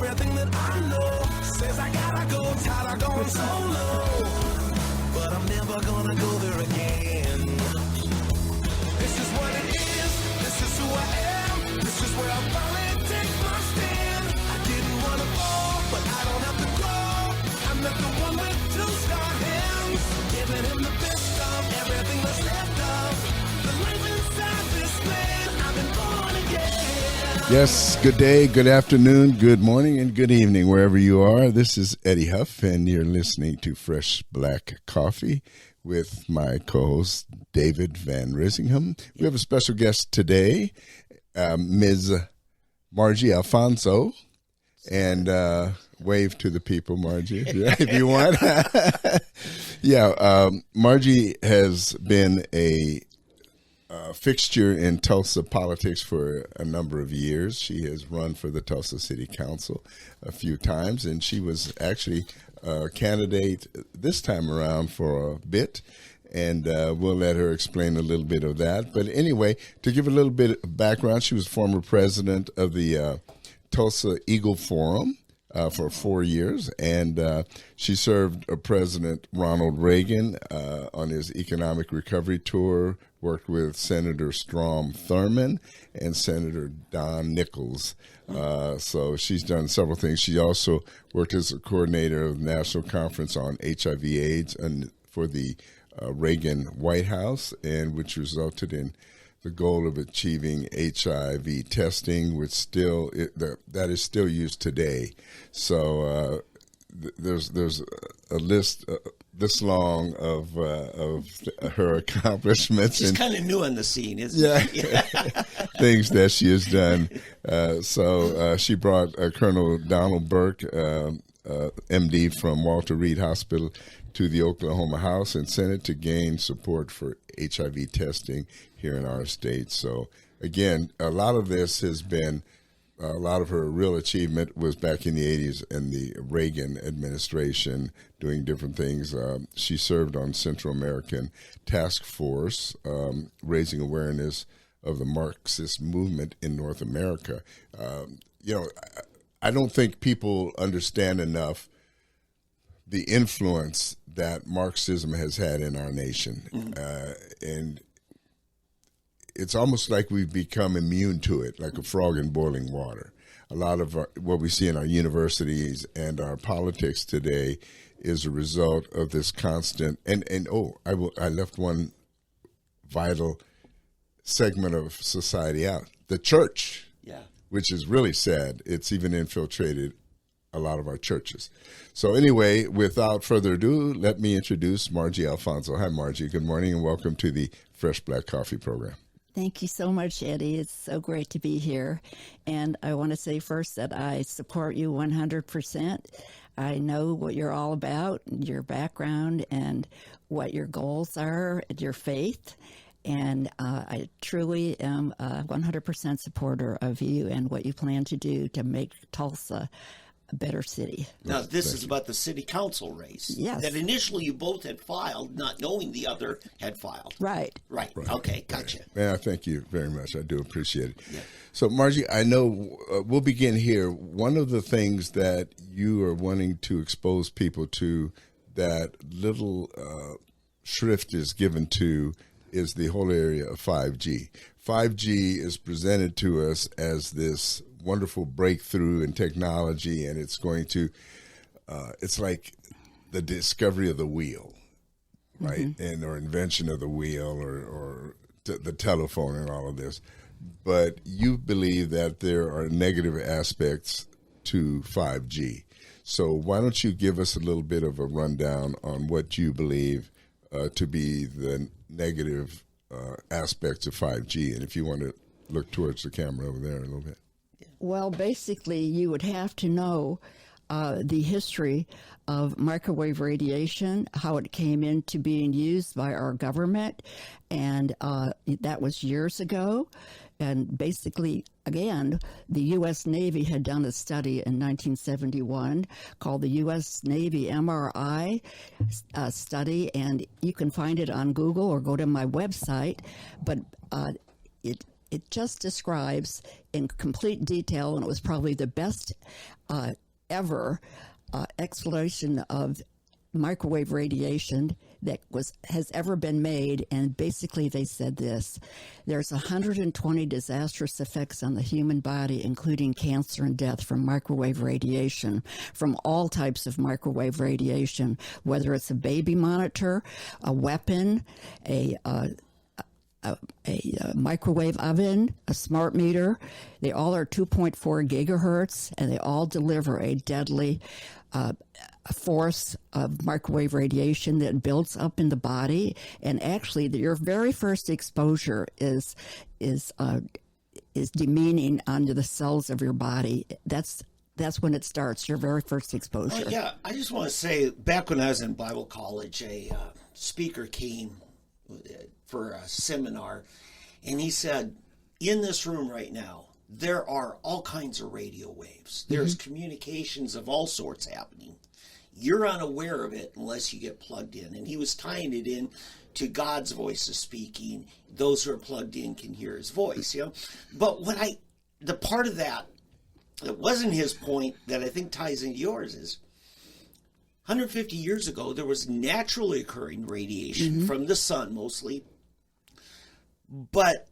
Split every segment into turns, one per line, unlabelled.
everything that I know says I gotta go, tired of going solo. But I'm never gonna go there again. This is what it is, this is who I am, this is where I finally take my stand. I didn't wanna fall, but I don't have to grow. I'm not the one with two star hands, giving him the best of everything that's left of the life inside this man. I've been born again.
Yes, good day, good afternoon, good morning, and good evening, wherever you are. This is Eddie Huff, and you're listening to Fresh Black Coffee with my co-host, David Van Risingham. We have a special guest today, Ms. Margie Alfonso, and wave to the people, Margie, if you want. Margie has been a fixture in Tulsa politics for a number of years. She has run for the Tulsa City Council a few times, and she was actually a candidate this time around for a bit, and we'll let her explain a little bit of that. But anyway, to give a little bit of background, she was former president of the Tulsa Eagle Forum for 4 years, and she served President Ronald Reagan on his economic recovery tour, worked with Senator Strom Thurmond and Senator Don Nichols. So she's done several things. She also worked as a coordinator of the National Conference on HIV/AIDS and for the Reagan White House, and which resulted in the goal of achieving HIV testing, which that is still used today. So there's a list this long of her accomplishments.
She's kind of new on the scene, isn't she?
Things that she has done. So she brought Colonel Donald Burke, MD from Walter Reed Hospital, to the Oklahoma House and Senate to gain support for HIV testing here in our state. So again, a lot of this has been, a lot of her real achievement was back in the 80s in the Reagan administration doing different things. She served on Central American Task Force, raising awareness of the Marxist movement in North America. I don't think people understand enough the influence that Marxism has had in our nation. And it's almost like we've become immune to it, like a frog in boiling water. A lot of what we see in our universities and our politics today is a result of this constant, I left one vital segment of society out, the church, which is really sad. It's even infiltrated a lot of our churches. So anyway, without further ado, let me introduce Margie Alfonso. Hi, Margie. Good morning and welcome to the Fresh Black Coffee program.
Thank you so much, Eddie. It's so great to be here. And I want to say first that I support you 100%. I know what you're all about, your background, and what your goals are, your faith. And I truly am a 100% supporter of you and what you plan to do to make Tulsa a better city.
Now, this is about the city council race.
Yes.
That initially you both had filed, not knowing the other had filed.
Right.
Okay, gotcha.
Yeah, thank you very much. I do appreciate it.
Yeah.
So, Margie, I know we'll begin here. One of the things that you are wanting to expose people to that little shrift is given to is the whole area of 5G. 5G is presented to us as this wonderful breakthrough in technology, and it's going to, it's like the discovery of the wheel, right? And or invention of the wheel or the telephone and all of this. But you believe that there are negative aspects to 5G. So why don't you give us a little bit of a rundown on what you believe to be the negative aspects of 5G? And if you want to look towards the camera over there a little bit.
Well, basically, you would have to know the history of microwave radiation, how it came into being used by our government, and that was years ago. And basically, again, the U.S. Navy had done a study in 1971 called the U.S. Navy MRI study, and you can find it on Google or go to my website. But it just describes in complete detail, and it was probably the best ever exploration of microwave radiation that has ever been made. And basically they said this: there's 120 disastrous effects on the human body, including cancer and death, from microwave radiation, from all types of microwave radiation, whether it's a baby monitor, a weapon, a microwave oven, a smart meter. They all are 2.4 gigahertz, and they all deliver a deadly force of microwave radiation that builds up in the body. And actually, your very first exposure is demeaning onto the cells of your body. That's when it starts, your very first exposure.
Well, yeah, I just want to say, back when I was in Bible college, a speaker came for a seminar, and he said, in this room right now, there are all kinds of radio waves. There's communications of all sorts happening. You're unaware of it unless you get plugged in. And he was tying it in to God's voice is speaking. Those who are plugged in can hear his voice, you know. But the part of that wasn't his point that I think ties into yours is 150 years ago, there was naturally occurring radiation from the sun mostly. But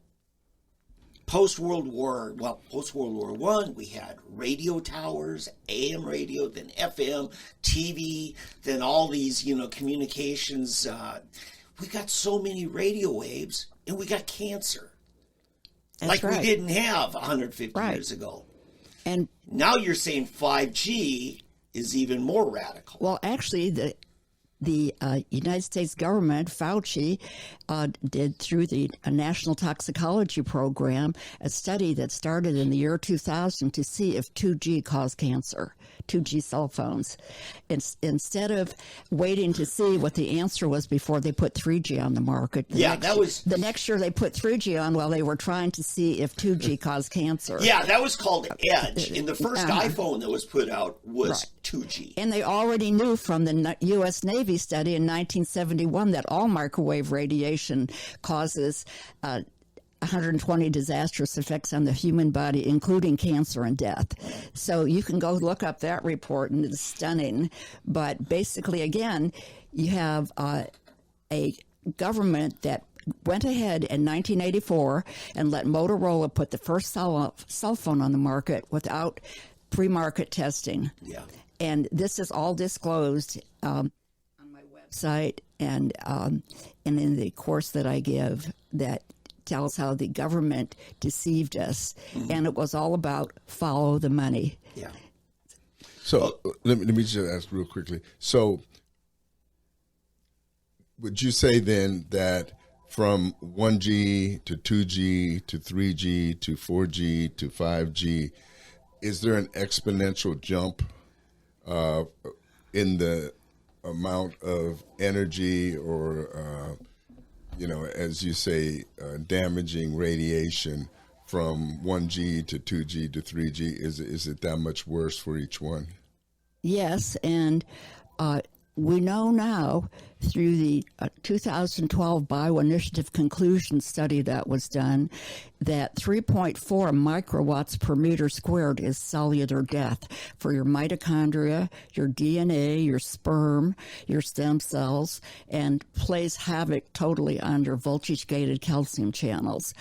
post-World War I, we had radio towers, AM radio, then FM, TV, then all these, communications. We got so many radio waves, and we got cancer.
That's right.
We didn't have 150 years ago.
And
now you're saying 5G is even more radical.
Well, actually, the United States government, Fauci, did through the National Toxicology Program a study that started in the year 2000 to see if 2G caused cancer, 2G cell phones. Instead of waiting to see what the answer was before they put 3G on the market. The next year they put 3G on while they were trying to see if 2G caused cancer.
Yeah, that was called Edge. And the first iPhone that was put out was 2G.
And they already knew from the U.S. Navy study in 1971 that all microwave radiation causes 120 disastrous effects on the human body, including cancer and death. So you can go look up that report, and it's stunning. But basically, again, you have a government that went ahead in 1984 and let Motorola put the first cell phone on the market without pre-market testing.
Yeah.
And this is all disclosed on my website and in the course that I give that tells how the government deceived us. And it was all about follow the money.
Yeah.
So let me just ask real quickly. So would you say then that from 1G to 2G to 3G to 4G to 5G, is there an exponential jump in the amount of energy or, as you say, damaging radiation from 1G to 2G to 3G? Is it that much worse for each one?
Yes, and we know now through the 2012 Bioinitiative Conclusion study that was done that 3.4 microwatts per meter squared is cellular death for your mitochondria, your DNA, your sperm, your stem cells, and plays havoc totally on your voltage-gated calcium channels.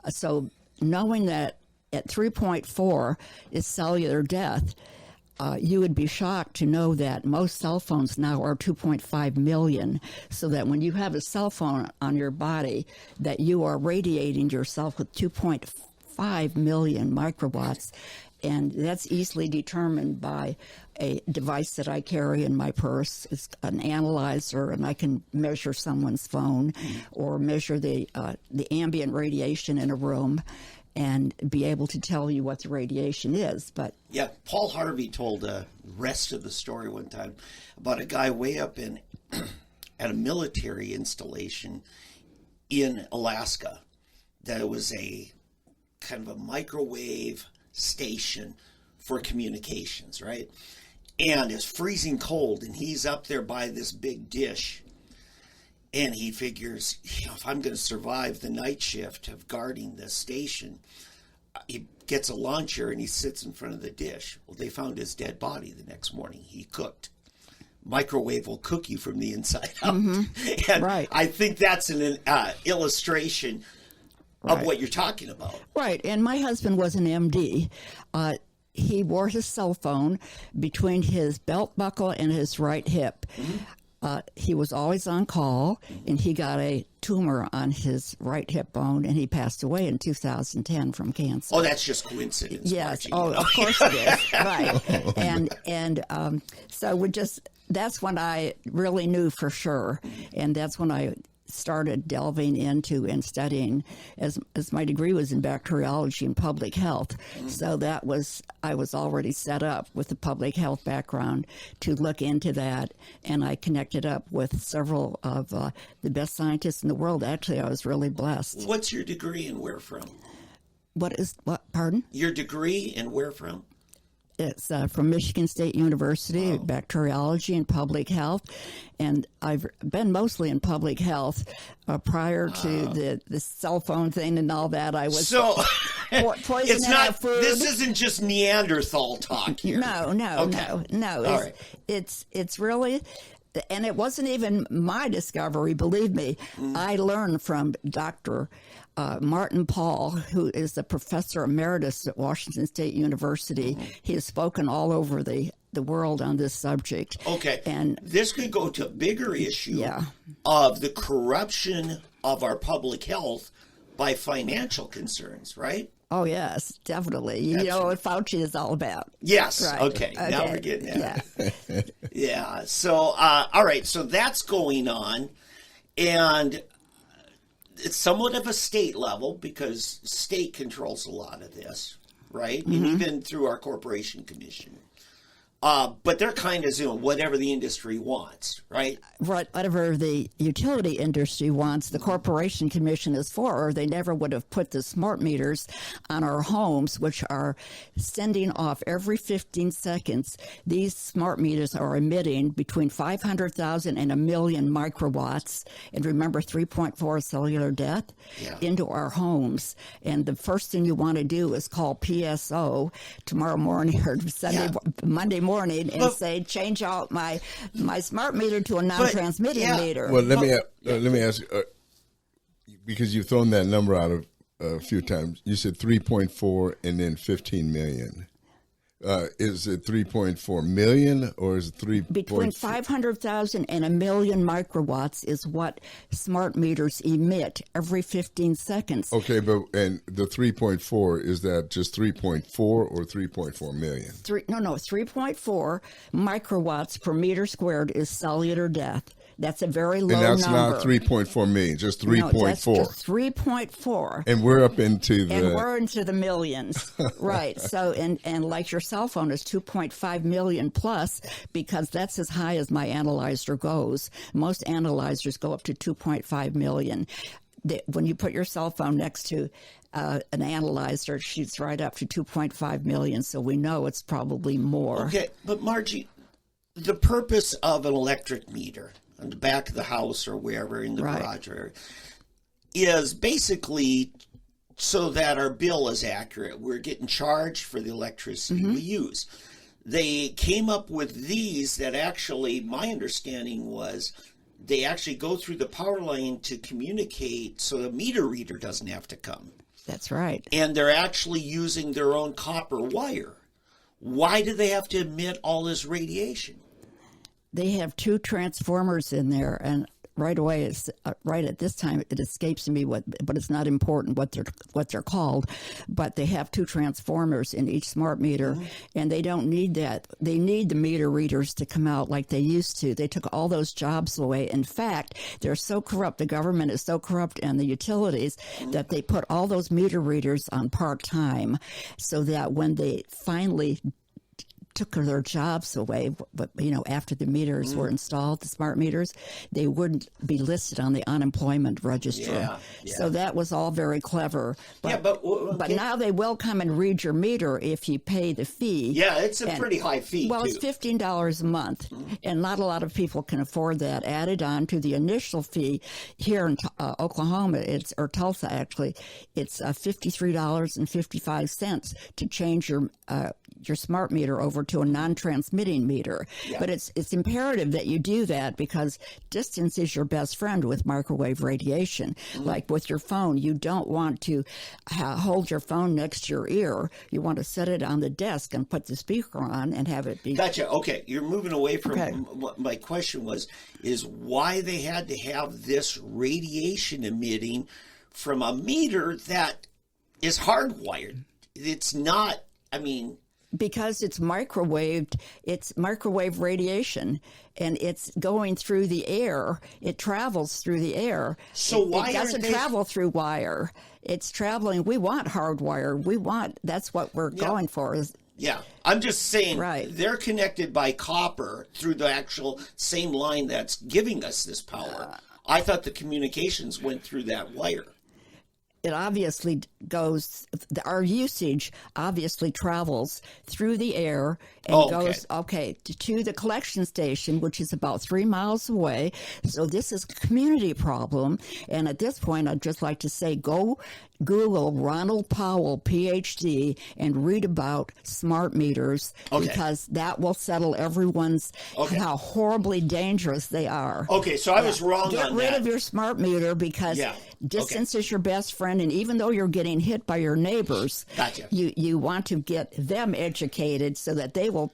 So knowing that at 3.4 is cellular death, you would be shocked to know that most cell phones now are 2.5 million, so that when you have a cell phone on your body, that you are radiating yourself with 2.5 million microwatts. And that's easily determined by a device that I carry in my purse. It's an analyzer, and I can measure someone's phone or measure the ambient radiation in a room and be able to tell you what the radiation is. But
yeah, Paul Harvey told the rest of the story one time about a guy way up in at a military installation in Alaska that it was a kind of a microwave station for communications, right? And it's freezing cold, and he's up there by this big dish, And he figures, if I'm going to survive the night shift of guarding this station, he gets a lawn chair and he sits in front of the dish. Well, they found his dead body the next morning. He cooked. Microwave will cook you from the inside out.
Mm-hmm.
And
right.
I think that's an illustration of what you're talking about.
Right. And my husband was an MD. He wore his cell phone between his belt buckle and his right hip. Mm-hmm. He was always on call, and he got a tumor on his right hip bone, and he passed away in 2010 from cancer.
Oh, that's just coincidence.
Yes.
Margie,
Of course it is. Right. And so that's when I really knew for sure, and that's when I started delving into and studying, as my degree was in bacteriology and public health. So I was already set up with the public health background to look into that, and I connected up with several of the best scientists in the world. Actually, I was really blessed.
What's your degree and where from?
Pardon?
Your degree and where from?
It's from Michigan State University, bacteriology and public health. And I've been mostly in public health prior to the cell phone thing and all that. I was poisoning
it's not,
food.
This isn't just Neanderthal talk here.
No.
All
It's really, and it wasn't even my discovery, believe me. I learned from Dr. Martin Paul, who is the professor emeritus at Washington State University. He has spoken all over the world on this subject.
Okay.
And
this could go to a bigger issue of the corruption of our public health by financial concerns, right?
oh, yes, definitely. You know what Fauci is all about.
Yes.
Right.
Okay. Now we're getting there.
Yeah.
Yeah. So, all right. So that's going on. And it's somewhat of a state level because state controls a lot of this, right? And even through our corporation commission. But they're kind of doing whatever the industry wants, right?
Whatever the utility industry wants, the Corporation Commission is for, or they never would have put the smart meters on our homes, which are sending off every 15 seconds. These smart meters are emitting between 500,000 and 1 million microwatts, and remember 3.4 cellular death, into our homes. And the first thing you want to do is call PSO tomorrow morning or Monday morning and say, change out my smart meter to a non-transmitting meter.
Well, let me ask you, because you've thrown that number out a few times. You said 3.4 and then 15 million. Is it 3.4 million or is it 3?
Between 500,000 and 1 million microwatts is what smart meters emit every 15 seconds.
Okay, and the 3.4, is that just 3.4 or 3.4 million?
3.4 microwatts per meter squared is cellular death. That's a very low number.
And that's not 3.4 million, just 3.4.
No, that's just 3.4.
And we're up into the...
And we're into the millions. Right. So, and like your cell phone is 2.5 million plus, because that's as high as my analyzer goes. Most analyzers go up to 2.5 million. When you put your cell phone next to an analyzer, it shoots right up to 2.5 million. So we know it's probably more.
Okay, but Margie, the purpose of an electric meter on the back of the house or wherever in the garage is basically so that our bill is accurate. We're getting charged for the electricity we use. They came up with these that actually, my understanding was, they actually go through the power line to communicate so the meter reader doesn't have to come.
That's right.
And they're actually using their own copper wire. Why do they have to emit all this radiation?
They have 2 transformers in there, and right away, it's right at this time, it escapes me but it's not important what they're called. But they have 2 transformers in each smart meter, and they don't need that. They need the meter readers to come out like they used to. They took all those jobs away. In fact, they're so corrupt. The government is so corrupt, and the utilities, that they put all those meter readers on part time, so that when they finally took their jobs away. But after the meters were installed, the smart meters, they wouldn't be listed on the unemployment register.
Yeah.
So that was all very clever. But,
but
now they will come and read your meter if you pay the fee.
Yeah, it's a pretty high fee.
Well,
too.
it's $15 a month, and not a lot of people can afford that. Added on to the initial fee here in Oklahoma, or Tulsa actually, it's $53.55 to change your smart meter over to a non-transmitting meter.
Yeah.
But it's imperative that you do that because distance is your best friend with microwave radiation. Like with your phone, you don't want to hold your phone next to your ear. You want to set it on the desk and put the speaker on and have it be.
Gotcha. Okay, you're moving away from what my question is why they had to have this radiation emitting from a meter that is hardwired. It's not,
because it's microwave radiation, and it's going through the air. It travels through the air.
So why
it doesn't travel through wire? It's traveling. We want hardwire. That's what we're going for.
Yeah, I'm just saying
they're
connected by copper through the actual same line that's giving us this power. I thought the communications went through that wire.
It obviously goes, our usage obviously travels through the air and goes to the collection station, which is about 3 miles away. So this is a community problem. And at this point, I'd just like to say, go Google Ronald Powell, PhD, and read about smart meters because that will settle everyone's how horribly dangerous they are.
Okay, so I was wrong on that.
Get rid of your smart meter because distance is your best friend, and even though you're getting hit by your neighbors, you want to get them educated so that they will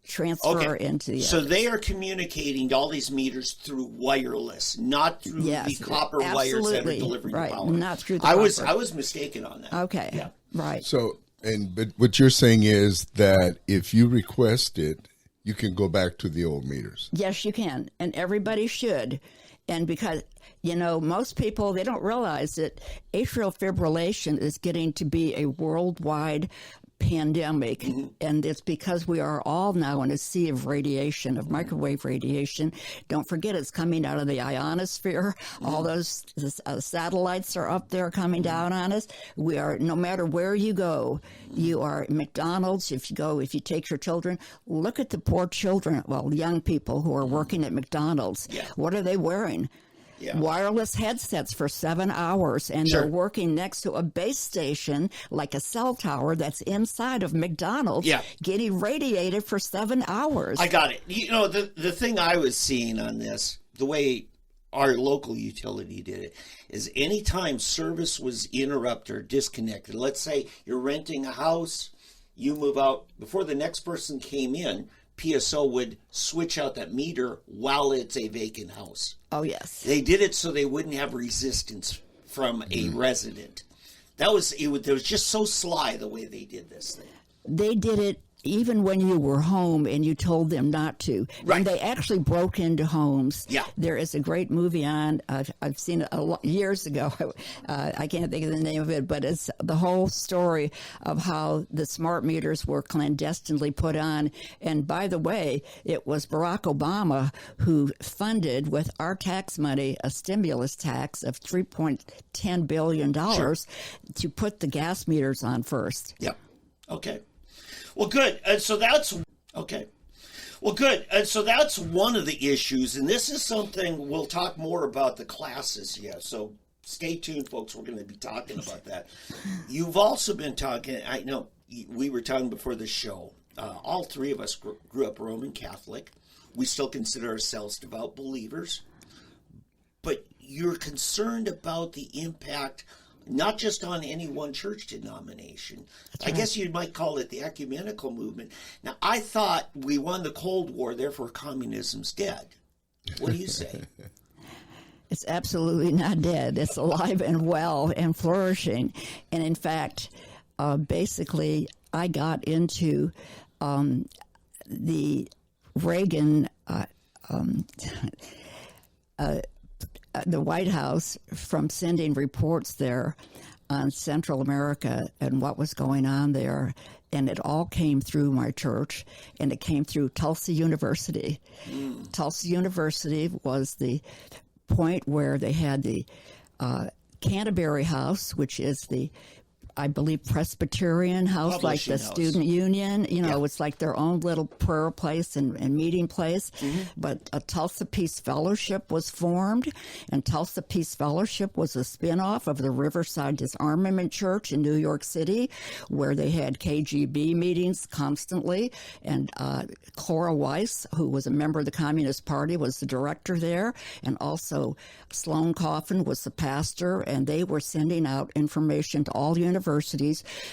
transfer into the
So they are communicating to all these meters through wireless, not through the copper wires that are delivering the power.
Not through the copper.
I was mistaken on that.
Okay.
Yeah.
Right.
So, but what you're saying is that if you request it, you can go back to the old meters.
Yes, you can, and everybody should. And because most people, they don't realize that atrial fibrillation is getting to be a worldwide pandemic, and it's because we are all now in a sea of radiation, of microwave radiation. Don't forget, it's coming out of the ionosphere. All those satellites are up there coming down on us. We are, no matter where you go, you are McDonald's. If you take your children, look at the poor children, young people who are working at McDonald's. What are they wearing? Wireless headsets for 7 hours, and they're working next to a base station like a cell tower that's inside of McDonald's, getting radiated for 7 hours.
I got it. The thing I was seeing on this, the way our local utility did it, is anytime service was interrupted or disconnected, let's say you're renting a house, you move out, before the next person came in, PSO would switch out that meter while it's a vacant house.
Oh, yes.
They did it so they wouldn't have resistance from a resident. It was just so sly the way they did this thing.
They did it even when you were home and you told them not to.
Right.
And they actually broke into homes.
Yeah.
There is a great movie on, I've seen it years ago. I can't think of the name of it, but it's the whole story of how the smart meters were clandestinely put on. And by the way, it was Barack Obama who funded, with our tax money, a stimulus tax of $3.10 billion to put the gas meters on first.
Yep. Okay. Well, good. And so that's okay. Well, good. And so that's one of the issues. And this is something we'll talk more about the classes. Yeah. So stay tuned, folks. We're going to be talking about that. You've also been talking. I know we were talking before the show. All three of us grew up Roman Catholic. We still consider ourselves devout believers. But you're concerned about the impact, not just on any one church denomination. I guess you might call it the ecumenical movement. Now, I thought we won the Cold War, therefore communism's dead. What do you say?
It's absolutely not dead. It's alive and well and flourishing. And in fact, basically, I got into the Reagan, the White House, from sending reports there on Central America and what was going on there. and it all came through my church, and it came through Tulsa University. Tulsa University was the point where they had the Canterbury House, which is the, I believe, Presbyterian house, like
Publishing
the
house.
student union. You know, it's like their own little prayer place and meeting place. But a Tulsa Peace Fellowship was formed, and Tulsa Peace Fellowship was a spinoff of the Riverside Disarmament Church in New York City, where they had KGB meetings constantly. And Cora Weiss, who was a member of the Communist Party, was the director there. And also Sloan Coffin was the pastor, and they were sending out information to all universities.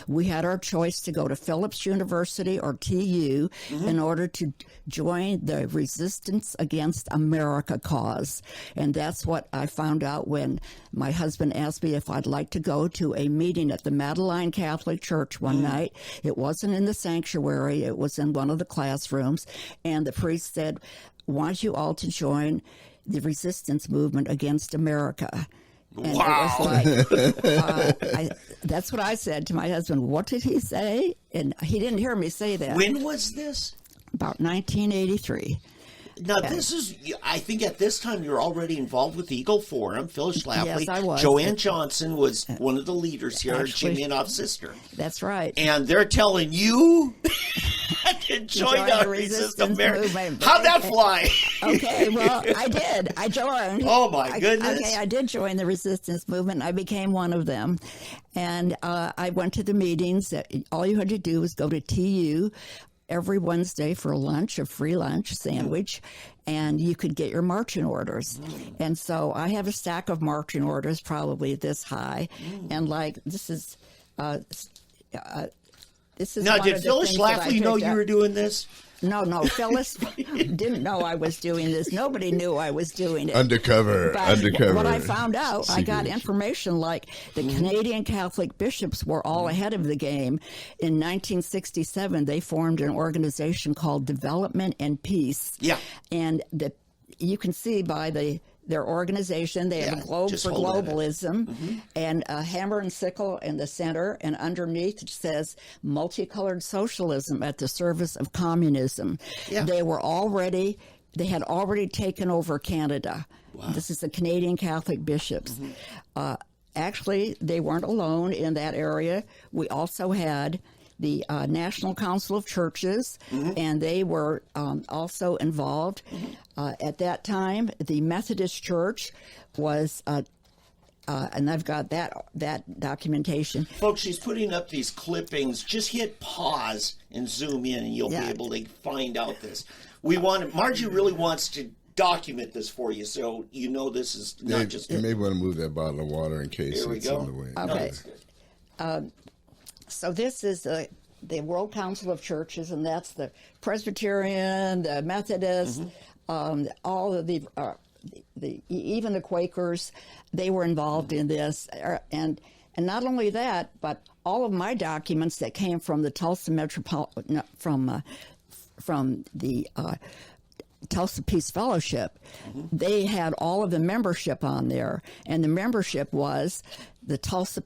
We had our choice to go to Phillips University or TU in order to join the Resistance Against America cause. And that's what I found out when my husband asked me if I'd like to go to a meeting at the Madeline Catholic Church one night. It wasn't in the sanctuary, it was in one of the classrooms. And the priest said, "Want you all to join the resistance movement against America." And
Wow.
it was like, that's what I said to my husband. What did he say? And he didn't hear me say that.
When was this?
About 1983.
Now, this is, I think at this time you're already involved with the Eagle Forum. Phyllis Schlafly.
Yes, I was.
Joanne Johnson was one of the leaders here,
Actually,
Jimmy and Off's sister.
That's right.
And they're telling you to join
the
our
resistance
America.
movement.
How'd that fly?
Okay, well, I did. I joined.
Oh, my goodness.
Okay, I did join the resistance movement. I became one of them. And I went to the meetings. All you had to do was go to TU every Wednesday for lunch, a free lunch sandwich, and you could get your marching orders. And so I have a stack of marching orders, probably this high, and like this is
Now,
one
did
of the
Phyllis
things that I
Schlafly know
picked
you
up.
were doing this?
No, Phyllis didn't know I was doing this. Nobody knew I was doing it.
Undercover.
But what I found out, I got
secret.
information like the Canadian Catholic bishops were all ahead of the game. In 1967, they formed an organization called Development and Peace.
Yeah.
And you can see by their organization, they have
Yeah,
a globe
just
for
hold it.
globalism and a hammer and sickle in the center, and underneath it says multicolored socialism at the service of communism.
Yeah.
They had already taken over Canada. Wow. This is the Canadian Catholic bishops. Actually, they weren't alone in that area. We also had the National Council of Churches, and they were also involved. At that time, the Methodist Church was, and I've got that documentation.
Folks, she's putting up these clippings. Just hit pause and zoom in, and you'll be able to find out this. Margie really wants to document this for you, so you know this is not just...
You may want to move that bottle of water in case
Here we
it's
go.
on the way.
Okay.
No, that's good.
So this is the World Council of Churches, and that's the Presbyterian, the Methodist, all of the even the Quakers. They were involved in this, and not only that, but all of my documents that came from the Tulsa Metropolitan from the Tulsa Peace Fellowship, they had all of the membership on there, and the membership was the Tulsa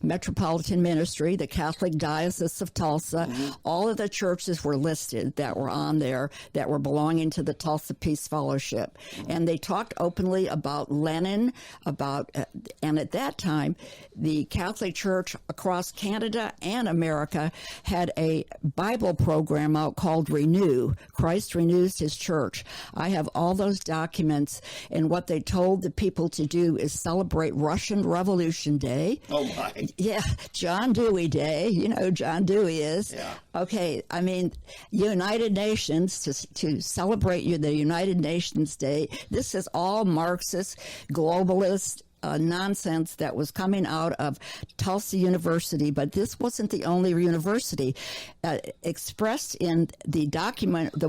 Metropolitan Ministry, the Catholic Diocese of Tulsa. All of the churches were listed that were on there that were belonging to the Tulsa Peace Fellowship. And they talked openly about Lenin, and at that time, the Catholic Church across Canada and America had a Bible program out called Renew. Christ Renews His Church. I have all those documents, and what they told the people to do is celebrate Russian Revolution Day.
Oh, my.
Yeah, John Dewey Day. You know who John Dewey is.
Yeah.
Okay, I mean, United Nations, to celebrate the United Nations Day, this is all Marxist, globalist nonsense that was coming out of Tulsa University, but this wasn't the only university. Expressed in the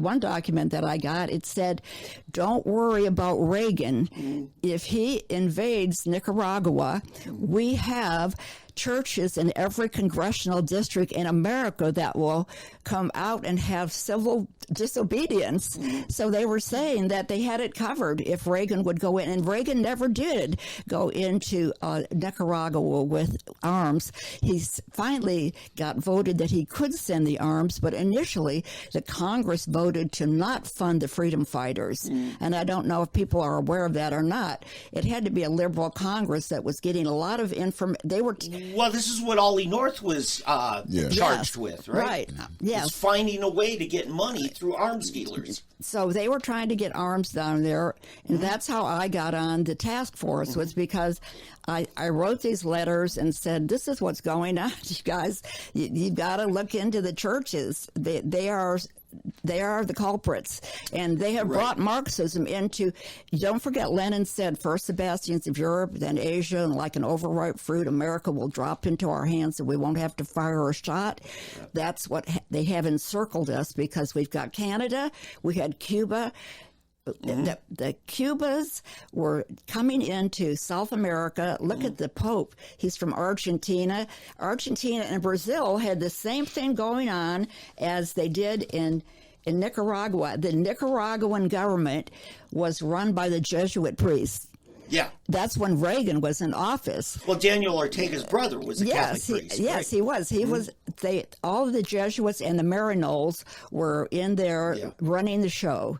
one document that I got, it said, don't worry about Reagan. If he invades Nicaragua, we have churches in every congressional district in America that will come out and have civil disobedience. So they were saying that they had it covered if Reagan would go in, and Reagan never did go into Nicaragua with arms. He finally got voted that he could send the arms, but initially the Congress voted to not fund the freedom fighters. And I don't know if people are aware of that or not. It had to be a liberal Congress that was getting a lot of information. They were
Well, this is what Ollie North was charged with, right?
Right. Yes.
Was finding a way to get money through arms dealers.
So they were trying to get arms down there, and that's how I got on the task force, was because I wrote these letters and said, this is what's going on, you guys. You've got to look into the churches. They are the culprits, and they have brought Marxism into. Don't forget, Lenin said, first the bastions of Europe, then Asia, and like an overripe fruit, America will drop into our hands and we won't have to fire a shot. That's what they have encircled us, because we've got Canada, we had Cuba. The Cubas were coming into South America. Look at the Pope. He's from Argentina. Argentina and Brazil had the same thing going on as they did in Nicaragua. The Nicaraguan government was run by the Jesuit priests.
Yeah.
That's when Reagan was in office.
Well, Daniel Ortega's brother was a Catholic priest.
Yes,
right?
he was. He was. All of the Jesuits and the Marinols were in there running the show.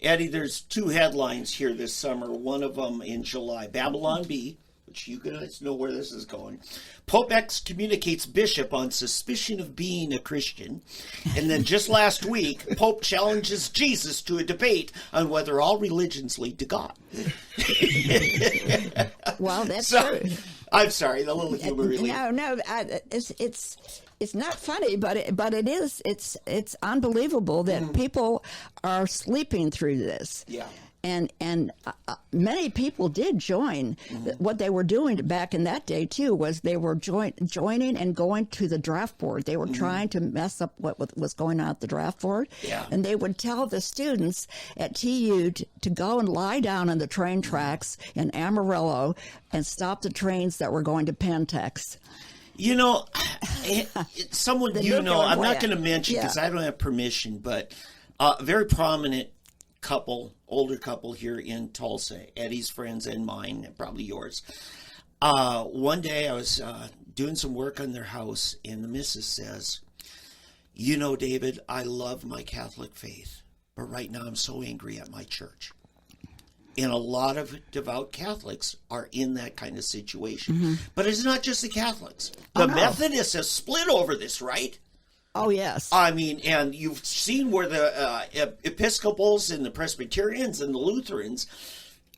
Eddie, there's two headlines here this summer. One of them in July, Babylon Bee, which you guys know where this is going. Pope excommunicates bishop on suspicion of being a Christian. And then just last week, Pope challenges Jesus to a debate on whether all religions lead to God.
Well, that's true.
I'm sorry, the little humor really.
No, it's not funny, but it is. It's unbelievable that people are sleeping through this.
Yeah.
And many people did join. What they were doing back in that day, too, was they were joining and going to the draft board. They were trying to mess up what was going on at the draft board.
Yeah.
And they would tell the students at TU to go and lie down on the train tracks in Amarillo and stop the trains that were going to Pentex.
You know, someone I'm not going to mention because
Yeah.
I don't have permission, but a very prominent older couple here in Tulsa, Eddie's friends and mine, and probably yours. One day I was doing some work on their house, and the missus says, you know, David, I love my Catholic faith, but right now I'm so angry at my church. And a lot of devout Catholics are in that kind of situation. But it's not just the Catholics. The Methodists have split over this, right?
Oh, yes.
I mean, and you've seen where the Episcopals and the Presbyterians and the Lutherans,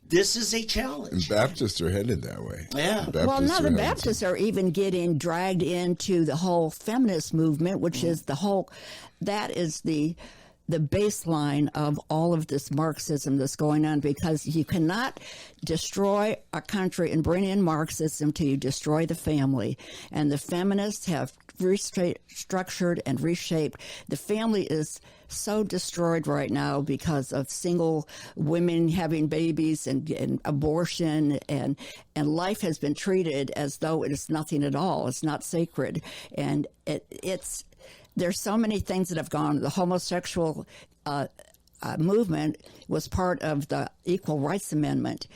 this is a challenge.
And Baptists are headed that way.
Yeah.
Well, now the Baptists are even getting dragged into the whole feminist movement, which is that is the baseline of all of this Marxism that's going on, because you cannot destroy a country and bring in Marxism till you destroy the family. And the feminists have restructured and reshaped. The family is so destroyed right now because of single women having babies and abortion, and life has been treated as though it is nothing at all. It's not sacred. And there's so many things that have gone. The homosexual movement was part of the Equal Rights Amendment.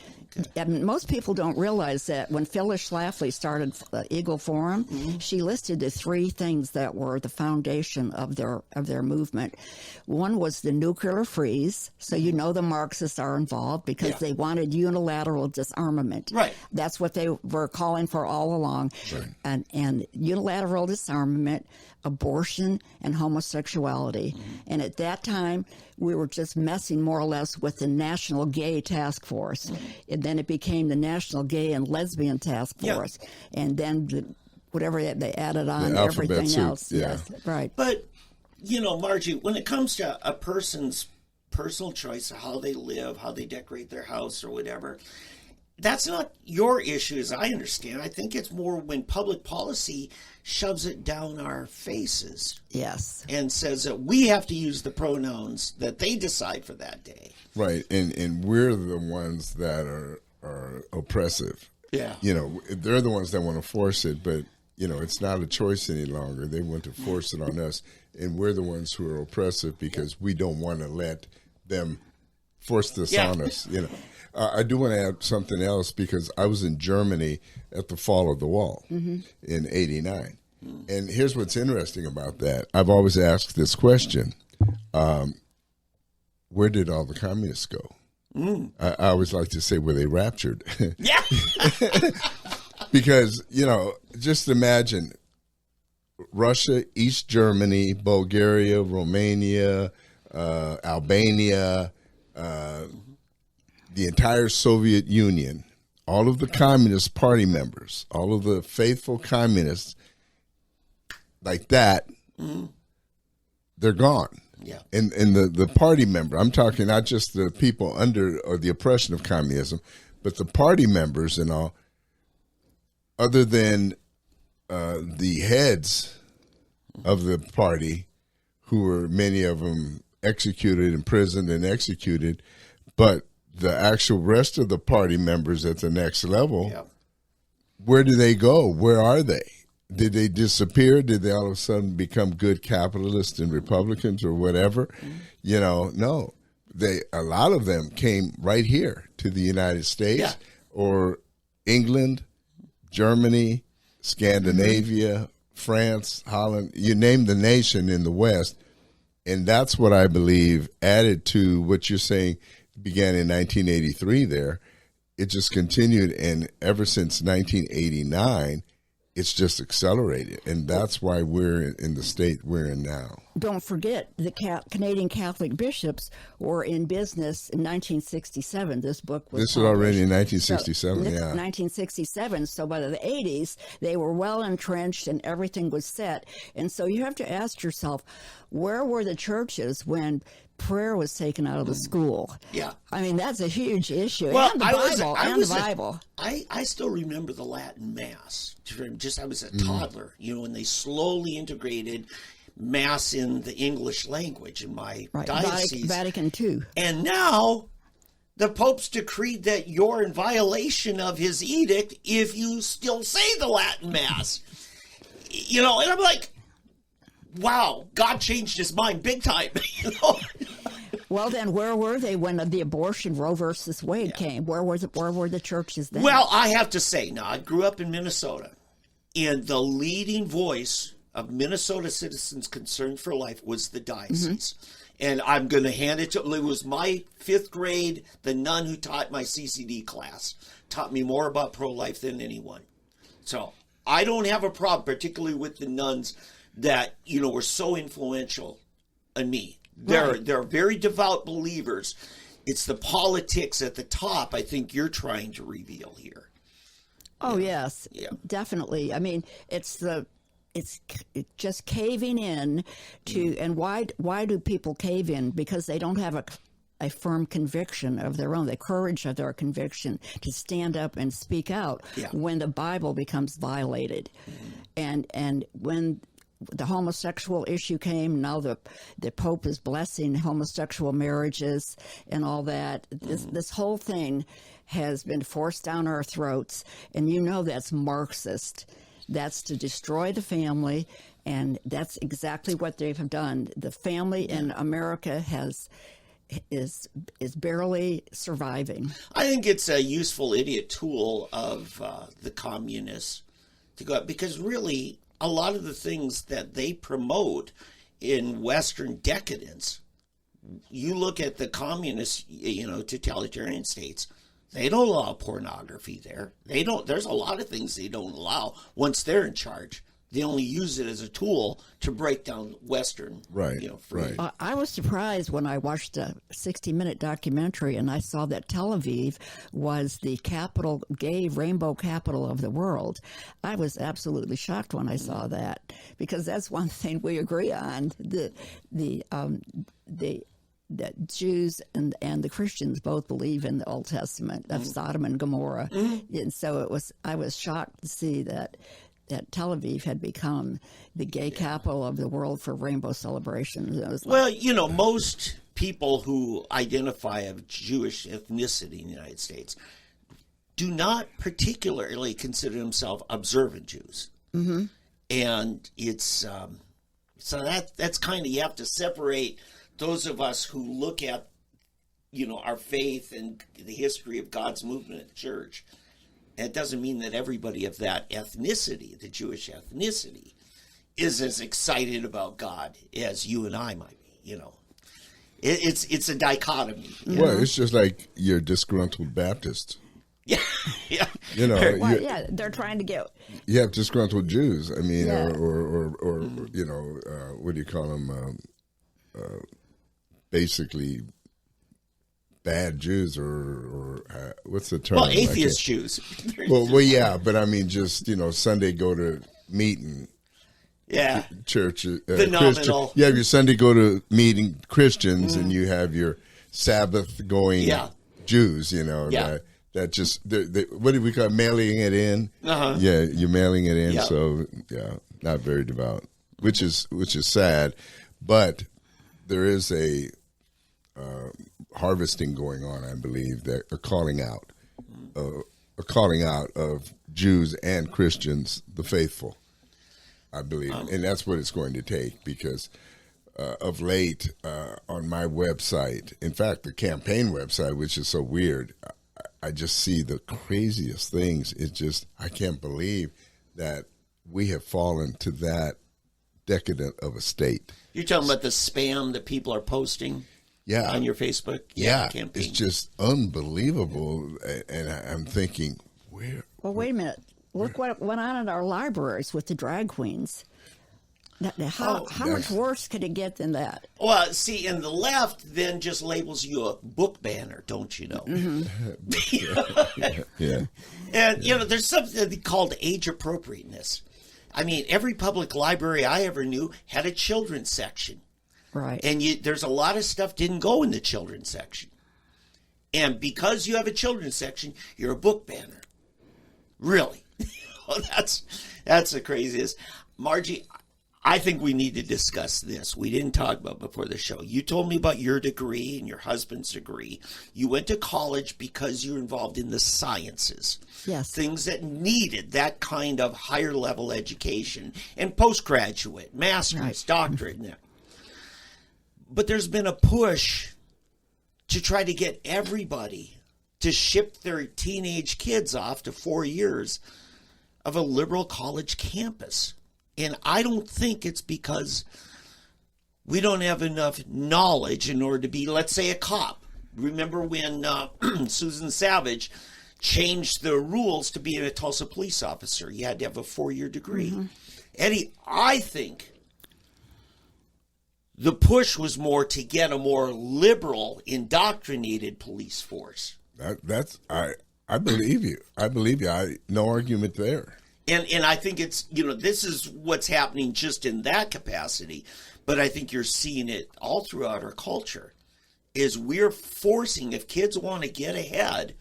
And most people don't realize that when Phyllis Schlafly started Eagle Forum, she listed the three things that were the foundation of their movement. One was the nuclear freeze, so you know the Marxists are involved because they wanted unilateral disarmament.
Right.
That's what they were calling for all along. Right. And unilateral disarmament, abortion, and homosexuality. And at that time, we were just messing more or less with the National Gay Task Force. And then it became the National Gay and Lesbian Task Force. And then whatever they added on, everything else.
Yeah.
Yes, right.
But, you know, Margie, when it comes to a person's personal choice of how they live, how they decorate their house or whatever, that's not your issue, as I understand. I think it's more when public policy shoves it down our faces.
Yes.
And says that we have to use the pronouns that they decide for that day.
Right. And we're the ones that are oppressive.
Yeah.
You know, they're the ones that want to force it, but it's not a choice any longer. They want to force it on us, and we're the ones who are oppressive because we don't want to let them force this on us. I do want to add something else because I was in Germany at the fall of the wall in '89, and here's what's interesting about that. I've always asked this question: where did all the communists go? I always like to say, were they raptured?
Yeah.
Because, just imagine Russia, East Germany, Bulgaria, Romania, Albania, the entire Soviet Union, all of the Communist Party members, all of the faithful communists like that, they're gone.
Yeah.
And the party member, I'm talking not just the people under or the oppression of communism, but the party members and all, other than the heads of the party, who were many of them executed, imprisoned, and executed, but the actual rest of the party members at the next level, where do they go? Where are they? Did they disappear? Did they all of a sudden become good capitalists and Republicans or whatever? No. A lot of them came right here to the United States or England, Germany, Scandinavia, France, Holland, you name the nation in the West. And that's what I believe added to what you're saying began in 1983 there. It just continued, and ever since 1989, it's just accelerated, and that's why we're in the state we're in now.
Don't forget, the Canadian Catholic bishops were in business in 1967. This book was
This was already in 1967,
1967, so by the 80s, they were well entrenched and everything was set. And so you have to ask yourself, where were the churches when prayer was taken out of the school?
Yeah.
I mean, that's a huge issue.
Well,
and the Bible.
I still remember the Latin Mass. I was a toddler, when they slowly integrated Mass in the English language in my diocese.
Vatican II.
And now the Pope's decreed that you're in violation of his edict if you still say the Latin Mass. And I'm like, wow, God changed his mind big time.
Well, then, where were they when the abortion Roe versus Wade came? Where were the churches then?
Well, I have to say, now, I grew up in Minnesota, and the leading voice of Minnesota citizens concerned for life was the diocese. And I'm going to hand it to, it was my 5th grade, the nun who taught my CCD class, taught me more about pro-life than anyone. So I don't have a problem, particularly with the nuns that, were so influential on me. They're very devout believers. It's the politics at the top I think you're trying to reveal here.
Oh, yes, definitely. I mean, it's just caving in to, and why do people cave in? Because they don't have a firm conviction of their own, the courage of their conviction to stand up and speak out when the Bible becomes violated. And when the homosexual issue came, now the Pope is blessing homosexual marriages and all that. This whole thing has been forced down our throats, and that's Marxist. That's to destroy the family, and that's exactly what they have done. The family in America is barely surviving.
I think it's a useful idiot tool of the communists to go out, because really a lot of the things that they promote in Western decadence, you look at the communist, totalitarian states, they don't allow pornography there. There's a lot of things they don't allow once they're in charge. They only use it as a tool to break down Western, freedom.
I was surprised when I watched a 60-minute documentary and I saw that Tel Aviv was the gay rainbow capital of the world. I was absolutely shocked when I saw that, because that's one thing we agree on. That Jews and the Christians both believe in the Old Testament of Sodom and Gomorrah, and so I was shocked to see that Tel Aviv had become the gay capital of the world for rainbow celebrations.
Most people who identify of Jewish ethnicity in the United States do not particularly consider themselves observant Jews. And it's so that's kind of, you have to separate those of us who look at, our faith and the history of God's movement in the church. And it doesn't mean that everybody of that ethnicity, the Jewish ethnicity, is as excited about God as you and I might be. It's a dichotomy.
Well, it's just like you're disgruntled Baptist.
Yeah, yeah.
Well, they're trying to get.
You have disgruntled Jews. I mean,
Yeah.
or what do you call them? Basically, bad Jews, or what's the term?
Well, atheist Jews.
Well, yeah, but I mean, just Sunday go to meeting.
Yeah.
Church,
Phenomenal.
Christian. You have your Sunday go to meeting Christians, and you have your Sabbath going Jews. That just what do we call it? Mailing it in? Yeah, you're mailing it in.
Yeah.
So not very devout, which is sad, but there is a harvesting going on. I believe that a calling out of Jews and Christians, the faithful. I believe, and that's what it's going to take, because of late on my website, in fact, the campaign website, which is so weird, I just see the craziest things. It's just, I can't believe that we have fallen to that decadent of a state.
You're talking about the spam that people are posting on your Facebook campaign?
It's just unbelievable, and I'm thinking, where?
Well, wait a minute. Look what went on in our libraries with the drag queens. How much worse could it get than that?
Well, see, and the left then just labels you a book banner, don't you know?
Yeah.
And, there's something called age appropriateness. I mean, every public library I ever knew had a children's section.
Right.
And there's a lot of stuff didn't go in the children's section. And because you have a children's section, you're a book banner. Really? That's the craziest. Margie, I think we need to discuss this. We didn't talk about it before the show. You told me about your degree and your husband's degree. You went to college because you were involved in the sciences.
Yes.
Things that needed that kind of higher level education and postgraduate, master's, doctorate. But there's been a push to try to get everybody to ship their teenage kids off to 4 years of a liberal college campus. And I don't think it's because we don't have enough knowledge in order to be, let's say, a cop. Remember when Susan Savage changed the rules to be a Tulsa police officer? You had to have a 4-year degree. Eddie, I think the push was more to get a more liberal, indoctrinated police force.
I believe you. No argument there.
And I think it's, this is what's happening just in that capacity. But I think you're seeing it all throughout our culture, is we're forcing, if kids want to get ahead,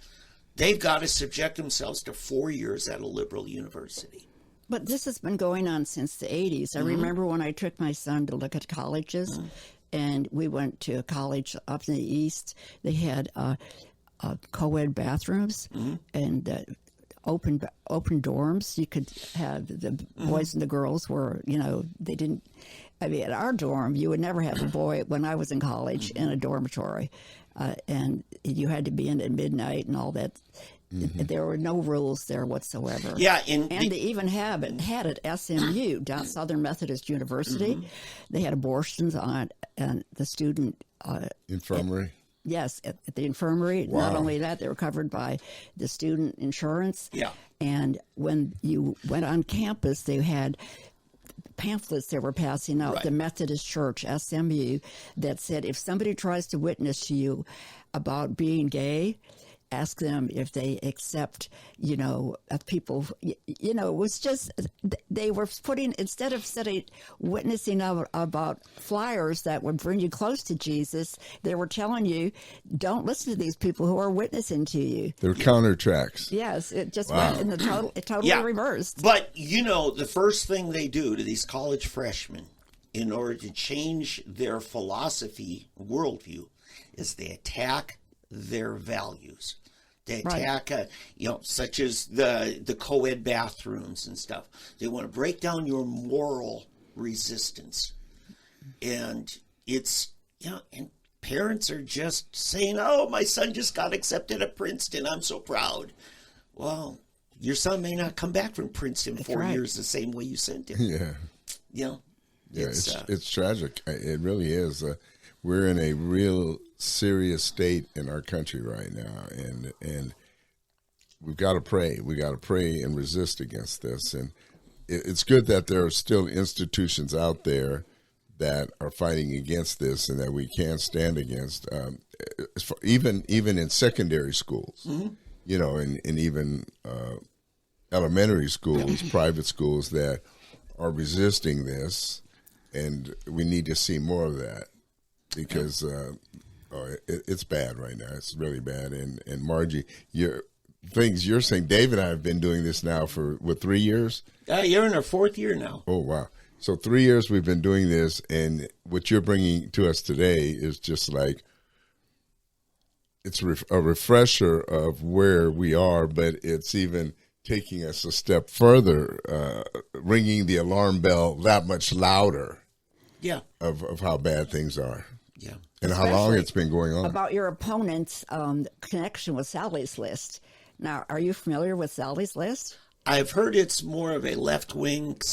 they've got to subject themselves to 4 years at a liberal university.
But this has been going on since the 80s. I remember when I took my son to look at colleges, and we went to a college up in the east. They had co-ed bathrooms and open dorms. You could have the boys and the girls were, they didn't. I mean, at our dorm, you would never have a boy when I was in college in a dormitory, and you had to be in at midnight and all that. There were no rules there whatsoever.
Yeah,
and they even had at SMU, down Southern Methodist University. They had abortions on and the student
infirmary.
Yes, at the infirmary.
Wow.
Not only that, they were covered by the student insurance.
Yeah.
And when you went on campus, they had pamphlets they were passing out, the Methodist Church, SMU, that said if somebody tries to witness to you about being gay, ask them if they accept, people, it was just, they were putting, instead of witnessing about flyers that would bring you close to Jesus, they were telling you, don't listen to these people who are witnessing to you.
They're counter tracks.
Yes, it just went in the totally reversed.
But, the first thing they do to these college freshmen in order to change their philosophy, worldview, is they attack their values. They attack, such as the co-ed bathrooms and stuff. They want to break down your moral resistance. And it's, and parents are just saying, oh, my son just got accepted at Princeton. I'm so proud. Well, your son may not come back from Princeton
That's
4
right.
years the same way you sent him.
Yeah. Yeah,
It's
it's tragic. It really is. We're in a real serious state in our country right now, and we've got to pray. We got to pray and resist against this. And it's good that there are still institutions out there that are fighting against this, and that we can stand against. Even in secondary schools, and even elementary schools, private schools that are resisting this. And we need to see more of that, because it's bad right now. It's really bad. And Margie, you're saying, David and I have been doing this now for, 3 years?
You're in our 4th year now.
Oh, wow. So 3 years we've been doing this, and what you're bringing to us today is just like, it's a refresher of where we are, but it's even taking us a step further, ringing the alarm bell that much louder.
Yeah.
Of how bad things are.
Yeah.
And how long it's been going on.
About your opponent's connection with Sally's List. Now, are you familiar with Sally's List?
I've heard it's more of a left-wing /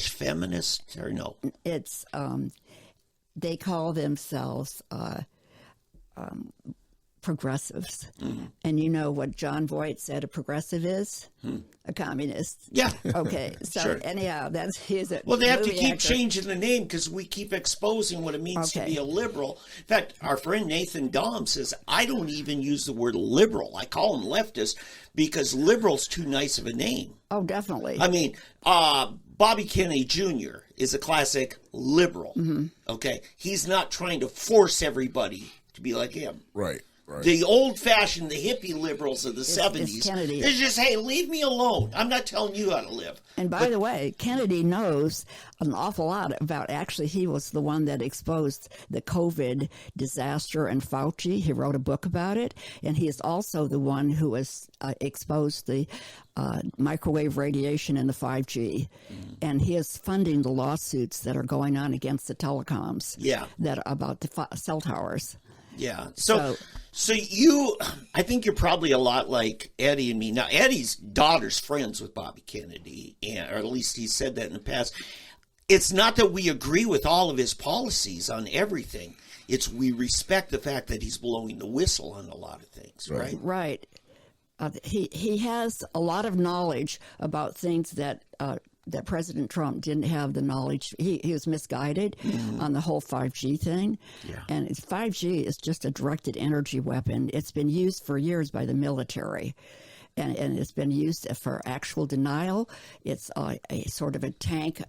feminist, or no?
It's, they call themselves progressives. Mm-hmm. And you know what John Voight said a progressive is? A communist.
Yeah.
Okay. So
Sure.
anyhow, he's a
Well, they have to
movie
keep
actor.
changing the name because we keep exposing what it means to be a liberal. In fact, our friend Nathan Dahm says, I don't even use the word liberal. I call him leftist because liberal's too nice of a name.
Oh, definitely.
I mean, Bobby Kennedy Jr. is a classic liberal. Mm-hmm. Okay. He's not trying to force everybody to be like him.
Right. Right.
The old-fashioned, the hippie liberals of the 70s,
Kennedy.
it's just, hey, leave me alone. I'm not telling you how to live.
And by the way, Kennedy knows an awful lot about, actually, he was the one that exposed the COVID disaster and Fauci. He wrote a book about it. And he is also the one who has exposed the microwave radiation in the 5G. And he is funding the lawsuits that are going on against the telecoms.
Yeah.
That are about the cell towers.
Yeah. So you, I think you're probably a lot like Eddie and me. Now, Eddie's daughter's friends with Bobby Kennedy, or at least he said that in the past. It's not that we agree with all of his policies on everything. It's we respect the fact that he's blowing the whistle on a lot of things, right?
Right. He has a lot of knowledge about things that President Trump didn't have the knowledge. He was misguided on the whole 5G thing. Yeah. And 5G is just a directed energy weapon. It's been used for years by the military. And it's been used for actual denial. It's a sort of a tank.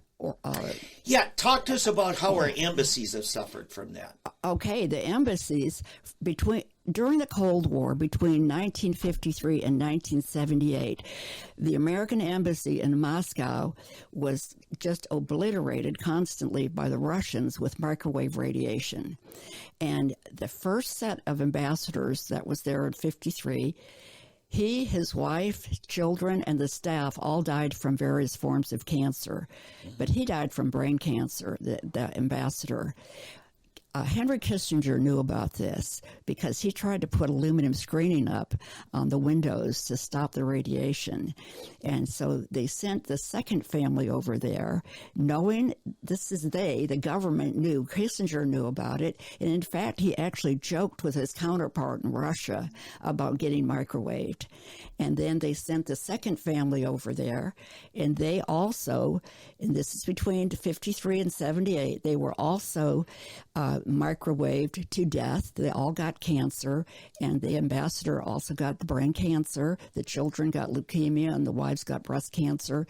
Talk to us about how our embassies have suffered from that.
Okay, the embassies during the Cold War, between 1953 and 1978, the American embassy in Moscow was just obliterated constantly by the Russians with microwave radiation. And the first set of ambassadors that was there in 53, he, his wife, children, and the staff all died from various forms of cancer. But he died from brain cancer, the ambassador. Henry Kissinger knew about this because he tried to put aluminum screening up on the windows to stop the radiation. And so they sent the second family over there, knowing the government knew, Kissinger knew about it. And in fact, he actually joked with his counterpart in Russia about getting microwaved. And then they sent the second family over there, and they also, and this is between 53 and 78, they were also microwaved to death. They all got cancer, and the ambassador also got the brain cancer. The children got leukemia, and the wives got breast cancer.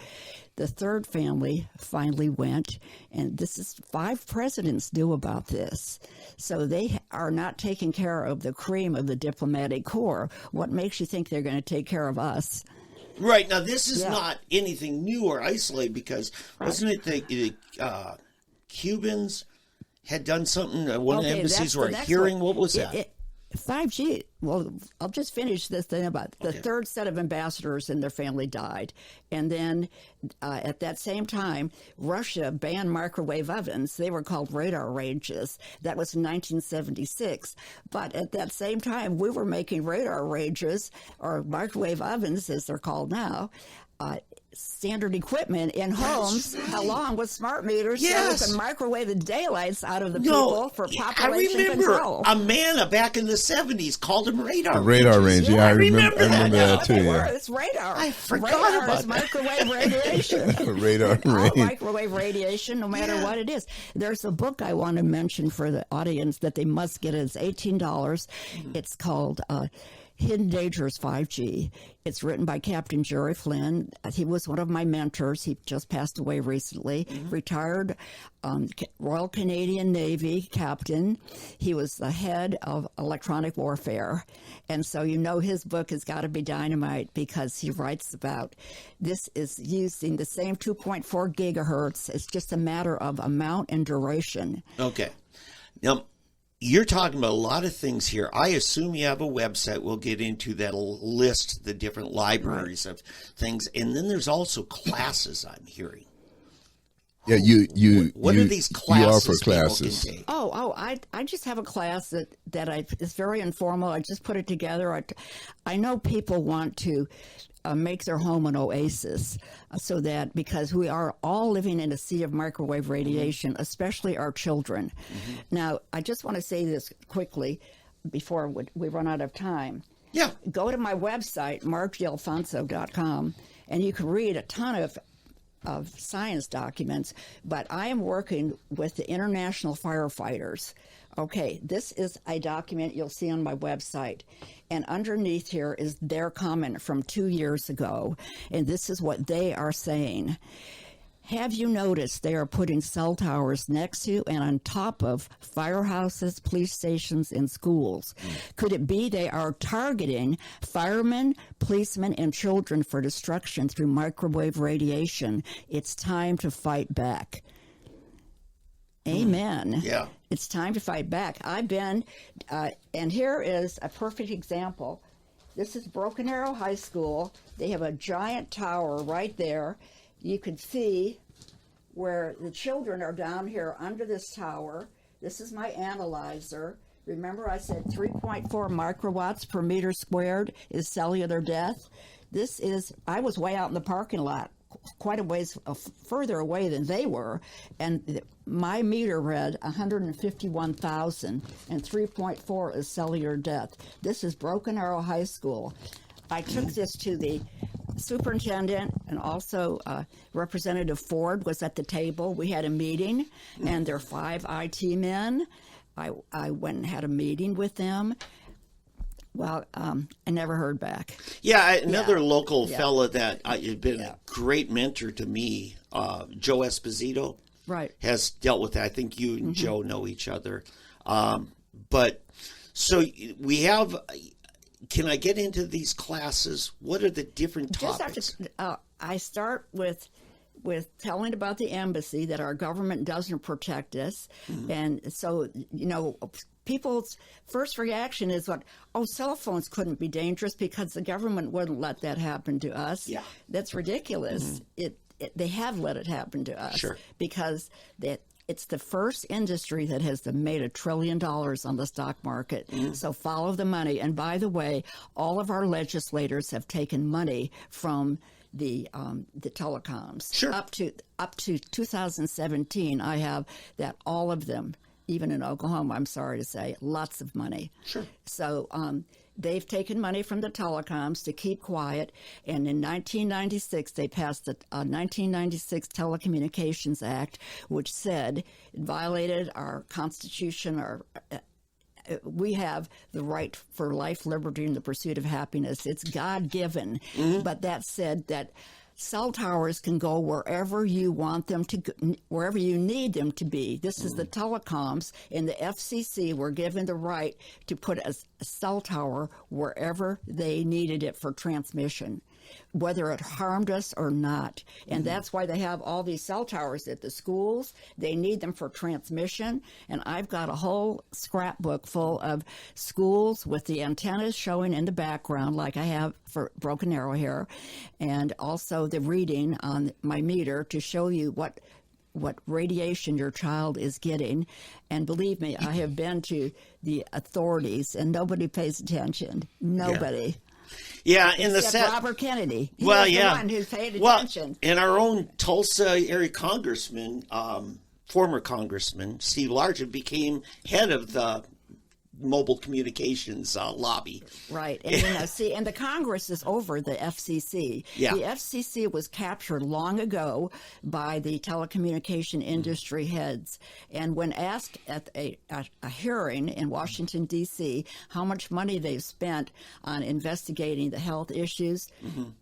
The third family finally went, and this is 5 presidents knew about this. So they are not taking care of the cream of the diplomatic corps. What makes you think they're going to take care of us?
Right. Now, this is not anything new or isolated because wasn't it the Cubans had done something? One of the embassies were hearing. What was that?
5G, well, I'll just finish this thing about the
Okay.
third set of ambassadors and their family died. And then at that same time, Russia banned microwave ovens. They were called radar ranges. That was in 1976. But at that same time, we were making radar ranges, or microwave ovens, as they're called now, standard equipment in homes, along with smart meters,
Yes.
so we can microwave the daylights out of the
No,
people for
I
population
remember
control.
Amana back in the 70s called them radar
Radar range. Yeah, I remember
that.
that too.
They were.
Yeah.
It's radar.
I forgot
radar
about
is
that.
microwave radiation.
Radar
All
range.
microwave radiation, no matter
Yeah.
what it is. There's a book I want to mention for the audience that they must get. It's $18. It's called Hidden Dangers 5G. It's written by Captain Jerry Flynn. He was one of my mentors. He just passed away recently. Retired Royal Canadian Navy captain. He was the head of electronic warfare. And so you know his book has got to be dynamite, because he writes about this is using the same 2.4 gigahertz. It's just a matter of amount and duration.
Okay. Now, you're talking about a lot of things here. I assume you have a website. We'll get into that'll list the different libraries of things. And then there's also classes, I'm hearing.
Yeah,
What are these classes
You offer
people
classes.
can take?
I just have a class that it's very informal. I just put it together. I know people want to make their home an oasis, so that, because we are all living in a sea of microwave radiation, especially our children. Now, I just want to say this quickly before we run out of time.
Yeah.
Go to my website, margiealfonso.com, and you can read a ton of science documents, but I am working with the international firefighters. Okay, this is a document you'll see on my website, and underneath here is their comment from 2 years ago, and this is what they are saying. Have you noticed they are putting cell towers next to and on top of firehouses, police stations, and schools? Could it be they are targeting firemen, policemen, and children for destruction through microwave radiation? It's time to fight back. Amen.
Yeah.
It's time to fight back. I've been, and here is a perfect example. This is Broken Arrow High School. They have a giant tower right there. You can see where the children are down here under this tower. This is my analyzer. Remember I said 3.4 microwatts per meter squared is cellular death? I was way out in the parking lot, quite a ways further away than they were, and my meter read 151,000, and 3.4 is cellular death. This is Broken Arrow High School. I took this to the superintendent, and also Representative Ford was at the table. We had a meeting, and there are 5 IT men. I went and had a meeting with them. Well, I never heard back.
Yeah, another local
Yeah.
fella that has been
Yeah.
a great mentor to me, Joe Esposito,
Right.
has dealt with that. I think you and Joe know each other. But so we have. Can I get into these classes? What are the different topics?
I start with telling about the embassy, that our government doesn't protect us. And so, people's first reaction is cell phones couldn't be dangerous because the government wouldn't let that happen to us.
Yeah.
That's ridiculous. They have let it happen to us.
Sure.
Because it's the first industry that has made $1 trillion on the stock market. So follow the money. And by the way, all of our legislators have taken money from the telecoms.
Sure.
Up to 2017, I have that all of them, even in Oklahoma, I'm sorry to say, lots of money.
Sure.
So they've taken money from the telecoms to keep quiet, and in 1996 they passed the 1996 Telecommunications Act, which said it violated our Constitution. We have the right for life, liberty, and the pursuit of happiness. It's God-given. But that said, that cell towers can go wherever you want them to go, wherever you need them to be. This is the telecoms, and the FCC were given the right to put a cell tower wherever they needed it for transmission. whether it harmed us or not. And that's why they have all these cell towers at the schools. They need them for transmission. And I've got a whole scrapbook full of schools with the antennas showing in the background, like I have for Broken Arrow here, and also the reading on my meter to show you what radiation your child is getting. And believe me, I have been to the authorities, and nobody pays attention. Nobody.
Yeah, in the
Except Robert Kennedy. He
well,
was
yeah,
the one who paid
well,
attention.
and our own Tulsa area congressman, former congressman Steve Largent, became head of the mobile communications lobby.
Right. And see, and the Congress is over the FCC.
Yeah.
The FCC was captured long ago by the telecommunication industry heads. And when asked at a hearing in Washington, D.C., how much money they've spent on investigating the health issues,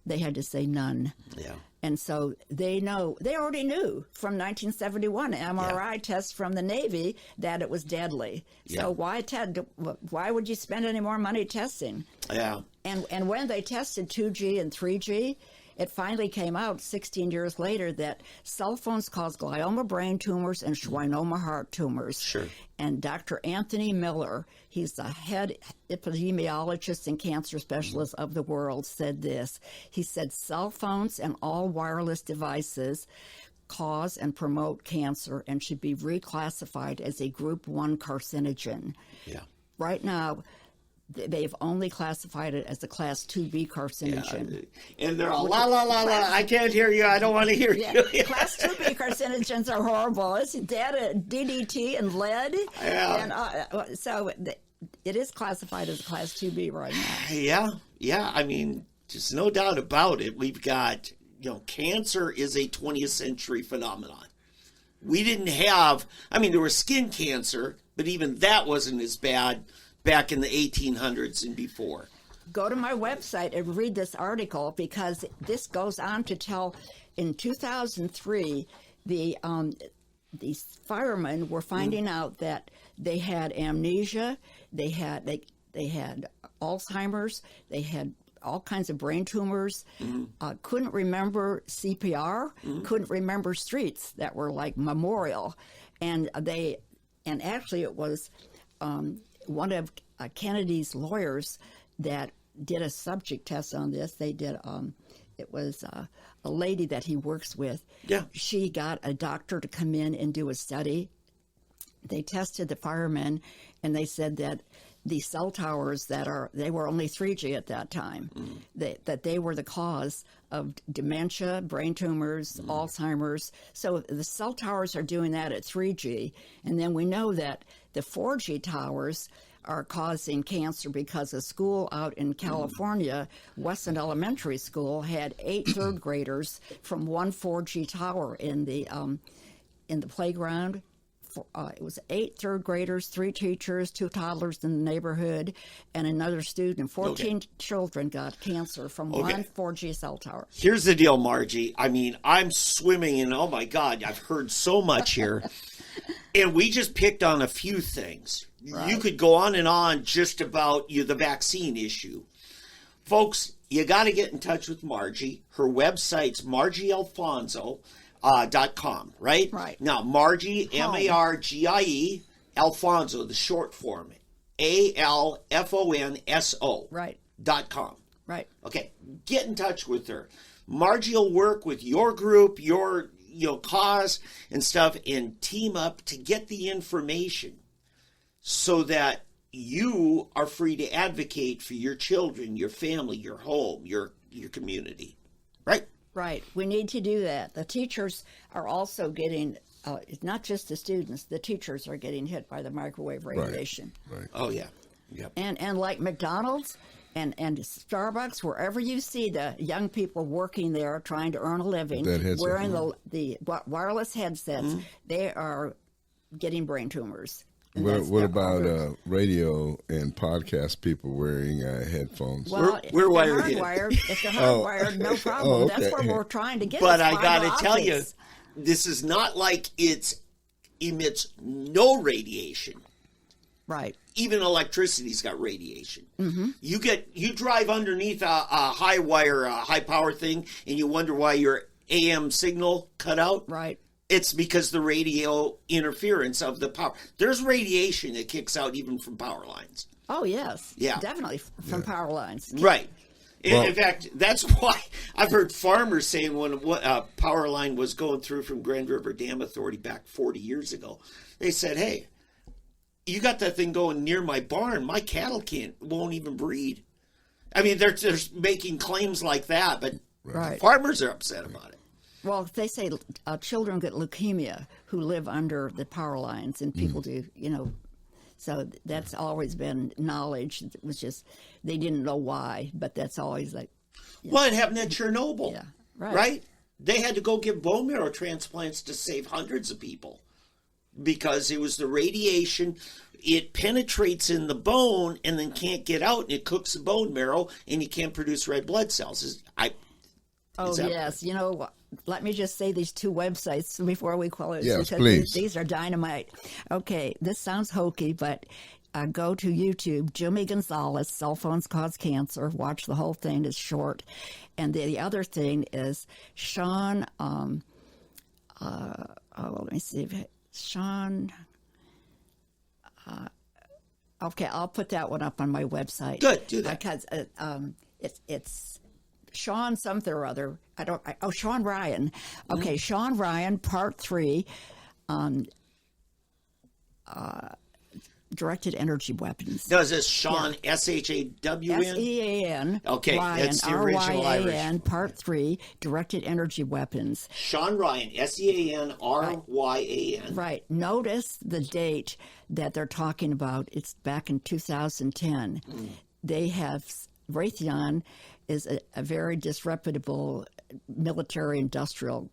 they had to say none.
Yeah.
And so they already knew from 1971 MRI tests from the Navy that it was deadly. So why would you spend any more money testing?
Yeah.
And when they tested 2G and 3G, it finally came out 16 years later that cell phones cause glioma brain tumors and schwannoma heart tumors.
Sure.
And Dr. Anthony Miller, he's the head epidemiologist and cancer specialist of the world, said this. He said cell phones and all wireless devices cause and promote cancer and should be reclassified as a group 1 carcinogen.
Yeah.
Right now, they've only classified it as a class 2B carcinogen.
And they're all, la, la, la, la, I can't hear you, I don't want to hear you.
Class 2B carcinogens are horrible. It's DDT and lead.
Yeah.
And so it is classified as a class 2B right now.
Yeah. I mean, just no doubt about it. We've got, cancer is a 20th century phenomenon. We didn't have, there was skin cancer, but even that wasn't as bad back in the 1800s and before.
Go to my website and read this article, because this goes on to tell, in 2003, these firemen were finding out that they had amnesia, they had Alzheimer's, they had all kinds of brain tumors, couldn't remember CPR, couldn't remember streets that were like Memorial, and actually it was one of Kennedy's lawyers that did a subject test on this. They did. It was a lady that he works with.
Yeah.
She got a doctor to come in and do a study. They tested the firemen, and they said that the cell towers they were only 3G at that time, that they were the cause of dementia, brain tumors, Alzheimer's. So the cell towers are doing that at 3G. And then we know that the 4G towers are causing cancer because a school out in California, Weston Elementary School, had 8 third graders from one 4G tower in the playground. It was 8 third graders, 3 teachers, 2 toddlers in the neighborhood, and another student. 14 children got cancer from one 4G cell tower.
Here's the deal, Margie. I'm swimming in, oh my God, I've heard so much here. And we just picked on a few things. Right. You could go on and on just about the vaccine issue. Folks, you got to get in touch with Margie. Her website's MargieAlfonso.com, right?
Right.
Now, Margie, Margie, Alfonso, the short form, ALFONSO.
Right.
.com.
Right.
Okay, get in touch with her. Margie will work with your group, your cause and stuff, and team up to get the information so that you are free to advocate for your children, your family, your home, your community. Right?
Right. We need to do that. The teachers are also getting, not just the students, the teachers are getting hit by the microwave radiation.
Right.
Oh, yeah. Yep.
And like McDonald's and Starbucks, wherever you see the young people working there trying to earn a living, wearing the wireless headsets, they are getting brain tumors.
What about radio and podcast people wearing headphones?
Well,
we're wired.
If they're hardwired, no problem.
Okay.
That's where we're trying to get.
But I got to tell you, this is not like it emits no radiation.
Right.
even electricity's got radiation. You drive underneath a high wire, high power thing, and you wonder why your AM signal cut out.
Right.
It's because the radio interference of the power. There's radiation that kicks out even from power lines.
Oh, yes.
Yeah.
Definitely from power lines.
Right.
Well-
In fact, that's why I've heard farmers saying when a power line was going through from Grand River Dam Authority back 40 years ago, they said, hey, you got that thing going near my barn. My cattle won't even breed. I mean, they're making claims like that, but
Right.
farmers are upset about it.
Well, they say children get leukemia who live under the power lines, and people do, So that's always been knowledge. It was just, they didn't know why, but that's always like,
Well, it happened at Chernobyl.
Yeah, right.
Right? They had to go give bone marrow transplants to save hundreds of people because it was the radiation. It penetrates in the bone and then can't get out, and it cooks the bone marrow, and you can't produce red blood cells.
oh,
that-
yes. Let me just say these two websites before we close.
Yes,
because
please.
These are dynamite. Okay, this sounds hokey, but go to YouTube, Jimmy Gonzalez, Cell Phones Cause Cancer. Watch the whole thing. It's short. And the other thing is Sean, let me see. Sean, okay, I'll put that one up on my website.
Good, do that.
Because it's Sean something or other. Sean Ryan. Okay, Sean Ryan, part 3, directed energy weapons.
Does this Sean, S-H-A-W-N?
S-E-A-N.
Okay,
Ryan,
that's the original
R-Y-A-N, part 3, directed energy weapons.
Sean Ryan, S-E-A-N-R-Y-A-N.
Right. Notice the date that they're talking about. It's back in 2010. They have, Raytheon is a very disreputable military industrial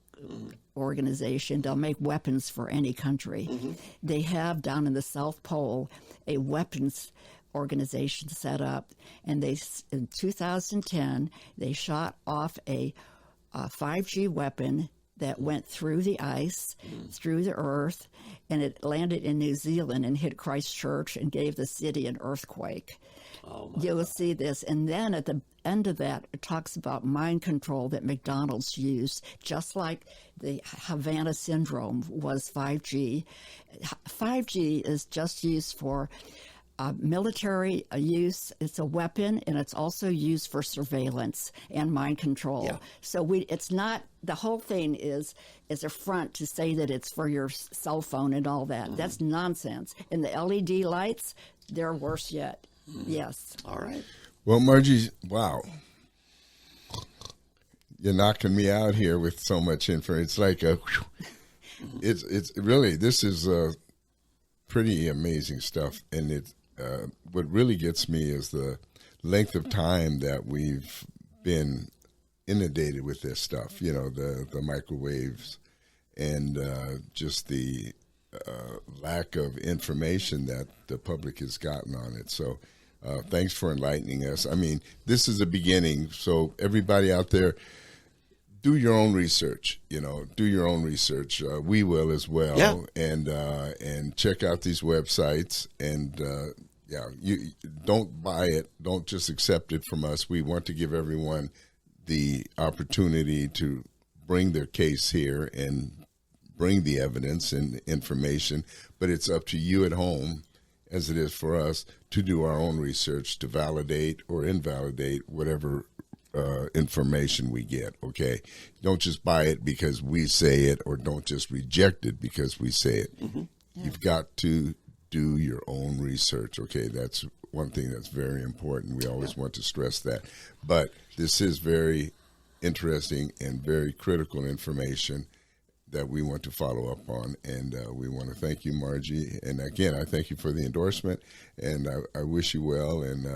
organization. They'll make weapons for any country. They have down in the South Pole a weapons organization set up, and in 2010 they shot off a 5G weapon that went through the ice, through the earth, and it landed in New Zealand and hit Christchurch and gave the city an earthquake. You'll see this. And then at the end of that, it talks about mind control that McDonald's used, just like the Havana syndrome was 5G. 5G is just used for military use. It's a weapon, and it's also used for surveillance and mind control.
Yeah.
So it's not, the whole thing is a front to say that it's for your cell phone and all that. That's nonsense. And the LED lights, they're worse yet. Yes.
All right.
Well, Margie, wow. You're knocking me out here with so much info. It's like it's really, this is pretty amazing stuff. And what really gets me is the length of time that we've been inundated with this stuff, the microwaves and just the lack of information that the public has gotten on it. So thanks for enlightening us. I mean, this is the beginning. So everybody out there, do your own research. Do your own research. We will as well.
Yeah.
And check out these websites. And you don't buy it. Don't just accept it from us. We want to give everyone the opportunity to bring their case here and bring the evidence and information. But it's up to you at home, as it is for us, to do our own research to validate or invalidate whatever information we get, okay? Don't just buy it because we say it, or don't just reject it because we say it. Yeah. You've got to do your own research, okay? That's one thing that's very important. We always want to stress that. But this is very interesting and very critical information that we want to follow up on, and we want to thank you, Margie. And again, I thank you for the endorsement, and I wish you well, and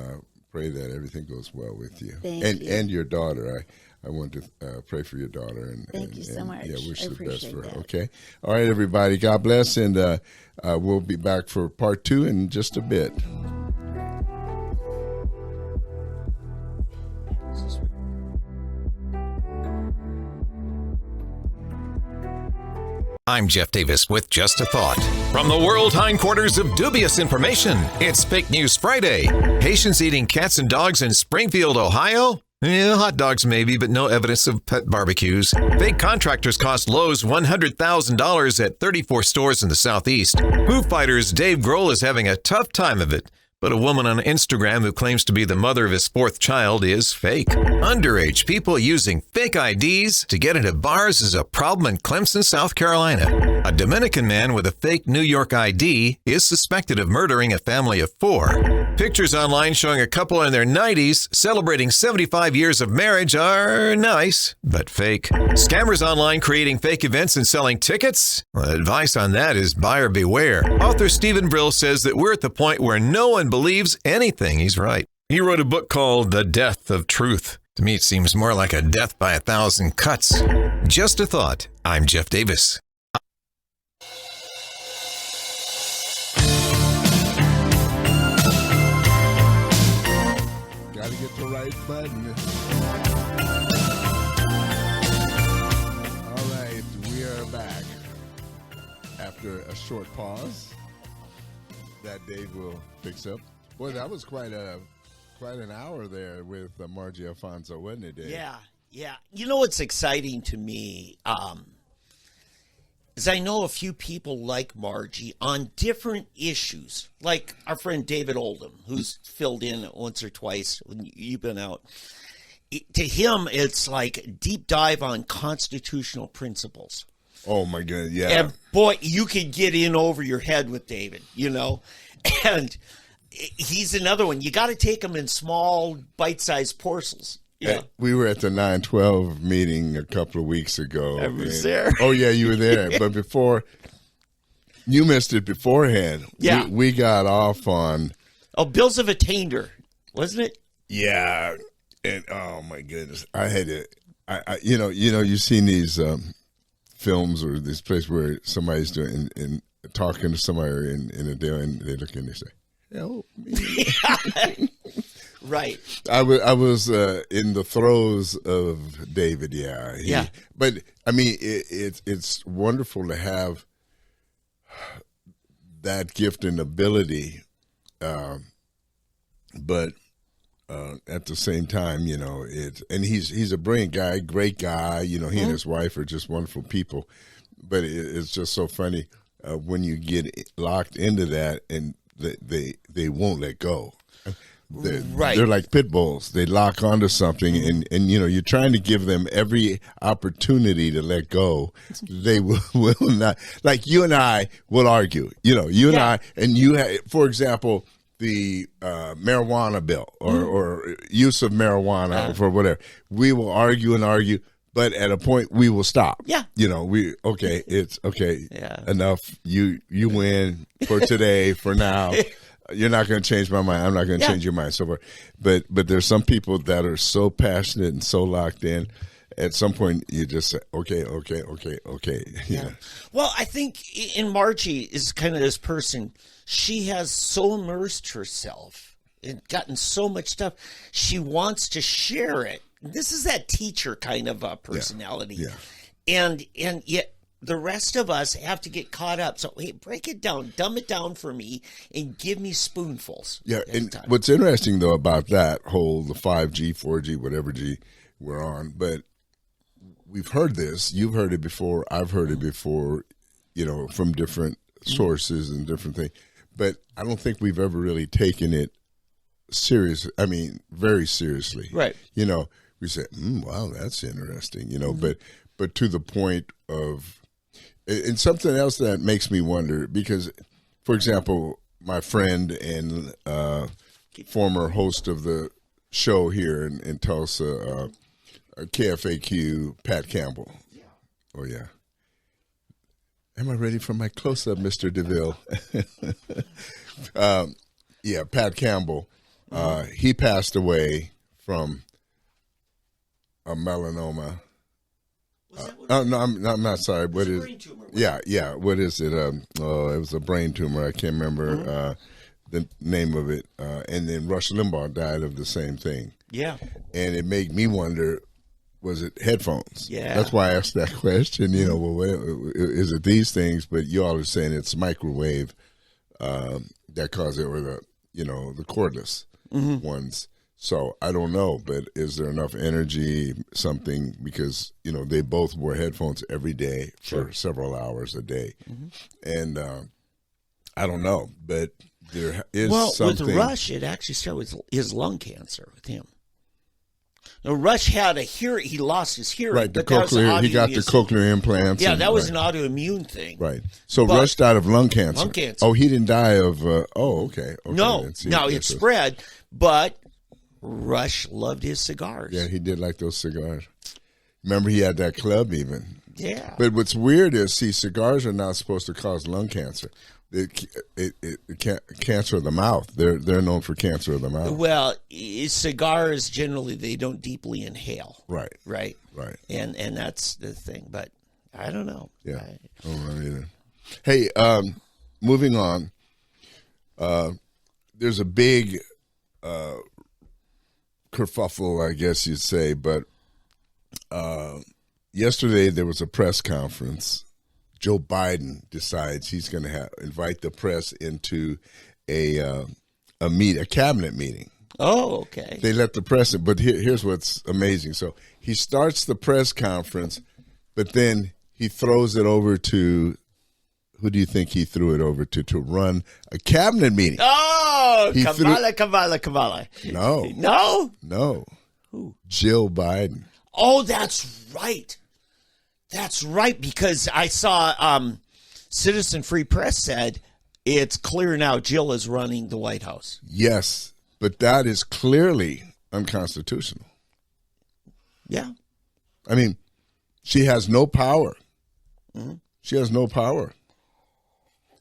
pray that everything goes well with you.
Thank you.
And your daughter. I want to pray for your daughter, and
Thank you so much.
Yeah, wish
I
the best for her.
appreciate that.
Okay, all right, everybody. God bless, and we'll be back for part 2 in just a bit.
I'm Jeff Davis with Just a Thought. From the world hindquarters of dubious information, it's Fake News Friday. Haitians eating cats and dogs in Springfield, Ohio? Yeah, hot dogs maybe, but no evidence of pet barbecues. Fake contractors cost Lowe's $100,000 at 34 stores in the Southeast. Foo Fighters' Dave Grohl is having a tough time of it. But a woman on Instagram who claims to be the mother of his fourth child is fake. Underage people using fake IDs to get into bars is a problem in Clemson, South Carolina. A Dominican man with a fake New York ID is suspected of murdering a family of 4. Pictures online showing a couple in their 90s celebrating 75 years of marriage are nice, but fake. Scammers online creating fake events and selling tickets? Well, advice on that is buyer beware. Author Stephen Brill says that we're at the point where no one believes anything. He's right. He wrote a book called The Death of Truth. To me, it seems more like a death by 1,000 cuts. Just a thought. I'm Jeff Davis.
Gotta get the right button. All right, we are back after a short pause that Dave will fix up. Boy, that was quite an hour there with Margie Alfonso, wasn't it, Dave?
Yeah. You know what's exciting to me is I know a few people like Margie on different issues, like our friend David Oldham, who's filled in once or twice when you've been out. To him, it's like deep dive on constitutional principles.
Oh, my goodness, yeah.
And boy, you could get in over your head with David, you know. And he's another one. You got to take him in small, bite-sized parcels. Yeah.
We were at the 912 meeting a couple of weeks ago.
I was there.
Oh, yeah, you were there. But you missed it beforehand.
Yeah.
We got off on...
Oh, Bills of Attainder, wasn't it?
Yeah. And, oh, my goodness. I had to... you've seen these films or this place where somebody's doing... and talking to somebody in a deal, and they look and they say, "Help me."
Right.
I was in the throes of David. Yeah. But I mean, it's wonderful to have that gift and ability, but at the same time, and he's a brilliant guy, great guy. He and his wife are just wonderful people. But it's just so funny. When you get locked into that, and they won't let go. They're like pit bulls. They lock onto something, and you're trying to give them every opportunity to let go. They will not. Like you and I will argue. And I, and you have, for example, the marijuana bill or use of marijuana for whatever. We will argue and argue. But at a point, we will stop.
Yeah.
It's okay.
Yeah.
Enough. You win for today, for now. You're not going to change my mind. I'm not going to change your mind. So far. But there's some people that are so passionate and so locked in. At some point, you just say, okay. Yeah.
Well, I think in Margie is kind of this person. She has so immersed herself and gotten so much stuff. She wants to share it. This is that teacher kind of personality.
Yeah.
And yet the rest of us have to get caught up. So, hey, break it down, dumb it down for me, and give me spoonfuls.
Yeah, and what's interesting, though, about that whole, the 5G, 4G, whatever G we're on, but we've heard this. You've heard it before. I've heard it before, from different sources and different things. But I don't think we've ever really taken it serious. I mean, very seriously.
Right.
We say, wow, that's interesting, but to the point of, and something else that makes me wonder, because, for example, my friend and former host of the show here in Tulsa, KFAQ, Pat Campbell. Yeah. Oh, yeah. Am I ready for my close-up, Mr. DeVille? Pat Campbell. He passed away from a melanoma. No, I'm not sorry. What is? Brain tumor. Yeah. What is it? It was a brain tumor. I can't remember the name of it. And then Rush Limbaugh died of the same thing.
Yeah.
And it made me wonder, was it headphones?
Yeah.
That's why I asked that question. You know, well, is it these things? But you all are saying it's microwave that cause it, or the cordless ones. So I don't know, but is there enough energy? Something, because they both wore headphones every day for several hours a day, and I don't know, but there is something.
With Rush, it actually started with his lung cancer with him. Now, Rush had he lost his hearing.
Right,
he got the
cochlear implants.
Yeah, that was an autoimmune thing.
Right. So Rush died of lung cancer.
Lung cancer.
Oh, he didn't die of, okay.
No, it spread, but Rush loved his cigars.
Yeah, he did like those cigars. Remember, he had that club even.
Yeah.
But what's weird is, cigars are not supposed to cause lung cancer. Cancer of the mouth. They're known for cancer of the mouth.
Well, cigars generally they don't deeply inhale.
Right.
Right.
Right.
And that's the thing. But I don't know.
Yeah. I don't know either. Hey, moving on. There's a big kerfuffle, I guess you'd say, but yesterday there was a press conference. Joe Biden decides he's going to invite the press into a cabinet meeting.
Oh, okay.
They let the press in, but here's what's amazing. So he starts the press conference, but then he throws it over to, who do you think he threw it over to run a cabinet meeting?
Oh, Kamala.
No.
Who?
Jill Biden.
Oh, that's right. That's right, because I saw Citizen Free Press said it's clear now Jill is running the White House.
Yes, but that is clearly unconstitutional.
Yeah.
I mean, she has no power. Mm-hmm. She has no power.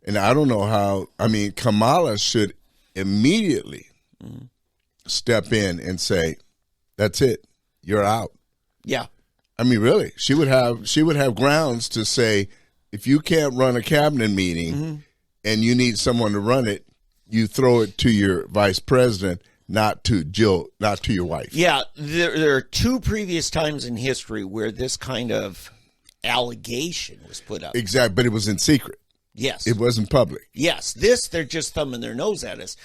And I don't know how, Kamala should immediately step in and say, that's it, you're out.
Yeah.
Really, she would have grounds to say, if you can't run a cabinet meeting and you need someone to run it, you throw it to your vice president, not to Jill, not to your wife.
Yeah, there are two previous times in history where this kind of allegation was put up.
Exactly, but it was in secret.
Yes.
It wasn't public.
Yes, they're just thumbing their nose at us.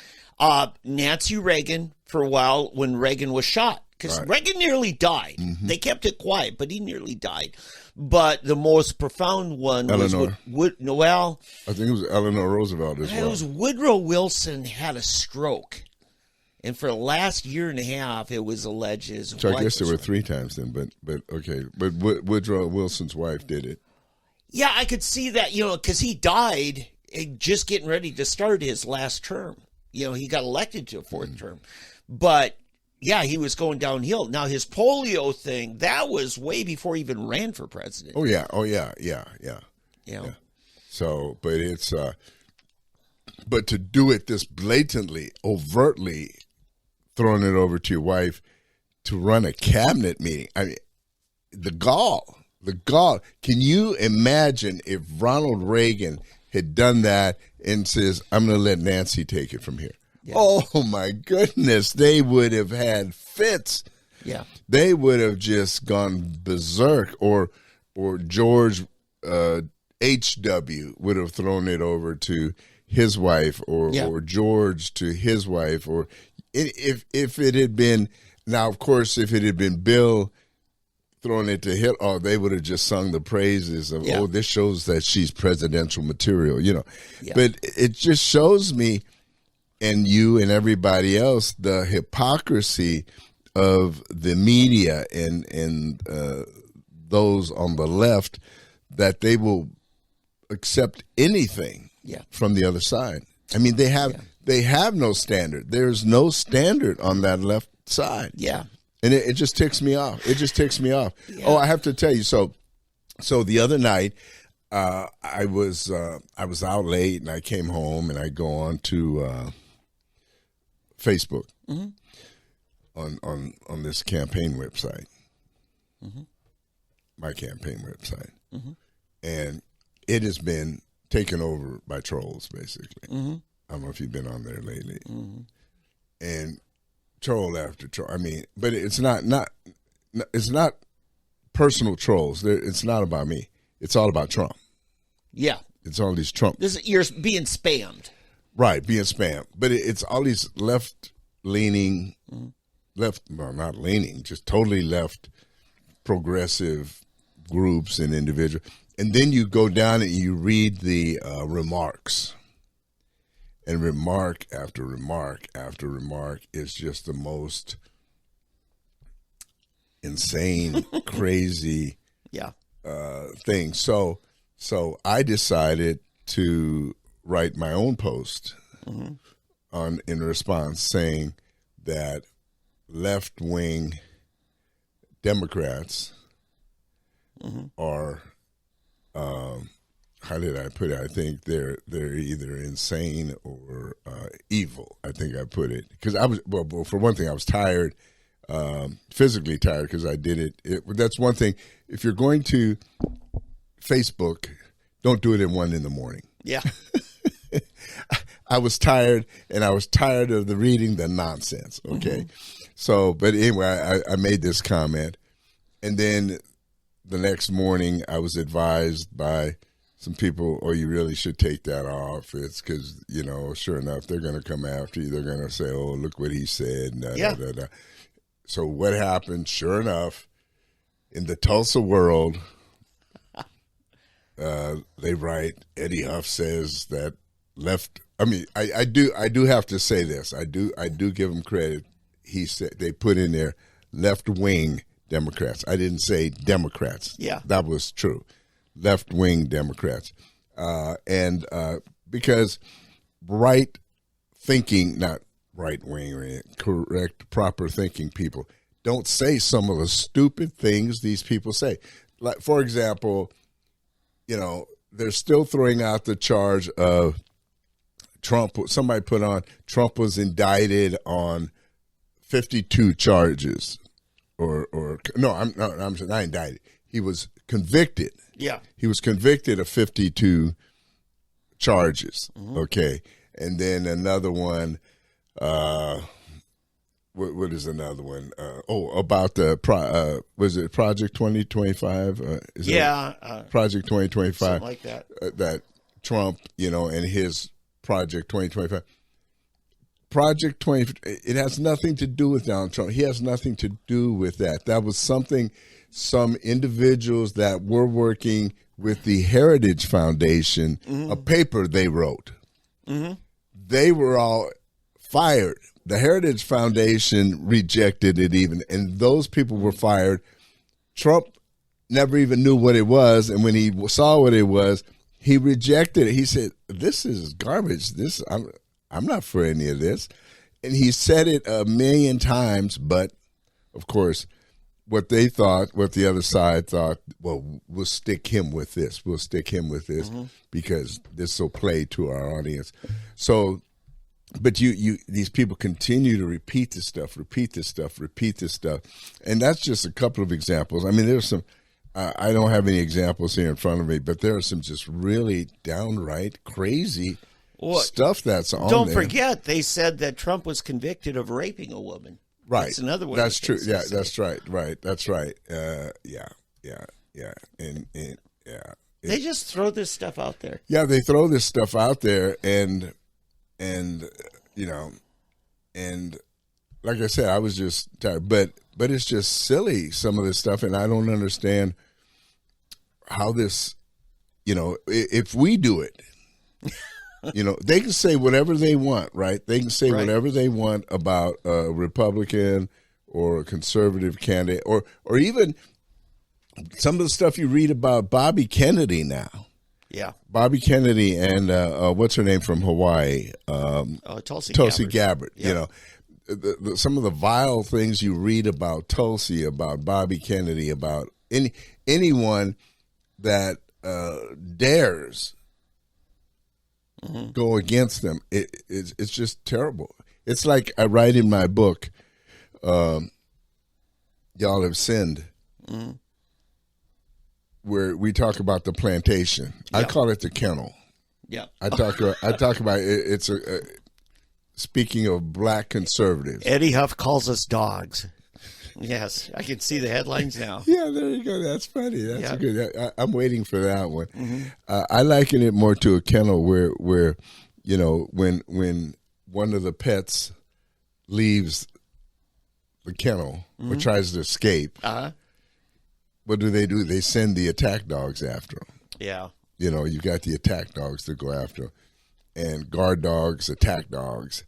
Nancy Reagan, for a while, when Reagan was shot, because Reagan nearly died. Mm-hmm. They kept it quiet, but he nearly died. But the most profound one was I think
it was Eleanor Roosevelt as well.
It was Woodrow Wilson had a stroke. And for the last year and a half, it was alleged his wife.
So I guess there were 3 times then, but okay. But Woodrow Wilson's wife did it.
Yeah, I could see that, because he died just getting ready to start his last term. He got elected to a 4th term. But yeah, he was going downhill. Now, his polio thing, that was way before he even ran for president.
Oh, yeah. So, but it's, but to do it this blatantly, overtly, throwing it over to your wife to run a cabinet meeting, the gall. Can you imagine if Ronald Reagan had done that and says, I'm going to let Nancy take it from here? Yeah. Oh, my goodness. They would have had fits.
Yeah.
They would have just gone berserk, or George H.W. would have thrown it over to his wife, or George to his wife, or if it had been, now, of course, if it had been Bill throwing it to Hitler, they would have just sung the praises of, this shows that she's presidential material, Yeah. But it just shows me, and you and everybody else, the hypocrisy of the media and those on the left, that they will accept anything from the other side. They have no standard. There's no standard on that left side.
Yeah.
And it just ticks me off. Yeah. Oh, I have to tell you. So the other night, I was out late and I came home and I go on to Facebook on this campaign website, my campaign website, and it has been taken over by trolls, basically. I don't know if you've been on there lately, and troll after troll. But it's not personal trolls. It's not about me. It's all about Trump.
Yeah.
It's all these Trump.
You're being spammed.
Right, being spammed. But it's all these left-leaning, not leaning, just totally left progressive groups and individuals. And then you go down and you read the remarks. And remark after remark after remark is just the most insane, crazy thing. So I decided to write my own post in response, saying that left-wing Democrats are, how did I put it? I think they're either insane or evil. I think I put it because I was for one thing I was tired, physically tired because I did it. That's one thing. If you're going to Facebook, don't do it at 1 a.m.
Yeah.
I was tired, and I was tired of reading the nonsense. Okay, so but anyway, I made this comment, and then the next morning I was advised by some people, "Oh, you really should take that off. It's because sure enough, they're going to come after you. They're going to say, oh, look what he said.' Da, da, da. So what happened? Sure enough, in the Tulsa world, they write Eddie Huff says that left. I mean, I do have to say this. I do give him credit. He said they put in there left wing Democrats. I didn't say Democrats.
Yeah,
that was true. Left wing Democrats, and because right thinking, not right wing, correct, proper thinking people don't say some of the stupid things these people say. Like, for example, they're still throwing out the charge of Trump. Somebody put on Trump was indicted on 52 charges, or no, I'm not indicted. He was convicted.
Yeah,
he was convicted of 52 charges. Okay, and then another one. What is another one? About the was it Project 2025? Project 2025,
something like that.
That Trump, and his Project 2025. Project 20. It has nothing to do with Donald Trump. He has nothing to do with that. That was something some individuals that were working with the Heritage Foundation, a paper they wrote. They were all fired. The Heritage Foundation rejected it even, and those people were fired. Trump never even knew what it was, and when he saw what it was, he rejected it. He said, "This is garbage. I'm not for any of this." And he said it 1,000,000 times, but of course, what the other side thought, well, we'll stick him with this. We'll stick him with this because this will play to our audience. So, but these people continue to repeat this stuff, and that's just a couple of examples. I mean, there's some. I don't have any examples here in front of me, but there are some just really downright crazy stuff that's on there.
Don't forget, they said that Trump was convicted of raping a woman.
Right.
That's another one.
That's true. Yeah, that's right. Right. That's right. Yeah. And
they just throw this stuff out there.
Yeah, they throw this stuff out there, and like I said, I was just tired. But it's just silly, some of this stuff, and I don't understand how this, if we do it, they can say whatever they want, right? They can say whatever they want about a Republican or a conservative candidate, or even some of the stuff you read about Bobby Kennedy now.
Yeah.
Bobby Kennedy and what's her name from Hawaii?
Tulsi
Gabbard.
Yeah.
Some of the vile things you read about Tulsi, about Bobby Kennedy, about anyone that dares go against them. It's just terrible. It's like I write in my book, Y'all Have Sinned, where we talk about the plantation. I call it the kennel.
Yeah.
I talk about it. It's speaking of black conservatives.
Eddie Huff calls us dogs. Yes, I can see the headlines now.
Yeah, there you go. That's funny. That's
Yeah.
good. I'm waiting for that one. I liken it more to a kennel where when one of the pets leaves the kennel or tries to escape, what do? They send the attack dogs after them.
Yeah.
You got the attack dogs that go after them, and guard dogs, attack dogs.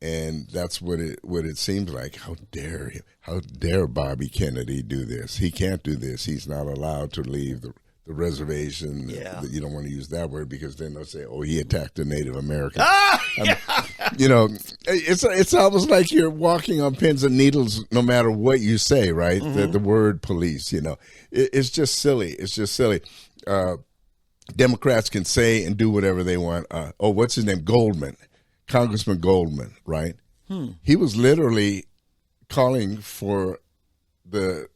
And that's what it seems like. How dare Bobby Kennedy do this? He can't do this. He's not allowed to leave the reservation.
Yeah.
You don't want to use that word because then they'll say, "Oh, he attacked a Native American." It's almost like you're walking on pins and needles, no matter what you say. Right? The word police. It's just silly. It's just silly. Democrats can say and do whatever they want. What's his name? Goldman. Congressman Goldman, right? He was literally calling for the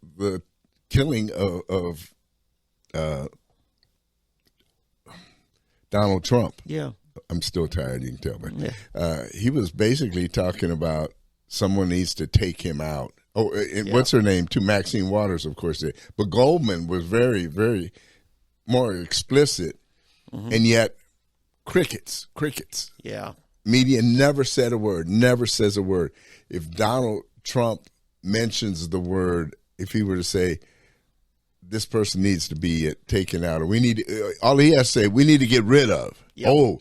killing of Donald Trump.
Yeah.
I'm still tired, you can tell, but he was basically talking about someone needs to take him out. What's her name? To Maxine Waters, of course. But Goldman was very, very more explicit, and yet crickets.
Yeah.
Media never said a word, never says a word. If Donald Trump mentions the word, if he were to say, this person needs to be taken out, or all he has to say, we need to get rid of. Yep.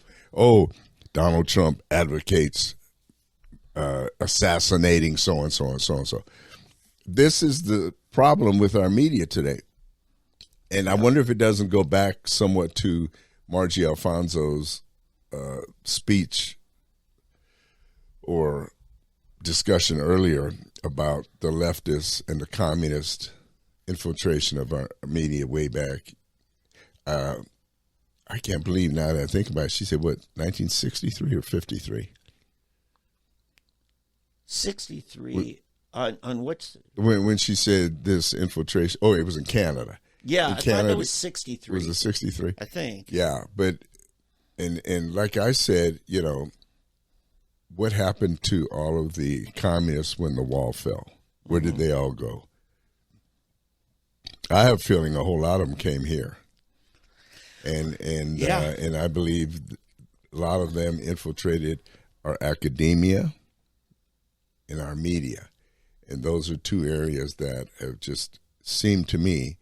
Donald Trump advocates assassinating so-and-so and so-and-so. This is the problem with our media today. And I wonder if it doesn't go back somewhat to Margie Alfonso's speech or discussion earlier about the leftist and the communist infiltration of our media way back. I can't believe now that I think about it. She said, 1963 or 53?
63. On which?
When she said this infiltration. Oh, it was in Canada.
Yeah,
in
I
Canada,
thought it was 63.
Was it 63?
I think.
Yeah, but, and like I said, what happened to all of the communists when the wall fell? Where did they all go? I have a feeling a whole lot of them came here, and I believe a lot of them infiltrated our academia and our media, and those are two areas that have just seemed to me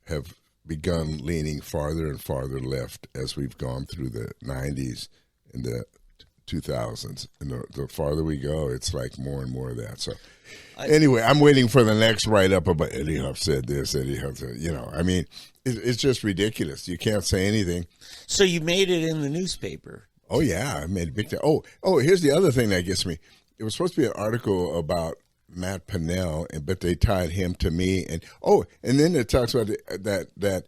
have begun leaning farther and farther left as we've gone through the 90s and the 2000s. And the farther we go, it's like more and more of that. So anyway, I'm waiting for the next write-up about Eddie Huff said this, Eddie Huff said, it's just ridiculous. You can't say anything.
So you made it in the newspaper.
Oh, yeah, I made a big time. Oh, here's the other thing that gets me. It was supposed to be an article about Matt Pinnell, but they tied him to me. And then it talks about that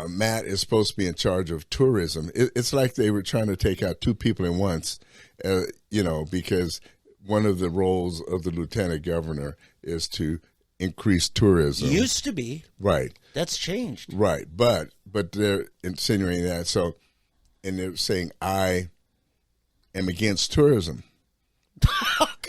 Matt is supposed to be in charge of tourism. It's like they were trying to take out two people at once, because one of the roles of the lieutenant governor is to increase tourism.
Used to be.
Right.
That's changed.
Right. But they're insinuating that. So, and they're saying, I am against tourism.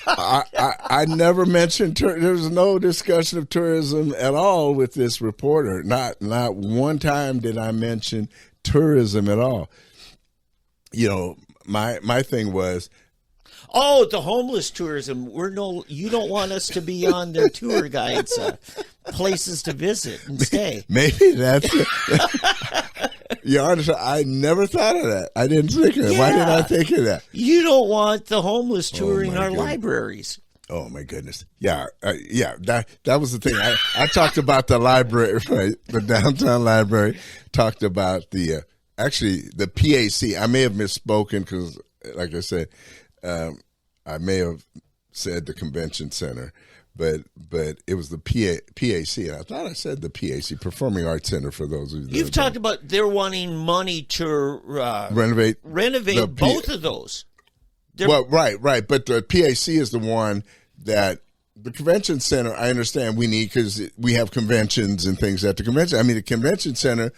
I never mentioned there was no discussion of tourism at all with this reporter. Not one time did I mention tourism at all. My thing was,
the homeless tourism. You don't want us to be on their tour guides, places to visit and stay.
Maybe that's it. Your Honor, I never thought of that. I didn't think of it.
Yeah.
Why didn't I think of that?
You don't want the homeless touring our
goodness.
libraries.
Oh, my goodness. Yeah, that was the thing. I talked about the library, right? The downtown library, talked about the PAC. I may have misspoken because, like I said, I may have said the convention center, but it was the PAC. And I thought I said the PAC, Performing Arts Center, for those of you.
You've talked about they're wanting money to
renovate
both of those.
Right. But the PAC is the one that the convention center, I understand we need because we have conventions and things at the convention. I mean, the convention center,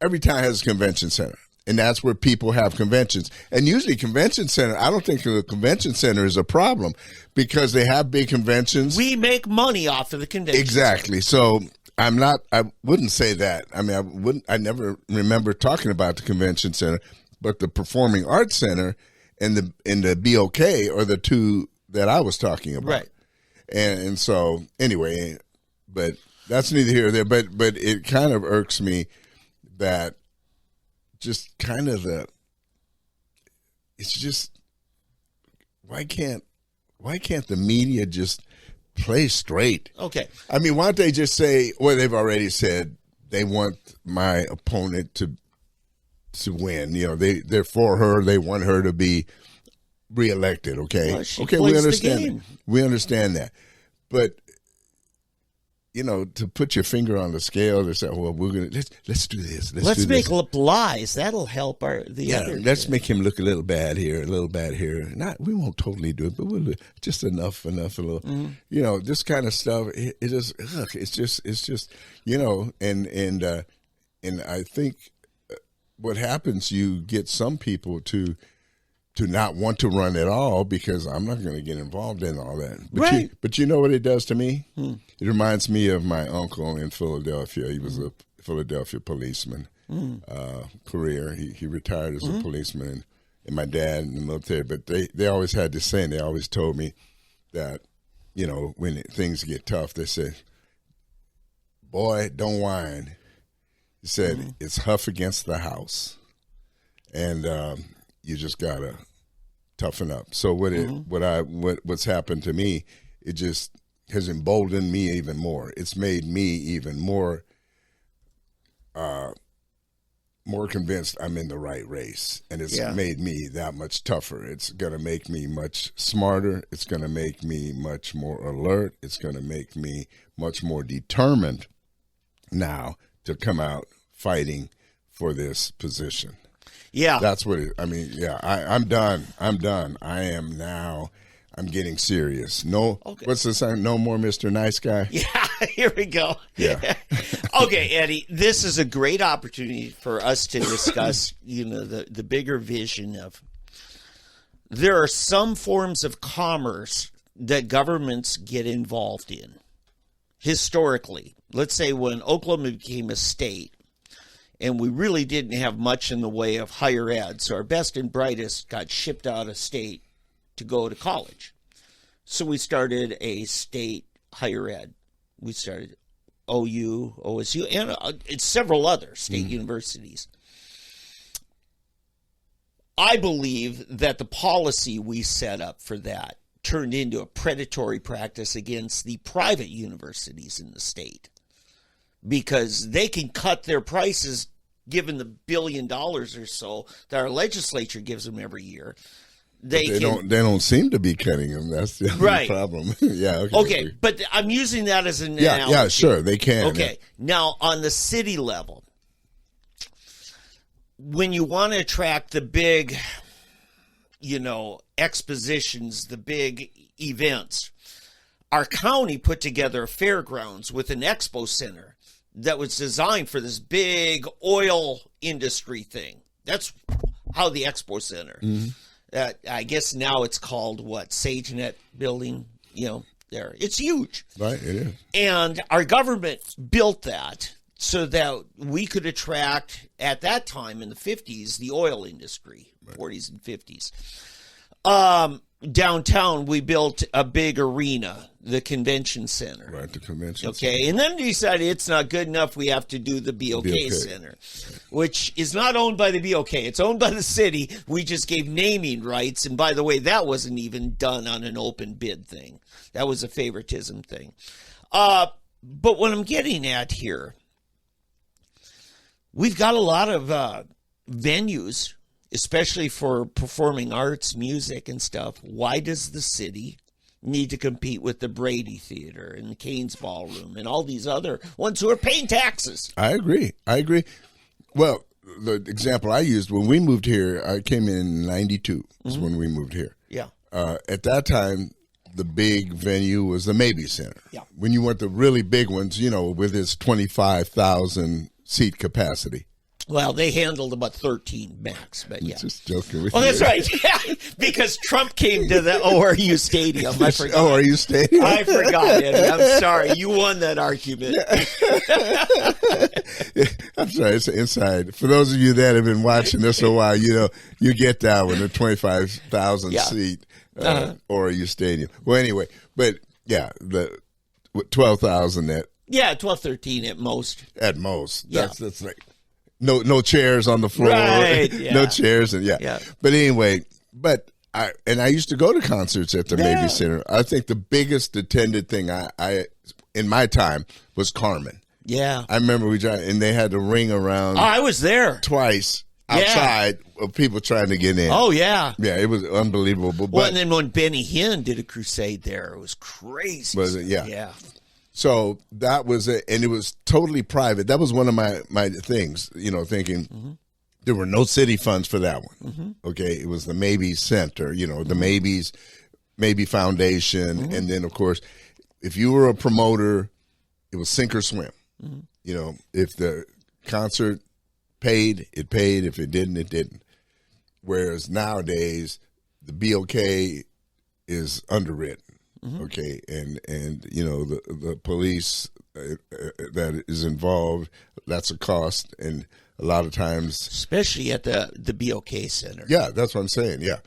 every town has a convention center. And that's where people have conventions. And usually convention center, I don't think the convention center is a problem because they have big conventions.
We make money off of the convention.
Exactly. So I wouldn't say that. I mean, I never remember talking about the convention center, but the Performing Arts Center and the BOK are the two that I was talking about.
Right.
And so anyway, but that's neither here nor there, but it kind of irks me that just kind of it's just, why can't the media just play straight?
Okay.
I mean, why don't they just say, well, they've already said they want my opponent to win. You know, they're for her. They want her to be reelected. Okay.
Well, she
okay.
plays
We understand.
the game.
We understand that. But, you know, to put your finger on the scale to say, well, we're going to, let's do this.
Let's make up lies. That'll help other.
Let's make him look a little bad here, a little bad here. We won't totally do it, but we'll just enough, a little, you know, this kind of stuff. It's just, you know, and I think what happens, you get some people to not want to run at all because I'm not going to get involved in all that. But
right.
But you know what it does to me? It reminds me of my uncle in Philadelphia. He was a Philadelphia policeman career. He retired as a policeman, and my dad in the military. But they always had this saying. They always told me that, you know, when things get tough, they say, boy, don't whine. He said, it's huff against the house. And you just got to toughen up. So what's happened to me, it just has emboldened me even more. It's made me even more convinced I'm in the right race, and it's made me that much tougher. It's going to make me much smarter. It's going to make me much more alert. It's going to make me much more determined now to come out fighting for this position.
Yeah.
That's what I mean. Yeah, I'm done. I'm getting serious. No, what's the sign? No more Mr. Nice Guy.
Yeah, here we go.
Yeah.
Okay, Eddie, this is a great opportunity for us to discuss, you know, the bigger vision of, there are some forms of commerce that governments get involved in. Historically, let's say when Oklahoma became a state, and we really didn't have much in the way of higher ed, so our best and brightest got shipped out of state to go to college. So we started a state higher ed. We started OU, OSU, and several other state universities. I believe that the policy we set up for that turned into a predatory practice against the private universities in the state, because they can cut their prices given the $1 billion or so that our legislature gives them every year. They
don't seem to be cutting them. That's the only problem. Yeah.
Okay, but I'm using that as an analogy.
Yeah, sure, they can.
Okay, now on the city level, when you want to attract the big, you know, expositions, the big events, our county put together a fairgrounds with an expo center that was designed for this big oil industry thing. That's how the expo center. I guess now it's called SageNet building, you know, there. It's huge.
Right, it is. And
our government built that so that we could attract, at that time in the 50s, the oil industry, 40s and 50s. Downtown, we built a big arena, the convention center.
Right, the convention
center.
Okay,
and then we decided it's not good enough. We have to do the BOK Center, which is not owned by the BOK. It's owned by the city. We just gave naming rights. And by the way, that wasn't even done on an open bid thing. That was a favoritism thing. But what I'm getting at here, we've got a lot of venues, especially for performing arts, music, and stuff. Why does the city need to compete with the Brady Theater and the Cain's Ballroom and all these other ones who are paying taxes?
I agree. Well, the example I used, when we moved here, I came in 92 is when we moved here.
Yeah.
At that time, the big venue was the Mabee Center.
Yeah.
When you went the really big ones, you know, with its 25,000 seat capacity.
Well, they handled about 13 max, but yeah.
Just joking with
Oh,
you.
that's right. Yeah, because Trump came to the ORU Stadium. I forgot.
ORU Stadium.
I forgot, Eddie. I'm sorry. You won that argument.
I'm sorry, it's inside. For those of you that have been watching this a while, you get that one, the 25,000
Yeah.
seat ORU Stadium. Well, anyway, but yeah, the 12,000
Yeah, 12, 13 at most.
at most.
Yeah.
That's like no chairs on the floor.
Right, yeah.
No chairs and
Yeah.
But anyway, I used to go to concerts at the
Yeah.
Mabee Center. I think the biggest attended thing I in my time was Carmen.
Yeah.
I remember and they had to ring around
Oh, I was there.
twice
Yeah.
outside of people trying to get in.
Oh, yeah.
Yeah, it was unbelievable.
Well, and then when Benny Hinn did a crusade there, it was crazy.
Was it? Yeah.
Yeah.
So that was it, and it was totally private. That was one of my things, thinking there were no city funds for that one. Okay, it was the Mabee Center, the Mabee Foundation, and then of course, if you were a promoter, it was sink or swim. If the concert paid, it paid. If it didn't, it didn't. Whereas nowadays, the BOK is underwritten. Okay, and the police that is involved, that's a cost, and a lot of times,
Especially at the BOK Center.
yeah, that's what I'm saying. Yeah,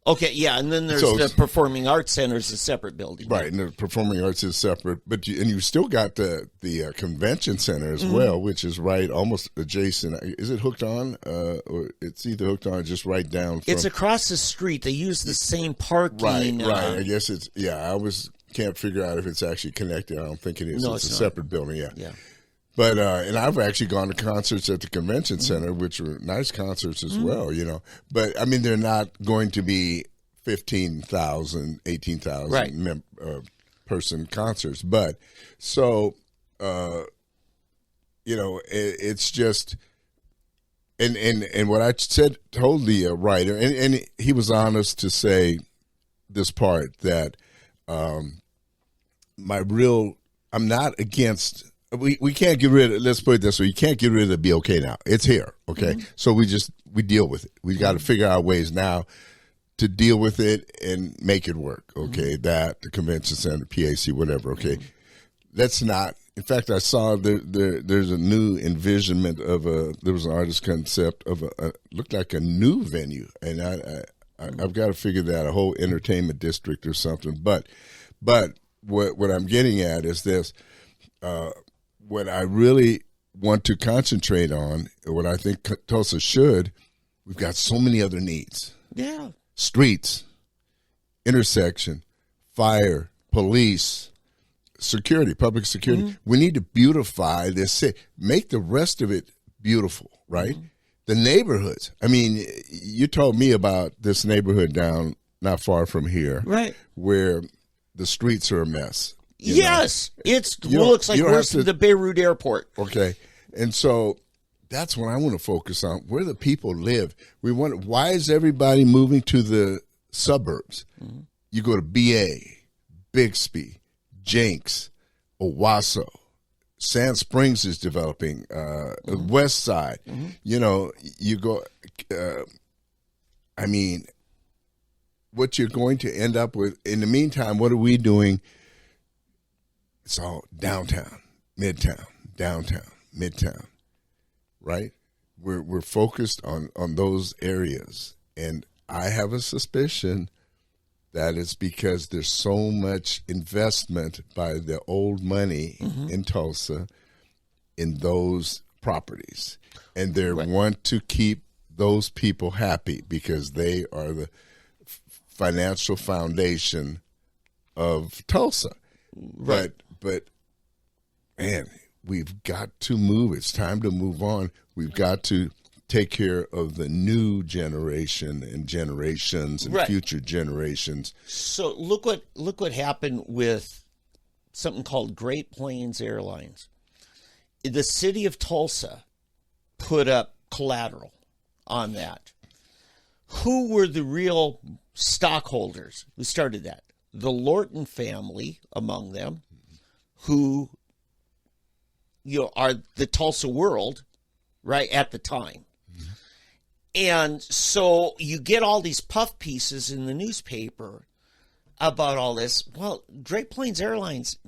Okay, yeah, and then there's
So-
the Performing Arts Center is a separate building.
right. And the performing arts is separate, but you still got the convention center as well, which is right almost adjacent. Is it hooked on, or it's either hooked on or just right down? From,
It's across the street. They use the same parking.
right. I guess it's I always can't figure out if it's actually connected. I don't think it is.
No,
it's a
it's not.
separate building. Yeah.
Yeah.
But and I've actually gone to concerts at the convention center, which were nice concerts as well, But I mean, they're not going to be 15,000, 18,000
Right.
Person concerts. But so, it's just, and what I told the writer, and he was honest to say this part that I'm not against. We can't get rid of, let's put it this way, you can't get rid of the BOK now. It's here, okay? So we deal with it. We got to figure out ways now to deal with it and make it work, okay? That, the convention center, PAC, whatever, okay? That's not, in fact, I saw there's a new envisionment of there was an artist concept of looked like a new venue, and I've got to figure that, a whole entertainment district or something. But what I'm getting at is this, what I really want to concentrate on, what I think Tulsa should, we've got so many other needs.
Yeah.
Streets, intersection, fire, police, security, public security. We need to beautify this city, make the rest of it beautiful, right? The neighborhoods. I mean, you told me about this neighborhood down not far from here,
Right.
where the streets are a mess.
Yes. It
You don't-
looks like
you don't
worse
have
than the Beirut airport.
Okay. And so that's what I want to focus on, where the people live. Why is everybody moving to the suburbs? You go to BA, Bixby, Jenks, Owasso, Sand Springs is developing, West Side. You go, what you're going to end up with, in the meantime, what are we doing? It's all downtown, midtown, downtown, midtown, right? We're focused on those areas. And I have a suspicion that it's because there's so much investment by the old money in Tulsa in those properties. And they want to keep those people happy because they are the financial foundation of Tulsa.
Right.
But man, we've got to move. It's time to move on. We've got to take care of the new generation and generations and
Right.
future generations.
So look what happened with something called Great Plains Airlines. The city of Tulsa put up collateral on that. Who were the real stockholders who started that? The Lorton family among them, who are the Tulsa World, right, at the time. And so you get all these puff pieces in the newspaper about all this. Well, Great Plains Airlines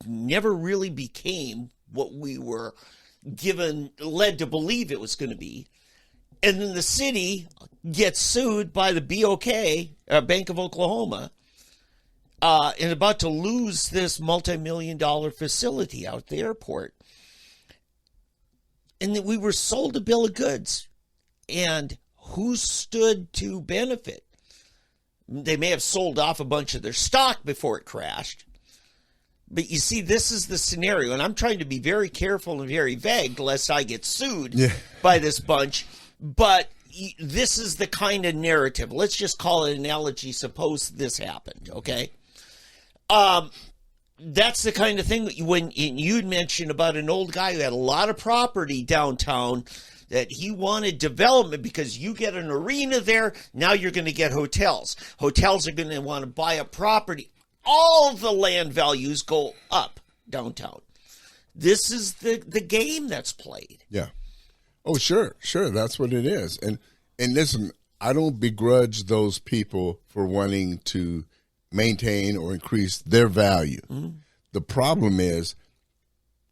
never really became what we were led to believe it was going to be. And then the city gets sued by the BOK, Bank of Oklahoma, and about to lose this multi-million-dollar facility out at the airport. And that we were sold a bill of goods. And who stood to benefit? They may have sold off a bunch of their stock before it crashed. But you see, this is the scenario. And I'm trying to be very careful and very vague lest I get sued by this bunch. But this is the kind of narrative. Let's just call it an analogy. Suppose this happened, okay? That's the kind of thing when you'd mentioned about an old guy who had a lot of property downtown that he wanted development because you get an arena there, now you're going to get hotels. Hotels are going to want to buy up property. All the land values go up downtown. This is the game that's played.
Yeah. Oh, sure. That's what it is. And listen, I don't begrudge those people for wanting to maintain or increase their value. Mm-hmm. The problem is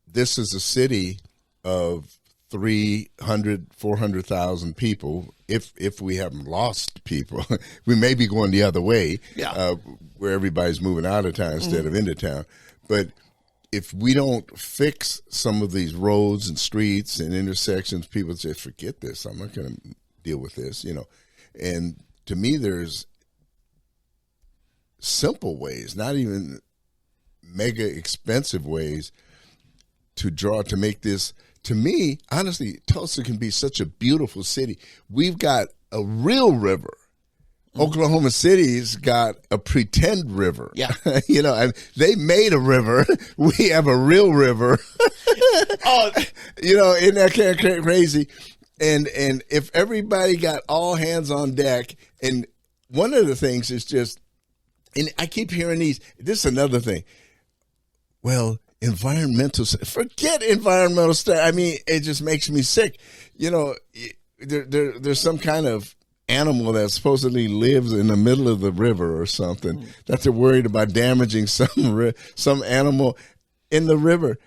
this is a city of 400,000 people. If we haven't lost people, we may be going the other way, where everybody's moving out of town instead of into town. But if we don't fix some of these roads and streets and intersections, people say, forget this. I'm not going to deal with this, And to me, there's simple ways, not even mega expensive ways to make this. To me, honestly, Tulsa can be such a beautiful city. We've got a real river. Oklahoma City's got a pretend river.
Yeah.
And they made a river. We have a real river. Isn't that kind of crazy? And if everybody got all hands on deck, and one of the things is just, and I keep hearing this is another thing. Well, forget environmental stuff. I mean, it just makes me sick. There's some kind of animal that supposedly lives in the middle of the river or something that they're worried about damaging some animal in the river.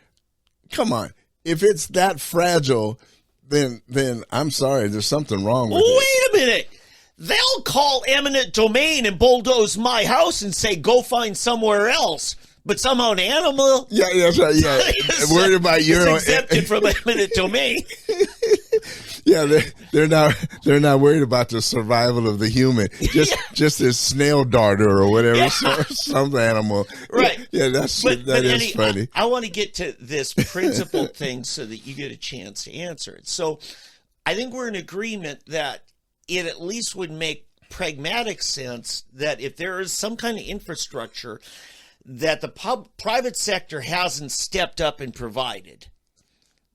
Come on. If it's that fragile, then I'm sorry, there's something wrong with it.
Wait a minute. They'll call eminent domain and bulldoze my house and say, go find somewhere else. But somehow an animal,
that's right. Yeah, worried about your own
exempted from eminent domain.
Yeah, they're not worried about the survival of the human. Just this snail darter or whatever, some animal.
Right.
Yeah, that is funny.
I want to get to this principle thing so that you get a chance to answer it. So, I think we're in agreement that it at least would make pragmatic sense that if there is some kind of infrastructure that the private sector hasn't stepped up and provided,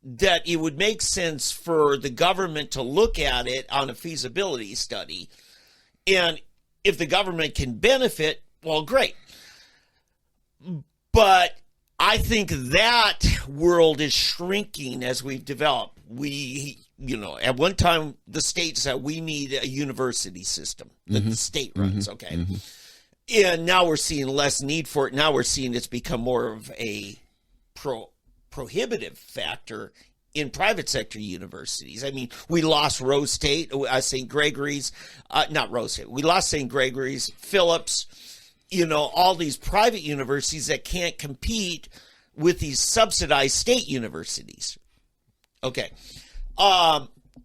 that it would make sense for the government to look at it on a feasibility study. And if the government can benefit, well, great. But I think that world is shrinking as we've developed. At one time, the state said we need a university system that the state runs, okay? Mm-hmm. And now we're seeing less need for it. Now we're seeing it's become more of a prohibitive factor in private sector universities. I mean, we lost Rose State, St. Gregory's, not Rose State. We lost St. Gregory's, Phillips, all these private universities that can't compete with these subsidized state universities. Okay.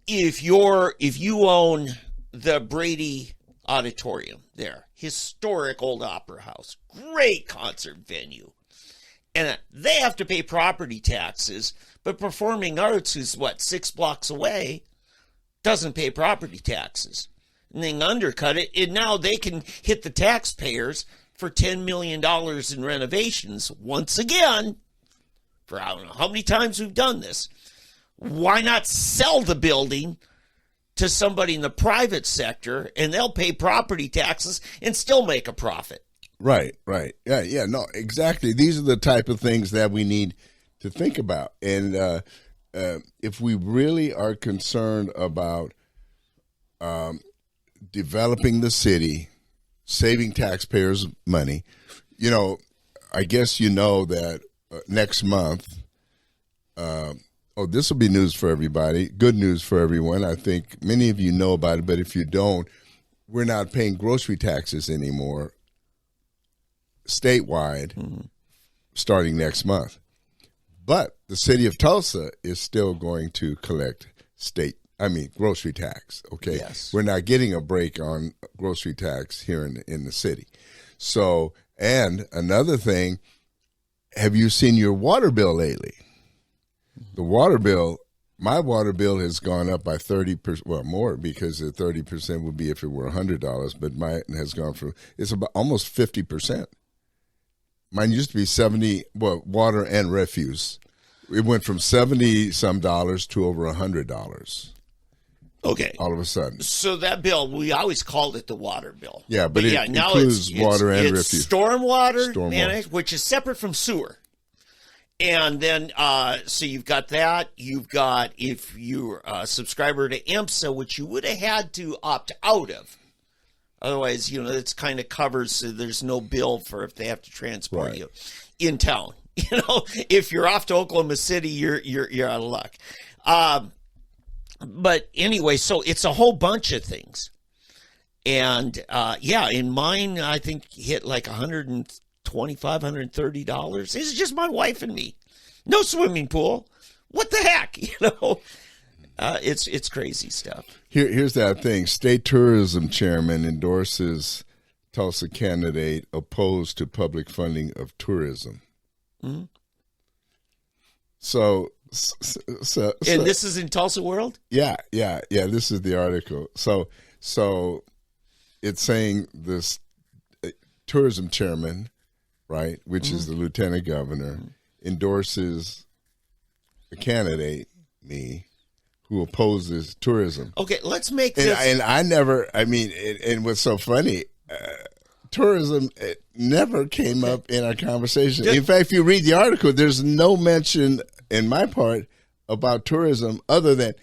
If you own the Brady Auditorium there, historic old opera house, great concert venue, and they have to pay property taxes, but Performing Arts, who's 6 blocks away, doesn't pay property taxes. And they undercut it, and now they can hit the taxpayers for $10 million in renovations once again. For I don't know how many times we've done this. Why not sell the building to somebody in the private sector, and they'll pay property taxes and still make a profit?
Right. Yeah, no, exactly. These are the type of things that we need to think about. And if we really are concerned about developing the city, saving taxpayers money, I guess that next month, this will be news for everybody, good news for everyone. I think many of you know about it, but if you don't, we're not paying grocery taxes anymore statewide starting next month. But the city of Tulsa is still going to collect grocery tax, okay?
Yes.
We're not getting a break on grocery tax here in the city. So, and another thing, have you seen your water bill lately? The water bill, my water bill has gone up by 30%, well, more, because the 30% would be if it were $100, but mine has gone it's about almost 50%. Mine used to be 70, water and refuse. It went from 70 some dollars to over $100.
Okay.
All of a sudden.
So that bill, we always called it the water bill.
Yeah, but it
now
includes water and refuse.
Stormwater managed, which is separate from sewer. And then, so you've got that. You've got, if you're a subscriber to IMSA, which you would have had to opt out of. Otherwise, it's kind of covers, so there's no bill for if they have to transport you in town. If you're off to Oklahoma City, you're out of luck. But anyway, so it's a whole bunch of things. And, in mine, I think hit like $125, $130. This is just my wife and me. No swimming pool. What the heck? It's crazy stuff.
Here's that thing. State tourism chairman endorses Tulsa candidate opposed to public funding of tourism. Mm-hmm. So,
and this is in Tulsa World?
Yeah. This is the article. So it's saying this tourism chairman, right, which is the lieutenant governor, endorses a candidate, me, who opposes tourism.
Okay, let's make this.
And and what's so funny, tourism never came up in our conversation. In fact, if you read the article, there's no mention in my part about tourism other than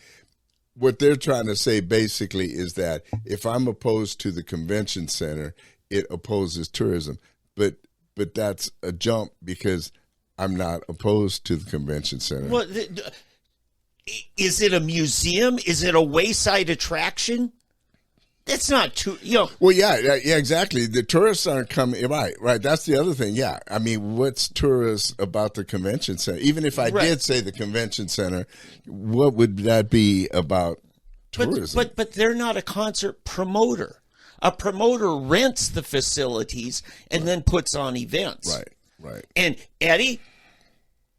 what they're trying to say basically is that if I'm opposed to the convention center, it opposes tourism. But that's a jump because I'm not opposed to the convention center.
Well, is it a museum? Is it a wayside attraction? That's not too,
Well, yeah, exactly. The tourists aren't coming. Right. That's the other thing. Yeah. I mean, what's tourists about the convention center? Even if I did say the convention center, what would that be about tourism?
But they're not a concert promoter. A promoter rents the facilities and then puts on events.
Right.
And Eddie,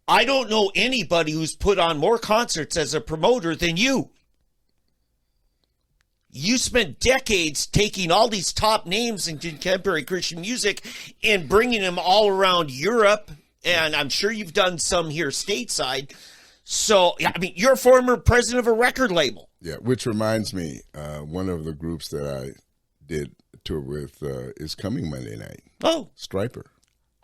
I don't know anybody who's put on more concerts as a promoter than you. You spent decades taking all these top names in contemporary Christian music and bringing them all around Europe, and I'm sure you've done some here stateside. So, you're a former president of a record label.
Yeah, which reminds me, one of the groups that I did a tour with is coming Monday night.
Oh.
Stryper.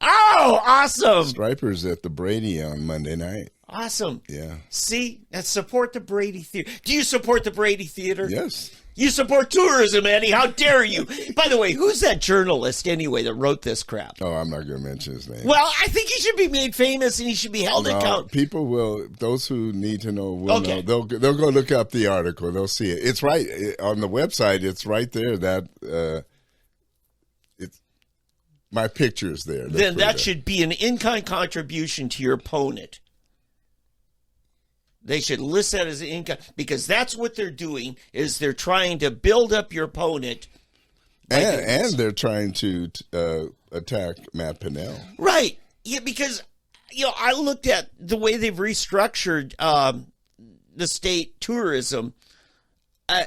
Oh, awesome.
Stryper's at the Brady on Monday night.
Awesome.
Yeah.
See, let's support the Brady Theater. Do you support the Brady Theater?
Yes.
You support tourism, Eddie. How dare you? By the way, who's that journalist anyway that wrote this crap?
Oh, I'm not going to mention his name.
Well, I think he should be made famous and he should be held accountable.
People will, those who need to know will know. They'll go look up the article. They'll see it. It's right on the website. It's right there. That it's my picture is there.
Then that should be an in-kind contribution to your opponent. They should list that as an income because that's what they're doing is they're trying to build up your opponent.
And they're trying to attack Matt Pinnell.
Right. Yeah, because, I looked at the way they've restructured the state tourism. I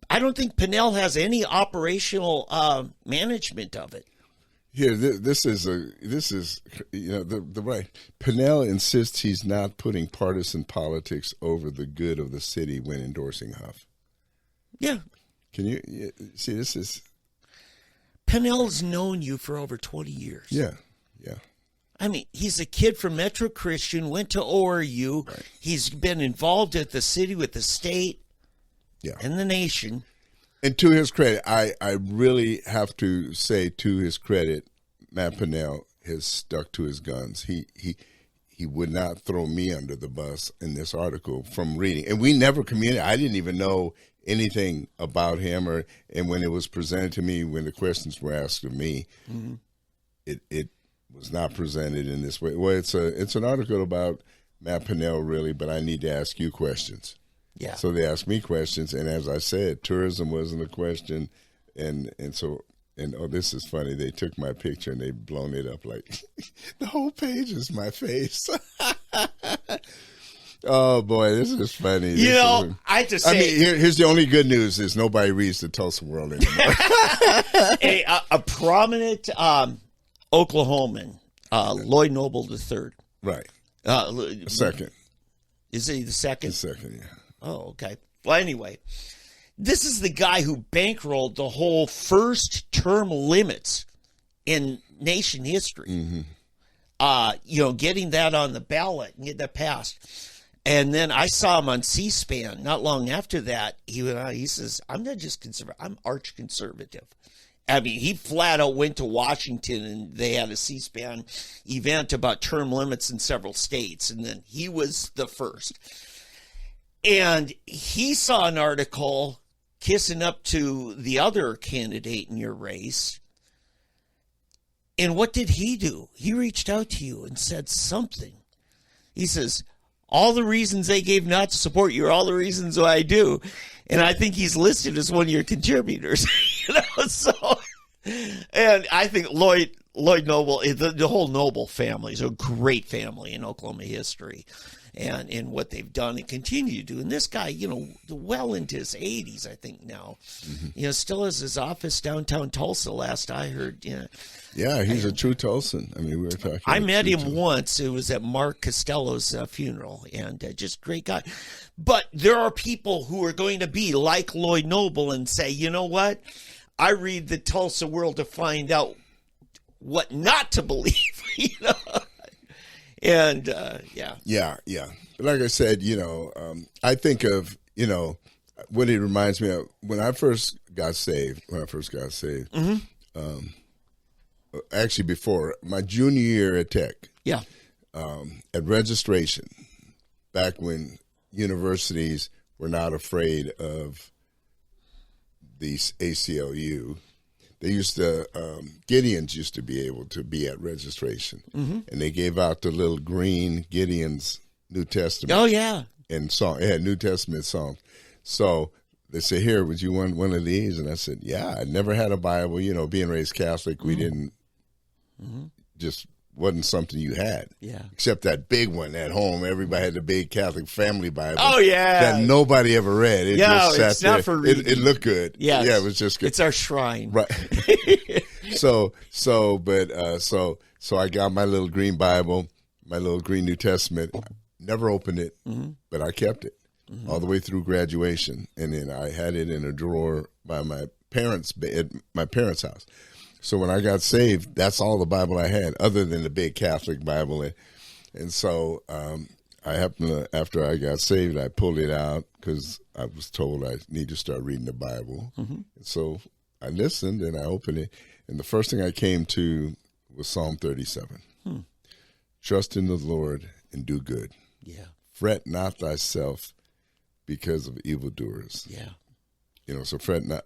don't think Pinnell has any operational management of it.
Here, this is the right. Pinnell insists he's not putting partisan politics over the good of the city when endorsing Huff.
Yeah.
Can you see? This is
Pinnell's known you for over 20 years.
Yeah.
I mean, he's a kid from Metro Christian, went to ORU.
Right.
He's been involved at the city, with the state,
Yeah.
and the nation.
And to his credit, I really have to say, to his credit, Matt Pinnell has stuck to his guns. He would not throw me under the bus in this article from reading. And we never communicated. I didn't even know anything about him, and when it was presented to me, when the questions were asked of me, it was not presented in this way. Well, it's an article about Matt Pinnell, really, but I need to ask you questions.
Yeah.
So they asked me questions, and as I said, tourism wasn't a question, and oh, this is funny. They took my picture and they've blown it up like the whole page is my face. Oh boy, this is funny.
I just say,
I mean, here's the only good news: is nobody reads the Tulsa World anymore.
a prominent Oklahoman, Lloyd Noble III.
Right. Second.
Is he the second?
The second, yeah.
Oh, okay. Well, anyway, this is the guy who bankrolled the whole first term limits in nation history. Getting that on the ballot and getting that passed. And then I saw him on C-SPAN not long after that. He says, I'm not just conservative, I'm arch conservative. I mean, he flat out went to Washington and they had a C-SPAN event about term limits in several states. And then he was the first. And he saw an article kissing up to the other candidate in your race. And what did he do? He reached out to you and said something. He says, all the reasons they gave not to support you are all the reasons why I do. And I think he's listed as one of your contributors. And I think Lloyd Noble, the whole Noble family is a great family in Oklahoma history. And in what they've done and continue to do. And this guy, well into his 80s, I think now, still has his office downtown Tulsa, last I heard.
Yeah, he's a true Tulsan. I mean, we were talking.
I met him once. It was at Mark Costello's funeral, and just great guy. But there are people who are going to be like Lloyd Noble and say, you know what? I read the Tulsa World to find out what not to believe, And,
Yeah. But like I said, I think of, what it reminds me of when I first got saved, actually before my junior year at Tech.
Yeah.
At registration, back when universities were not afraid of the ACLU, they used to, Gideons used to be able to be at registration. And they gave out the little green Gideon's New Testament.
Oh, yeah.
And song. It had New Testament songs. So they said, here, would you want one of these? And I said, yeah, I never had a Bible. Being raised Catholic, we didn't, just wasn't something you had.
Yeah.
Except that big one at home. Everybody had the big Catholic family Bible.
Oh, yeah.
That nobody ever read. It just sat
it's not
there.
for reading.
It looked good.
Yeah,
it was just good.
It's our shrine.
Right. So I got my little green Bible, my little green New Testament. Never opened it, but I kept it all the way through graduation. And then I had it in a drawer by my parents' house. So when I got saved, that's all the Bible I had, other than the big Catholic Bible. And so I happened to, after I got saved, I pulled it out because I was told I need to start reading the Bible. So I listened and I opened it. And the first thing I came to was Psalm 37. Trust in the Lord and do good.
Yeah.
Fret not thyself because of evildoers.
Yeah.
So fret not,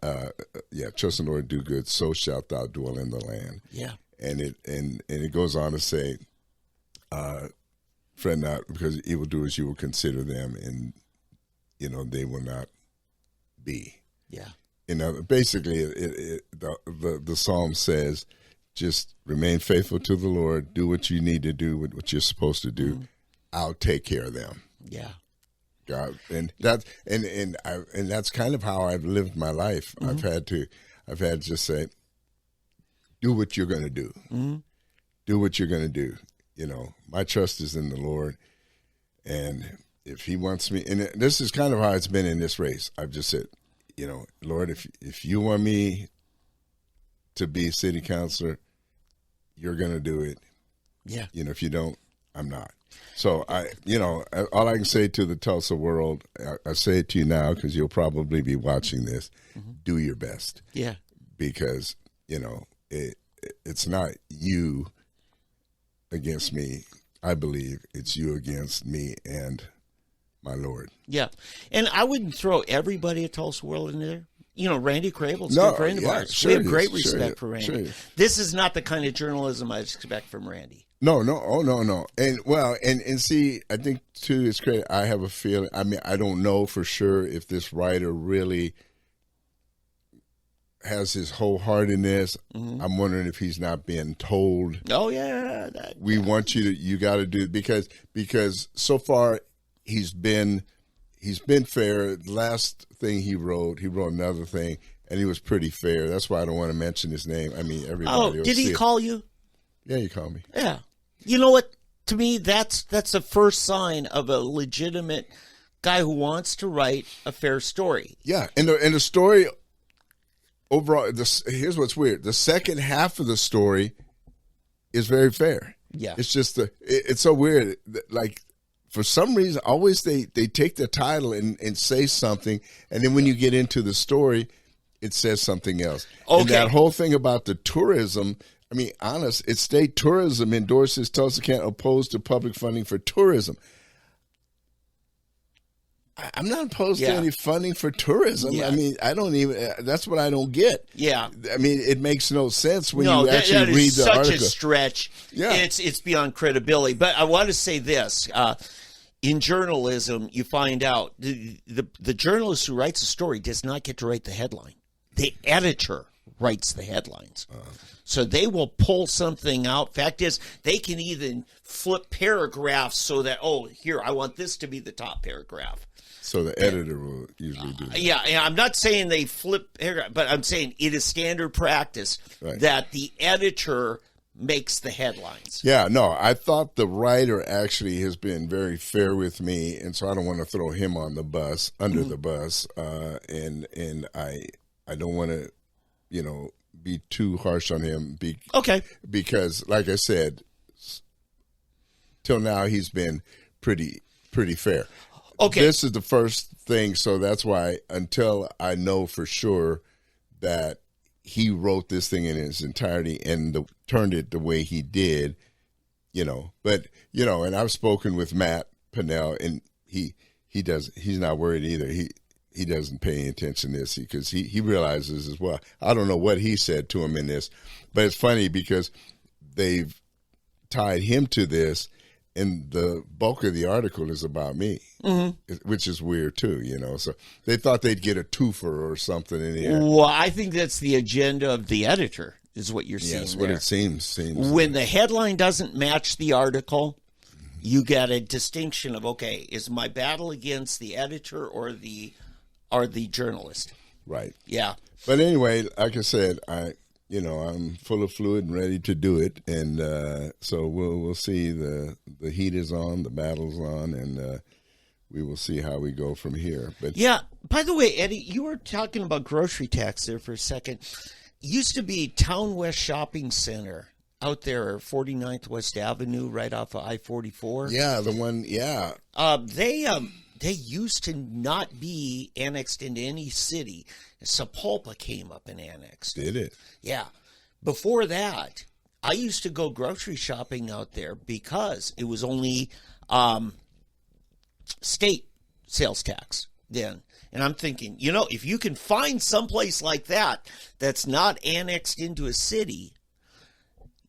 trust in the Lord and do good, so shalt thou dwell in the land.
Yeah.
And it goes on to say, fret not because evildoers, you will consider them, and they will not be.
Yeah.
Basically, the psalm says, just remain faithful to the Lord, do what you need to do, what you're supposed to do. I'll take care of them.
Yeah.
God, and that's kind of how I've lived my life. I've had to just say, do what you're going to do. Do what you're going to do. My trust is in the Lord, and if He wants me, and this is kind of how it's been in this race. I've just said, Lord, if you want me to be city councilor, you're going to do it.
Yeah.
If you don't, I'm not. So all I can say to the Tulsa world, I say it to you now because you'll probably be watching this. Do your best.
Yeah.
Because it's not you against me. I believe it's you against me and my Lord.
Yeah. And I wouldn't throw everybody at Tulsa World in there. Randy Crable's a good friend of ours.
Sure
we have great respect for Randy.
Sure.
This is not the kind of journalism I expect from Randy.
No. And see, I think to his credit, I have a feeling. I mean, I don't know for sure if this writer really has his whole heart in this. I'm wondering if he's not being told.
Oh yeah,
we want you got to do because so far he's been fair. The last thing he wrote another thing, and he was pretty fair. That's why I don't want to mention his name. I mean, everybody.
Did he call you?
Yeah, he called me.
Yeah. You know what? To me, that's the first sign of a legitimate guy who wants to write a fair story.
Yeah, and the story overall. Here's what's weird: the second half of the story is very fair.
Yeah,
it's just it's so weird. Like for some reason, always they take the title and say something, and then when you get into the story, it says something else.
Okay.
And that whole thing about the tourism. I mean, honest, it's state tourism endorses Tulsa can't oppose to public funding for tourism. I'm not opposed to any funding for tourism.
Yeah.
I mean, I don't even. That's what I don't get.
Yeah.
I mean, it makes no sense when you actually read the
such
article.
a stretch.
Yeah.
It's beyond credibility. But I want to say this: in journalism, you find out the journalist who writes a story does not get to write the headline. The editor writes the headlines. So they will pull something out. Fact is, they can even flip paragraphs so that, here, I want this to be the top paragraph.
So the editor will usually do that.
Yeah, I'm not saying they flip paragraph, but I'm saying it is standard practice that the editor makes the headlines.
Yeah, no, I thought the writer actually has been very fair with me, and so I don't want to throw him on the bus, under the bus, and I don't want to, be too harsh on him.
Okay.
Because, like I said, till now he's been pretty fair.
Okay.
This is the first thing, so that's why until I know for sure that he wrote this thing in its entirety and turned it the way he did, But, and I've spoken with Matt Pinnell, and he's not worried either. He doesn't pay any attention to this because he realizes as well. I don't know what he said to him in this, but it's funny because they've tied him to this, and the bulk of the article is about me, which is weird too, So they thought they'd get a twofer or something in here.
Well, I think that's the agenda of the editor, is what you're seeing.
Yes,
there.
what it seems.
When the headline doesn't match the article, you get a distinction of, is my battle against the editor or the journalist?
Right.
Yeah.
But anyway, like I said, I'm full of fluid and ready to do it, and so we'll see. The heat is on, the battle's on, and we will see how we go from here. But
yeah. By the way, Eddie, you were talking about grocery tax there for a second. Used to be Town West Shopping Center out there, 49th West Avenue, right off of I-44.
Yeah, the one. Yeah.
They used to not be annexed into any city. Sapulpa came up and annexed.
Did it?
Yeah. Before that, I used to go grocery shopping out there because it was only state sales tax then. And I'm thinking, if you can find someplace like that that's not annexed into a city,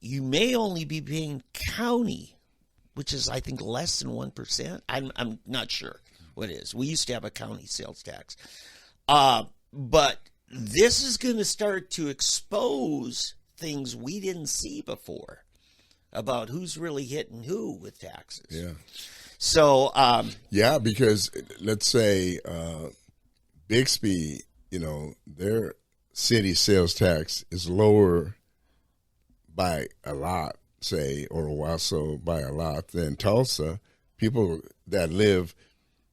you may only be paying county, which is, I think, less than 1%. I'm not sure what it is. We used to have a county sales tax. But this is going to start to expose things we didn't see before about who's really hitting who with taxes.
Yeah.
So,
yeah, because let's say Bixby, their city sales tax is lower by a lot, say, or Owasso by a lot than Tulsa. People that live,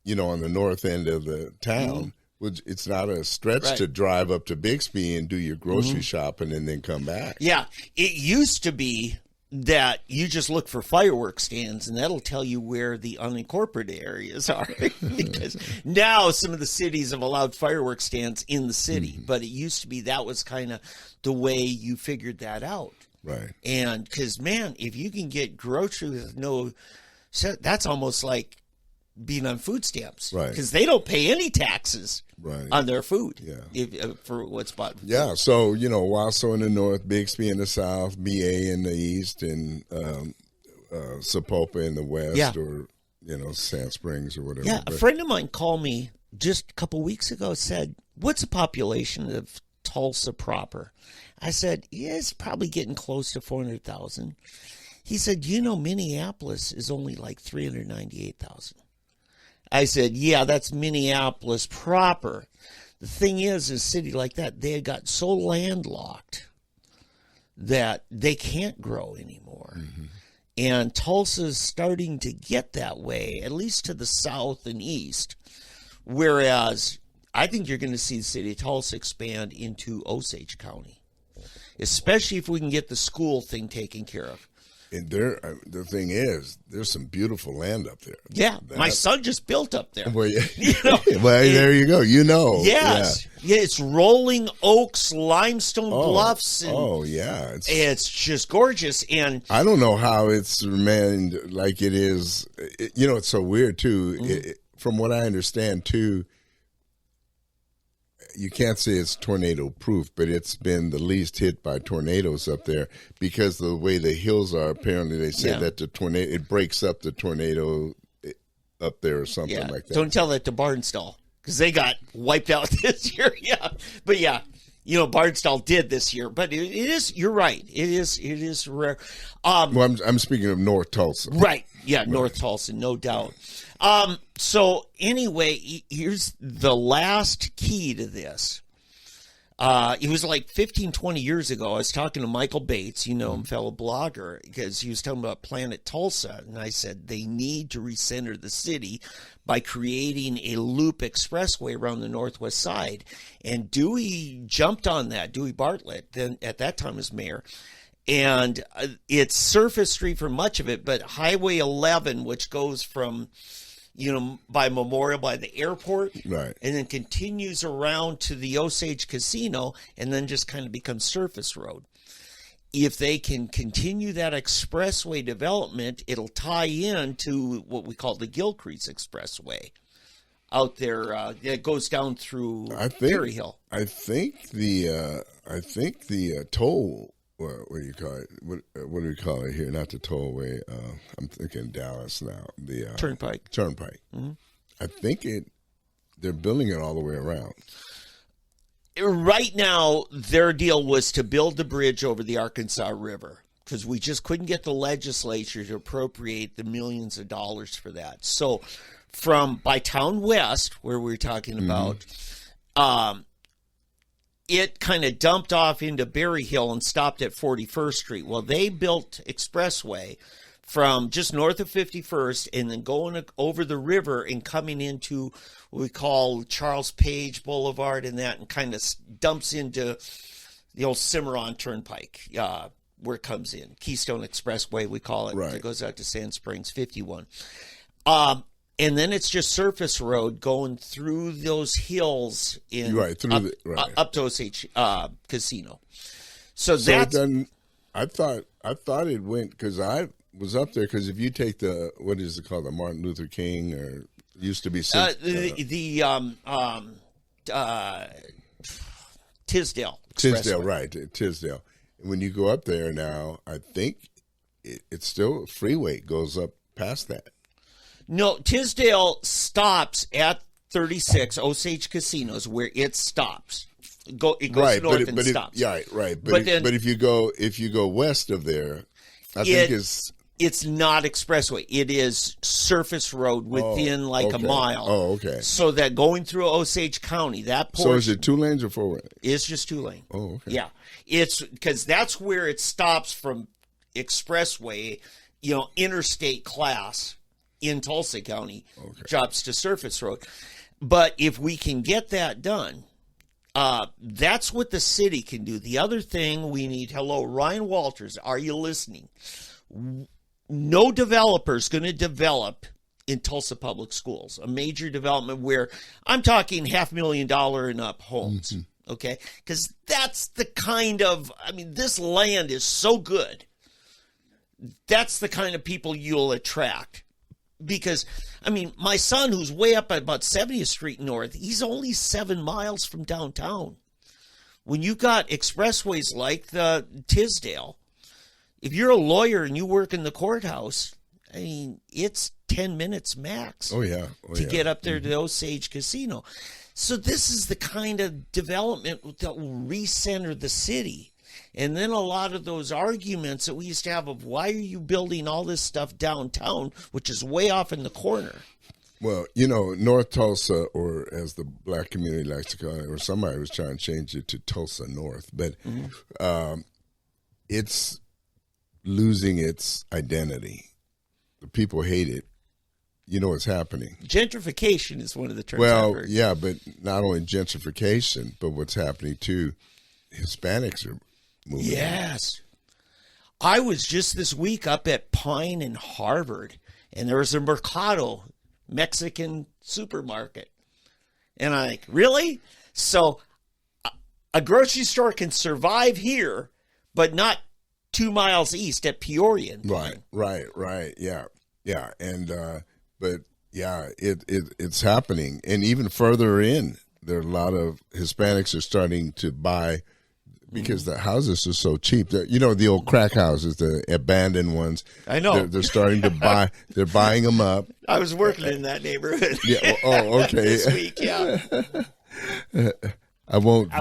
on the north end of the town, it's not a stretch to drive up to Bixby and do your grocery shopping and then come back.
Yeah, it used to be that you just look for fireworks stands, and that'll tell you where the unincorporated areas are. Because now some of the cities have allowed fireworks stands in the city, but it used to be that was kind of the way you figured that out.
Right.
And because, man, if you can get groceries with no, that's almost like being on food stamps.
Right.
Because they don't pay any taxes
Right.
on their food.
Yeah.
For what's bought.
Yeah. So, Wausau in the north, Bixby in the south, BA in the east, and Sapulpa in the west, or, Sand Springs or whatever.
Yeah. A friend of mine called me just a couple weeks ago, said, what's the population of Tulsa proper? I said, it's probably getting close to 400,000. He said, Minneapolis is only like 398,000. I said, yeah, that's Minneapolis proper. The thing is, in a city like that, they got so landlocked that they can't grow anymore. Mm-hmm. And Tulsa's starting to get that way, at least to the south and east. Whereas I think you're going to see the city of Tulsa expand into Osage County, especially if we can get the school thing taken care of.
And the thing is, there's some beautiful land up there.
Yeah, my son just built up there.
Well, there you go.
Yes. Yeah, it's rolling oaks, limestone bluffs. And
yeah.
It's just gorgeous. And
I don't know how it's remained like it is. It's so weird, too. Mm-hmm. From what I understand, too, you can't say it's tornado proof, but it's been the least hit by tornadoes up there because of the way the hills are. Apparently, they say that it breaks up the tornado up there or something like that.
Don't tell that to Barnstall because they got wiped out this year. Yeah, but Barnstall did this year. But it is. You're right. It is rare.
Well, I'm speaking of North Tulsa.
Right. Yeah, North Tulsa, no doubt. So anyway, here's the last key to this. It was like 15, 20 years ago. I was talking to Michael Bates, him, fellow blogger, because he was talking about Planet Tulsa. And I said, they need to recenter the city by creating a loop expressway around the northwest side. And Dewey jumped on that, Dewey Bartlett, then at that time was mayor. And it's surface street for much of it, but Highway 11, which goes from, by Memorial, by the airport,
right,
and then continues around to the Osage Casino, and then just kind of becomes surface road. If they can continue that expressway development, it'll tie in to what we call the Gilcrease Expressway out there that goes down through Perry Hill.
I think the toll. What do you call it? What do we call it here? Not the tollway. I'm thinking Dallas now. The
Turnpike.
Mm-hmm. I think they're building it all the way around.
Right now, their deal was to build the bridge over the Arkansas River because we just couldn't get the legislature to appropriate the millions of dollars for that. So from by Town West, where we were talking about, it kind of dumped off into Berry Hill and stopped at 41st Street. Well, they built expressway from just north of 51st and then going over the river and coming into what we call Charles Page Boulevard and kind of dumps into the old Cimarron Turnpike where it comes in. Keystone Expressway, we call it.
Right.
It goes out to Sand Springs, 51. And then it's just surface road going through those hills up to Osage Casino. So that's.
Then I thought it went because I was up there because if you take the what is it called, the Martin Luther King or used to be
Tisdale.
Tisdale, right? Tisdale. When you go up there now, I think it's still freeway goes up past that.
No, Tisdale stops at 36 Osage Casinos where it stops. It goes north and stops.
Right. But if you go west of there, I think
it's not expressway. It is surface road within a mile.
Oh, okay.
So that going through Osage County, that portion.
So is it 2 lanes or 4 lanes?
It's just 2 lane.
Oh, okay.
Yeah, it's because that's where it stops from expressway, interstate class. In Tulsa County, drops to surface road. But if we can get that done, That's what the city can do. The other thing we need, hello, Ryan Walters, are you listening? No developer's going to develop in Tulsa Public Schools, a major development where I'm talking $500,000 and up homes, okay? Because that's the kind of, this land is so good. That's the kind of people you'll attract. Because, my son, who's way up at about 70th Street North, he's only 7 miles from downtown. When you got expressways like the Tisdale, if you're a lawyer and you work in the courthouse, it's 10 minutes max to get up there to the Osage Casino. So this is the kind of development that will recenter the city. And then a lot of those arguments that we used to have of why are you building all this stuff downtown, which is way off in the corner.
Well, North Tulsa, or as the black community likes to call it, or somebody was trying to change it to Tulsa North, but it's losing its identity. The people hate it. You know what's happening.
Gentrification is one of the terms I've heard.
Yeah, but not only gentrification, but what's happening too, Hispanics are moving.
Yes. I was just this week up at Pine and Harvard, and there was a Mercado, Mexican supermarket. And I'm like, really? So a grocery store can survive here, but not 2 miles east at Peoria.
Right. Yeah. And, but yeah, it's happening. And even further in, there are a lot of Hispanics are starting to buy because the houses are so cheap. The old crack houses, the abandoned ones.
I know.
They're starting to buy. They're buying them up.
I was working in that neighborhood.
Yeah. Okay.
This week, yeah.
I won't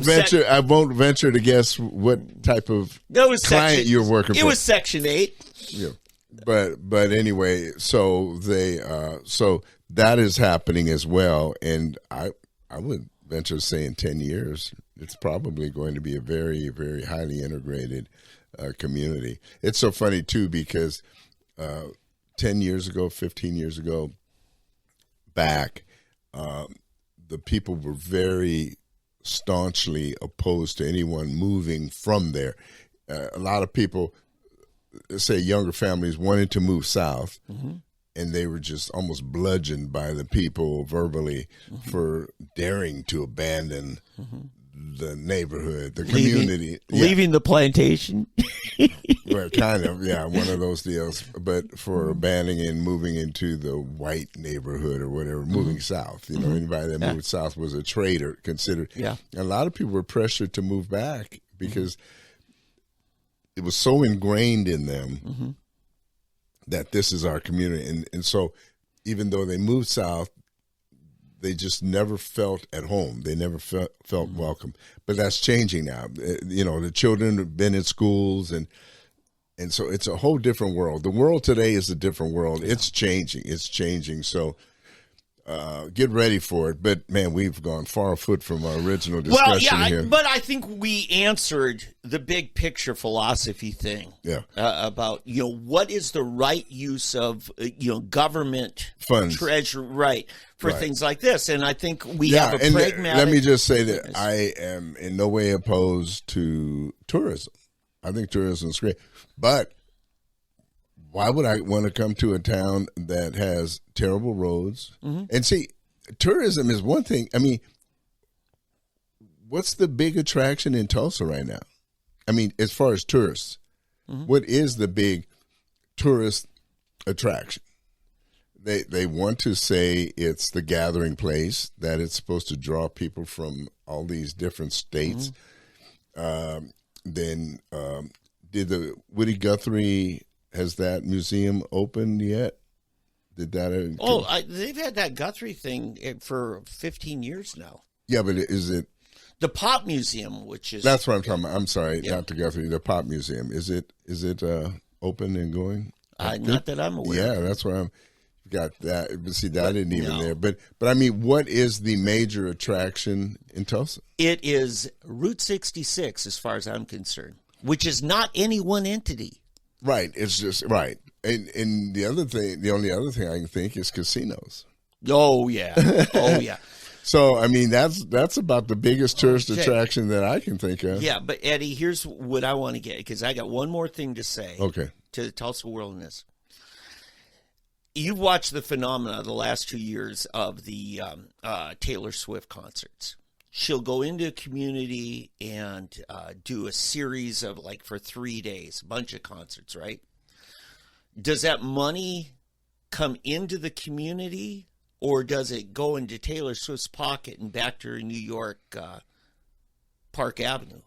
venture to guess what type of client you're working for.
It was Section 8.
Yeah. But anyway, so that is happening as well, and I would venture to say in 10 years it's probably going to be a very, very highly integrated community. It's so funny too because 10 years ago, 15 years ago, back, the people were very staunchly opposed to anyone moving from there. A lot of people, say younger families, wanted to move south, and they were just almost bludgeoned by the people verbally for daring to abandon the neighborhood, the community.
Leaving the plantation?
Well, kind of, yeah, one of those deals. But for abandoning and moving into the white neighborhood or whatever, moving south. Anybody that moved south was a traitor considered. Yeah. And a lot of people were pressured to move back because it was so ingrained in them that this is our community. And so even though they moved south, they just never felt at home. They never felt welcome. But that's changing now. The children have been in schools, and so it's a whole different world. The world today is a different world. Yeah. It's changing. So get ready for it. But, man, we've gone far afoot from our original discussion here.
But I think we answered the big picture philosophy thing.
Yeah.
About, what is the right use of, government
funds,
treasury, for things like this. And I think we have a pragmatic.
Let me just say that I am in no way opposed to tourism. I think tourism is great. But why would I want to come to a town that has terrible roads? And see, tourism is one thing. What's the big attraction in Tulsa right now? As far as tourists, what is the big tourist attraction? They want to say it's the gathering place, that it's supposed to draw people from all these different states. Then did the Woody Guthrie, has that museum opened yet? Did that?
They've had that Guthrie thing for 15 years now.
Yeah, but is it
the Pop Museum, which is
that's what I'm talking about? I'm sorry, not the Guthrie, the Pop Museum. Is it open and going?
Not that I'm aware.
Yeah, that's where I'm. Got that, but see, that isn't even there. But what is the major attraction in Tulsa?
It is Route 66, as far as I'm concerned, which is not any one entity.
Right. It's just right. And the only other thing I can think is casinos.
Oh yeah.
So, I mean, that's about the biggest tourist attraction that I can think of.
Yeah, but Eddie, here's what I want to get, because I got one more thing to say to the Tulsa Wilderness. You've watched the phenomena the last 2 years of the Taylor Swift concerts. She'll go into a community and do a series of, like, for 3 days, a bunch of concerts, right? Does that money come into the community, or does it go into Taylor Swift's pocket and back to New York Park Avenue,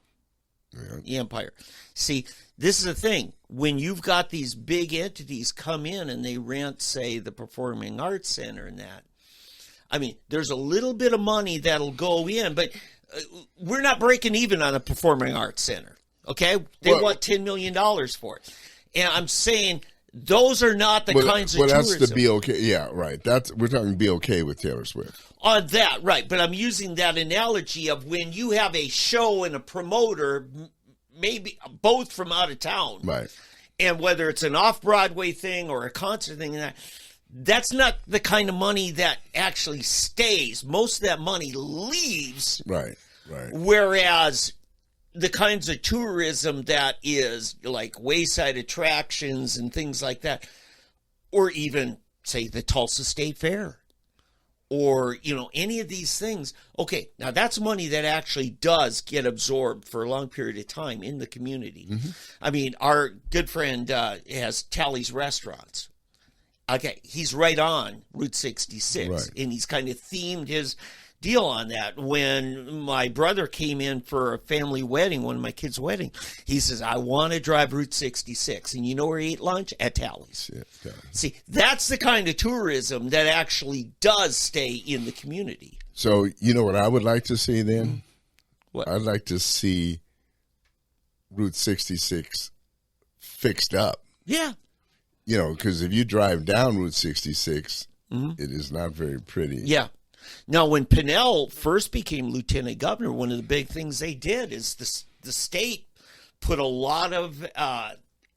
the Empire? See, this is the thing. When you've got these big entities come in and they rent, say, the Performing Arts Center and that, I mean, there's a little bit of money that'll go in, but we're not breaking even on a Performing Arts Center, okay? They want $10 million for it. And I'm saying those are not the kinds of tourism.
Well, that's the be okay. Yeah, right. We're talking be okay with Taylor Swift.
On that, right. But I'm using that analogy of when you have a show and a promoter, maybe both from out of town.
Right.
And whether it's an off-Broadway thing or a concert thing, that's not the kind of money that actually stays. Most of that money leaves.
Right.
Whereas the kinds of tourism that is like wayside attractions and things like that, or even, say, the Tulsa State Fair, or, any of these things. Okay, now that's money that actually does get absorbed for a long period of time in the community. Mm-hmm. I mean, our good friend has Tally's Restaurants. Okay, he's right on Route 66,
right.
And he's kind of themed his deal on that. When my brother came in for a family wedding, one of my kids' wedding, he says, I want to drive Route 66. And you know where he ate lunch? At Tally's. Yeah. See, that's the kind of tourism that actually does stay in the community.
So, you know what I would like to see then?
What?
I'd like to see Route 66 fixed up.
Yeah.
Because if you drive down Route 66, it is not very pretty.
Yeah. Now, when Pinnell first became lieutenant governor, one of the big things they did is the state put a lot of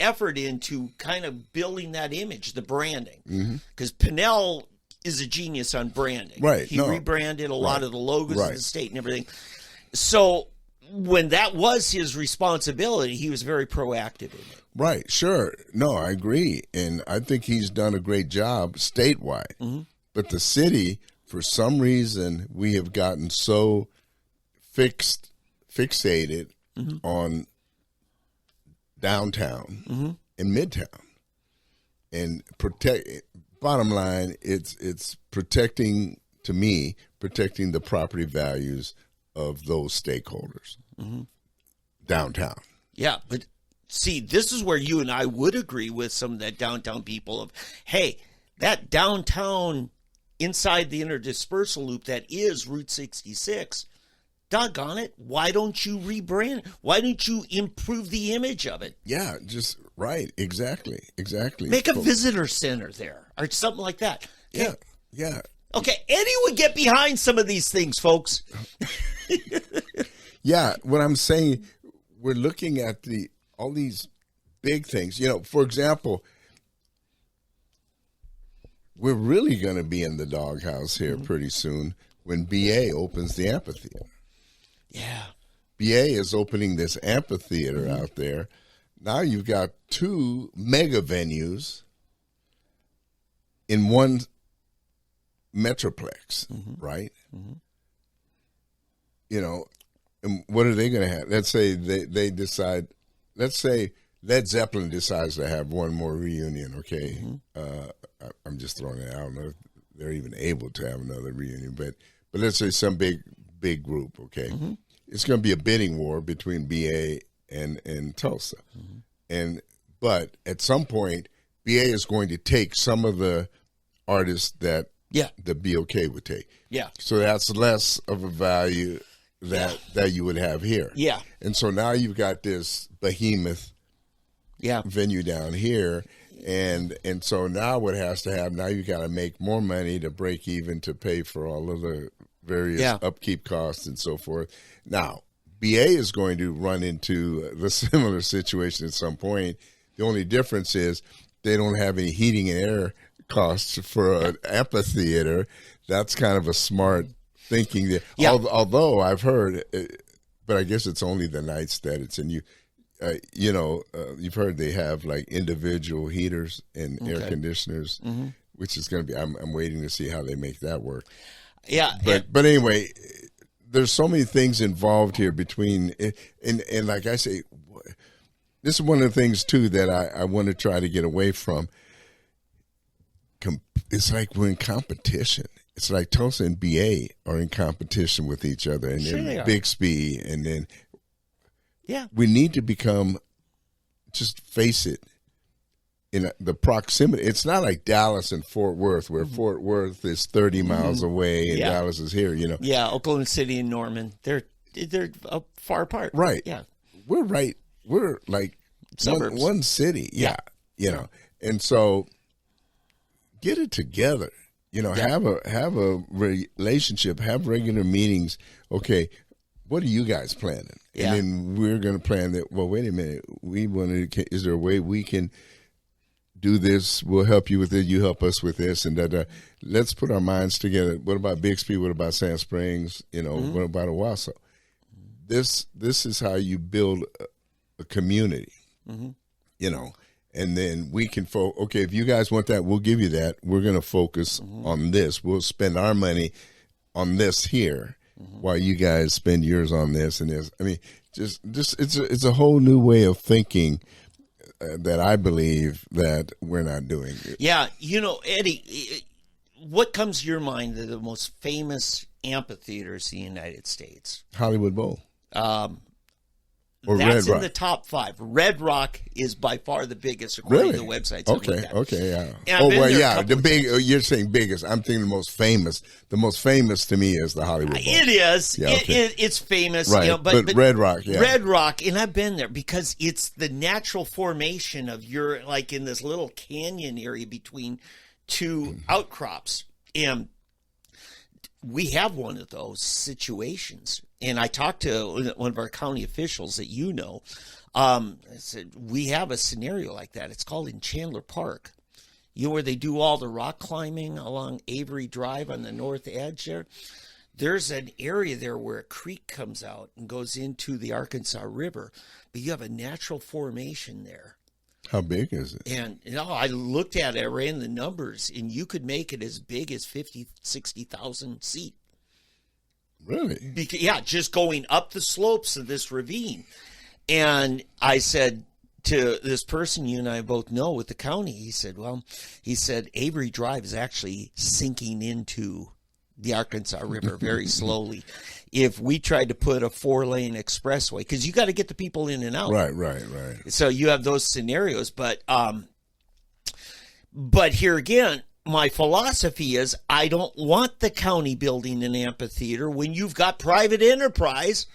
effort into kind of building that image, the branding. Because Pinnell is a genius on branding.
Right.
He rebranded a lot of the logos of the state and everything. So when that was his responsibility, he was very proactive in it.
Right, sure. No, I agree. And I think he's done a great job statewide. Mm-hmm. But the city, for some reason, we have gotten so fixated on downtown and midtown. And bottom line, it's protecting the property values of those stakeholders downtown.
Yeah, but see, this is where you and I would agree with some of that downtown people of, hey, that downtown inside the interdispersal loop that is Route 66, doggone it, why don't you rebrand? Why don't you improve the image of it?
Yeah, just right. Exactly.
Make a visitor center there or something like that.
Okay? Yeah.
Okay, Eddie would get behind some of these things, folks.
Yeah, what I'm saying, we're looking at all these big things. For example, we're really going to be in the doghouse here pretty soon when BA opens the amphitheater.
Yeah.
BA is opening this amphitheater out there. Now you've got 2 mega venues in one metroplex, right? And what are they going to have? Let's say they decide, let's say Led Zeppelin decides to have one more reunion, okay? I'm just throwing it out. I don't know if they're even able to have another reunion, but let's say some big group, okay? It's going to be a bidding war between BA and Tulsa. But at some point, BA is going to take some of the artists that the BOK would take. Yeah. So that's less of a value that you would have here.
Yeah.
And so now you've got this behemoth venue down here. And so now what has to happen, now you got to make more money to break even to pay for all of the various upkeep costs and so forth. Now, BA is going to run into the similar situation at some point. The only difference is they don't have any heating and air costs for an amphitheater. That's kind of a smart thinking that.
Yeah.
Although I've heard, but I guess it's only the nights that it's in you. You've heard they have like individual heaters and air conditioners, which is going to be. I'm waiting to see how they make that work.
Yeah,
But anyway, there's so many things involved here between and like I say, this is one of the things too that I want to try to get away from. It's like we're in competition. It's like Tulsa and BA are in competition with each other, and
Sure they
then
are.
Bixby, and then
yeah,
we need to become, just face it, in the proximity. It's not like Dallas and Fort Worth, where Fort Worth is 30 miles away and
Yeah.
Dallas is here.
yeah. Oklahoma City and Norman, they're far apart.
Right.
Yeah.
We're right. We're like
Suburbs.
one city. Yeah. And so get it together. Have a relationship, have regular meetings. Okay, what are you guys planning?
Yeah.
And then we're going to plan that. Well, wait a minute. Is there a way we can do this? We'll help you with it. You help us with this, and that. Let's put our minds together. What about Bixby? What about Sand Springs? What about Owasso? This is how you build a community. And then we can okay, if you guys want that, we'll give you that. We're going to focus on this. We'll spend our money on this here while you guys spend yours on this and this. I mean, just it's a whole new way of thinking that I believe that we're not doing.
Yeah, Eddie, what comes to your mind are the most famous amphitheaters in the United States?
Hollywood Bowl. Or
That's
Red
in the
Rock.
top 5. Red Rock is by far the biggest, according to the websites. I've looked at.
Okay, yeah.
And I've been there a couple
the big. You're saying biggest. I'm thinking the most famous. The most famous to me is the Hollywood Bowl.
It is.
Yeah, okay.
It's famous.
Right, but Red Rock, yeah.
Red Rock, and I've been there because it's the natural formation of you're like in this little canyon area between two outcrops. And we have one of those situations. And I talked to one of our county officials that I said, we have a scenario like that. It's called in Chandler Park. Where they do all the rock climbing along Avery Drive on the north edge there. There's an area there where a creek comes out and goes into the Arkansas River. But you have a natural formation there.
How big is it?
And I looked at it, I ran the numbers, and you could make it as big as 60,000 seat.
Really?
Just going up the slopes of this ravine. And I said to this person you and I both know with the county, he said, Avery Drive is actually sinking into the Arkansas River very slowly. If we tried to put a 4-lane expressway, because you got to get the people in and out.
Right.
So you have those scenarios. But here again, my philosophy is I don't want the county building an amphitheater when you've got private enterprise,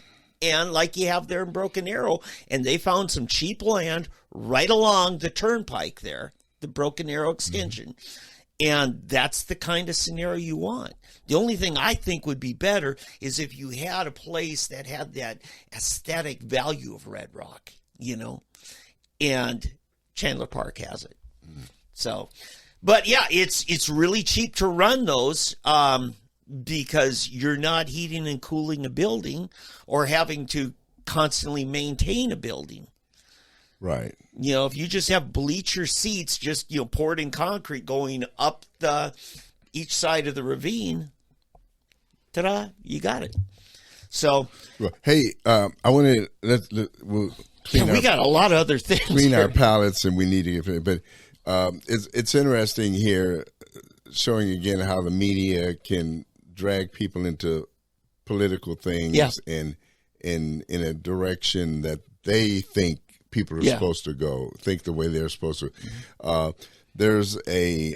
and like you have there in Broken Arrow, and they found some cheap land right along the turnpike there, the Broken Arrow extension. And that's the kind of scenario you want. The only thing I think would be better is if you had a place that had that aesthetic value of Red Rock, and Chandler Park has it. So, but yeah, it's really cheap to run those because you're not heating and cooling a building or having to constantly maintain a building.
Right.
If you just have bleacher seats, just poured in concrete going up each side of the ravine, ta-da, you got it. So,
hey, I want to we'll clean
we got a lot of other things.
Clean
here.
our palates, and we need to get. But it's interesting here, showing again how the media can drag people into political things and in a direction that they think people are supposed to go, think the way they're supposed to. There's a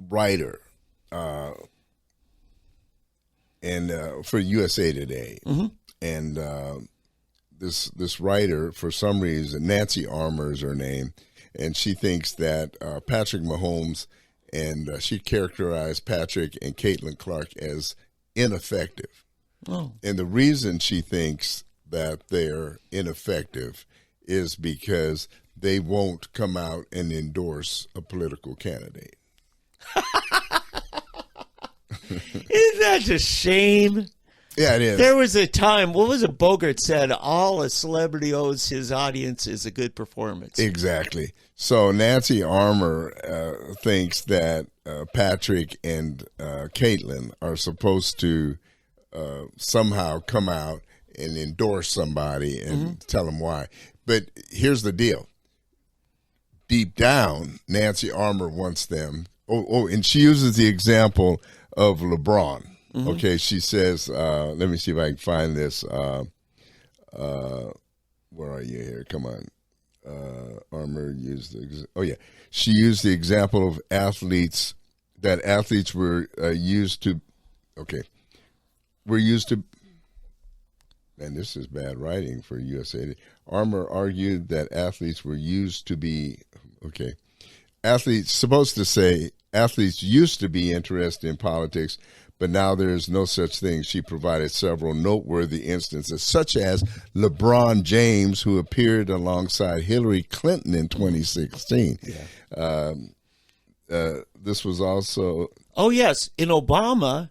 writer and for USA Today, and this writer, for some reason, Nancy Armour is her name, and she thinks that Patrick Mahomes, and she characterized Patrick and Caitlin Clark as ineffective. Oh. And the reason she thinks that they're ineffective is because they won't come out and endorse a political candidate.
Isn't that a shame?
Yeah, it is.
There was a time, what was it Bogart said, all a celebrity owes his audience is a good performance.
Exactly. So Nancy Armour thinks that Patrick and Caitlin are supposed to somehow come out and endorse somebody and tell them why. But here's the deal. Deep down, Nancy Armour wants them. And she uses the example of LeBron. Okay, she says, let me see if I can find this. Where are you here? Come on. Armour used she used the example of athletes, that athletes were used to, and this is bad writing for USA. Armour argued that athletes were used to be, athletes used to be interested in politics, but now there is no such thing. She provided several noteworthy instances, such as LeBron James, who appeared alongside Hillary Clinton in 2016. This was also...
Oh, yes. And Obama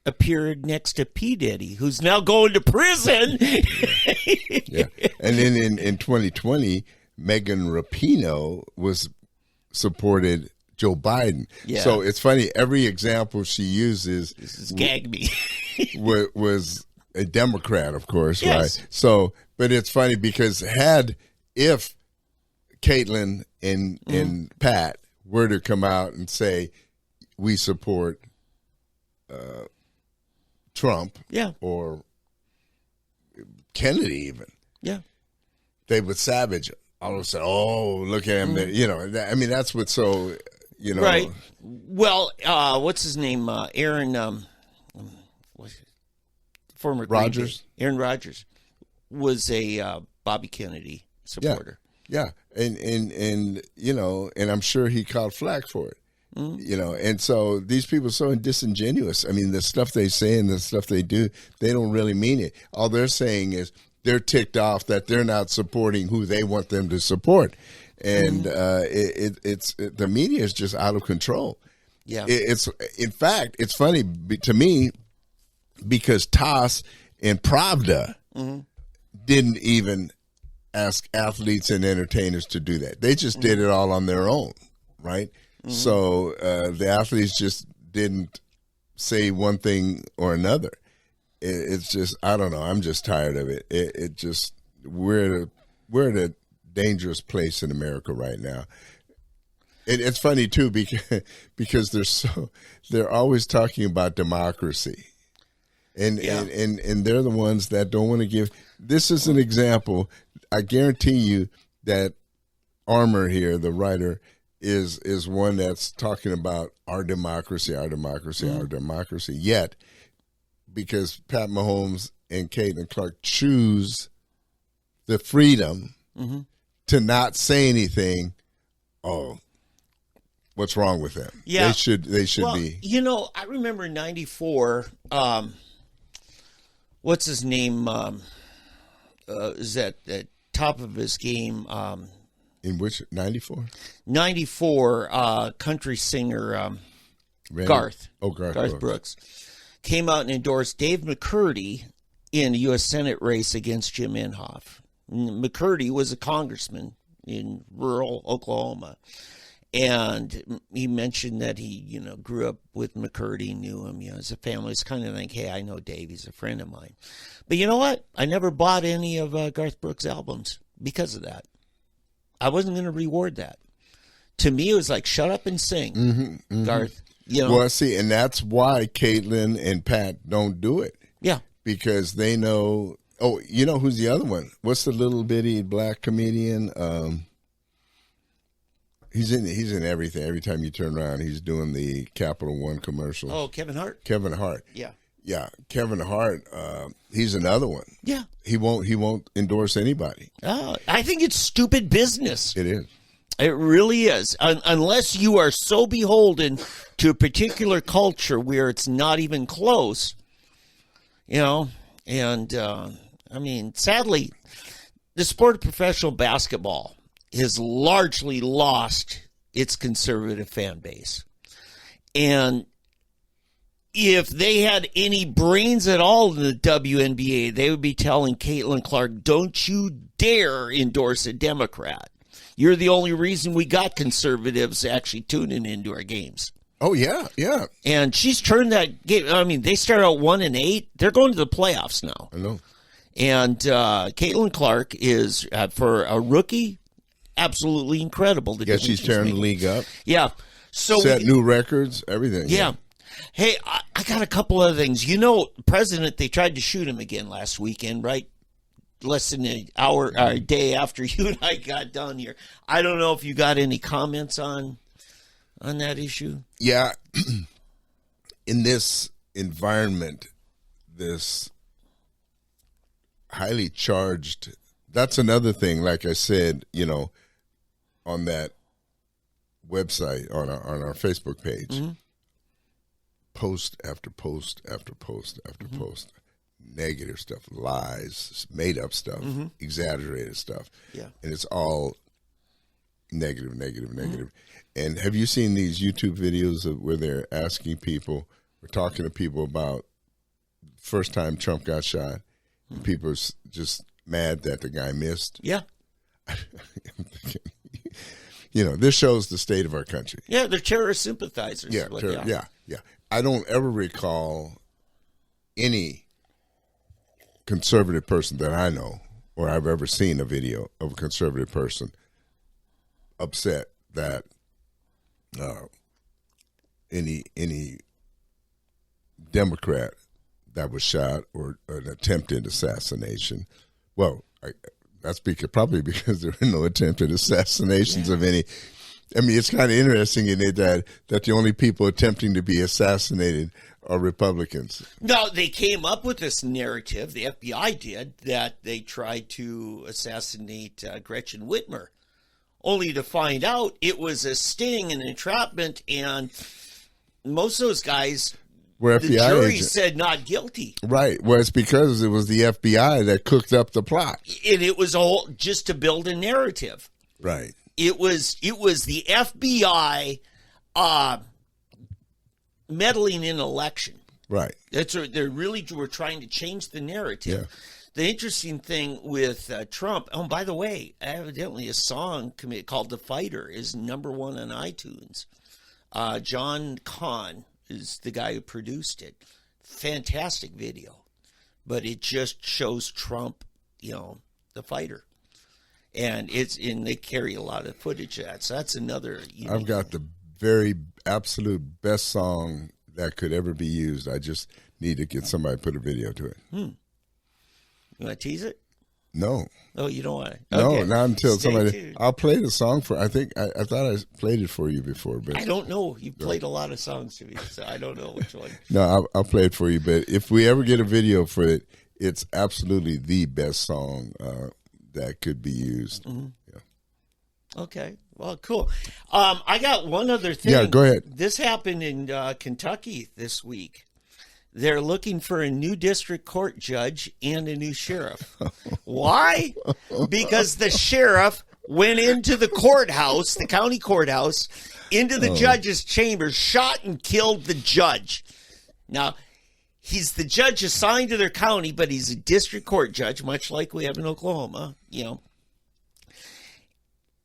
appeared next to P. Diddy, who's now going to prison.
Yeah. And then in 2020, Megan Rapinoe supported Joe Biden.
Yeah.
So it's funny, every example she uses
Gag me.
was a Democrat, of course,
Yes.
right? So, but it's funny because if Caitlin and Pat were to come out and say, we support Trump or Kennedy even, they would savage it. All of a sudden, look at him. That's what's so...
Right. Well, what's his name? Aaron, former
Rodgers.
Aaron Rodgers was a Bobby Kennedy supporter.
Yeah. And I'm sure he caught flack for it. And so these people are so disingenuous. I mean, the stuff they say and the stuff they do, they don't really mean it. All they're saying is they're ticked off that they're not supporting who they want them to support. And the media is just out of control.
Yeah,
in fact, it's funny to me because TASS and Pravda didn't even ask athletes and entertainers to do that. They just did it all on their own, right? So the athletes just didn't say one thing or another. It's just, I don't know. I'm just tired of it. We're at a dangerous place in America right now. It's funny too because they're always talking about democracy, and they're the ones that don't want to give. This is an example. I guarantee you that Armour here, the writer, is one that's talking about our democracy. Yet, because Pat Mahomes and Caitlin Clark choose the freedom to not say anything, what's wrong with them?
Yeah.
They should be.
I remember in 94, what's his name? Is at the top of his game.
In which, 94?
94, country singer Garth.
Oh, Garth
Brooks. Came out and endorsed Dave McCurdy in a U.S. Senate race against Jim Inhofe. McCurdy was a congressman in rural Oklahoma. And he mentioned that he, grew up with McCurdy, knew him, as a family. It's kind of like, hey, I know Dave, he's a friend of mine. But you know what? I never bought any of Garth Brooks' albums because of that. I wasn't going to reward that. To me, it was like, shut up and sing, Garth.
Well, see, and that's why Caitlin and Pat don't do it.
Yeah.
Because they know... Oh, you know who's the other one? What's the little bitty black comedian? He's in everything. Every time you turn around, he's doing the Capital One commercials.
Oh, Kevin Hart?
Kevin Hart.
Yeah.
Yeah, Kevin Hart, he's another one.
Yeah.
He won't endorse anybody.
I think it's stupid business.
It is.
It really is. Unless you are so beholden to a particular culture where it's not even close, and sadly, the sport of professional basketball has largely lost its conservative fan base. And if they had any brains at all in the WNBA, they would be telling Caitlin Clark, don't you dare endorse a Democrat. You're the only reason we got conservatives actually tuning into our games.
Oh, yeah, yeah.
And she's turned that game. I mean, they started out 1-8. They're going to the playoffs now.
I know.
And Caitlin Clark is, for a rookie, absolutely incredible.
Yeah, she's tearing the league up.
Yeah. So
set new records, everything.
Yeah. Hey, I got a couple other things. You know, President, they tried to shoot him again last weekend, right? Less than an hour or a day after you and I got done here. I don't know if you got any comments on that issue.
Yeah. In this environment, this highly charged, that's another thing, like I said, you know, on that website, on our Facebook page. Mm-hmm. Post after post after post after mm-hmm. post. Negative stuff, lies, made up stuff, mm-hmm. exaggerated stuff.
Yeah.
And it's all negative. Mm-hmm. And have you seen these YouTube videos of where they're asking people, or talking to people about first time Trump got shot, and people are just mad that the guy missed?
Yeah.
You know, this shows the state of our country.
Yeah, they're terrorist sympathizers.
Yeah. I don't ever recall any conservative person that I know, or I've ever seen a video of a conservative person upset that any Democrat that was shot, or an attempted assassination. Well, that's probably because there are no attempted assassinations of any. I mean, it's kind of interesting in it that the only people attempting to be assassinated are Republicans.
No, they came up with this narrative, the FBI did, that they tried to assassinate Gretchen Whitmer, only to find out it was a sting, an entrapment, and most of those guys,
were
the
FBI
jury
agents.
said not guilty.
Right. Well, it's because it was the FBI that cooked up the plot.
And it was all just to build a narrative.
Right.
It was the FBI meddling in an election.
Right.
That's what they really were trying to change the narrative.
Yeah.
The interesting thing with Trump, oh, by the way, evidently a song called The Fighter is #1 on iTunes. John Kahn is the guy who produced it. Fantastic video. But it just shows Trump, you know, the fighter. And they carry a lot of footage of that. So that's another.
I've got the very absolute best song that could ever be used. I just need to get somebody to put a video to it.
You want to tease it?
No.
Oh, you don't want to?
No,
Okay.
not until
Stay
somebody.
tuned.
I'll play the song for. I think I thought I played it for you before, but
I don't know. You've played a lot of songs to me, so I don't know which one.
No, I'll play it for you. But if we ever get a video for it, it's absolutely the best song that could be used.
Mm-hmm.
Yeah.
Okay. Well, cool. I got one other thing.
Yeah, go ahead.
This happened in Kentucky this week. They're looking for a new district court judge and a new sheriff. Why? Because the sheriff went into the courthouse, the county courthouse, into the judge's chamber, shot and killed the judge. Now, he's the judge assigned to their county, but he's a district court judge, much like we have in Oklahoma, you know.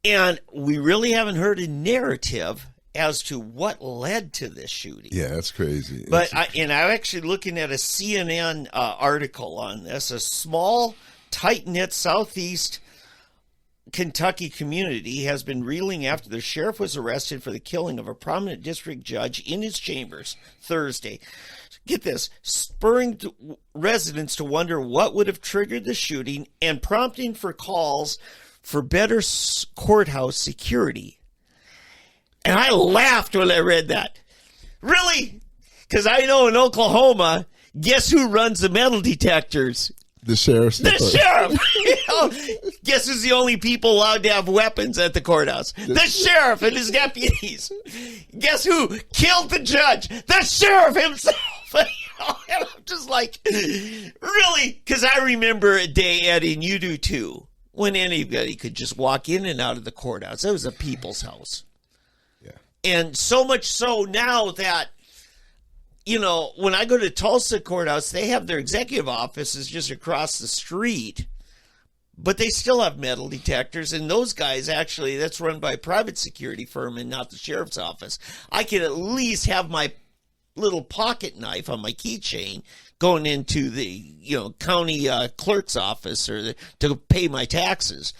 And we really haven't heard a narrative as to what led to this shooting.
Yeah, that's crazy.
But I'm actually looking at a CNN article on this. A small, tight-knit southeast Kentucky community has been reeling after the sheriff was arrested for the killing of a prominent district judge in his chambers Thursday. Get this, spurring residents to wonder what would have triggered the shooting and prompting for calls for better courthouse security. And I laughed when I read that. Really? Because I know in Oklahoma, guess who runs the metal detectors?
The sheriff.
The sheriff. You know, guess who's the only people allowed to have weapons at the courthouse? The sheriff and his deputies. Guess who killed the judge? The sheriff himself. And I'm just like, really? Because I remember a day, Eddie, and you do too, when anybody could just walk in and out of the courthouse. It was a people's house. And so much so now that you know, when I go to Tulsa courthouse, they have their executive offices just across the street, but they still have metal detectors. And those guys, actually, that's run by a private security firm and not the sheriff's office. I can at least have my little pocket knife on my keychain going into the, you know, county clerk's office or to pay my taxes.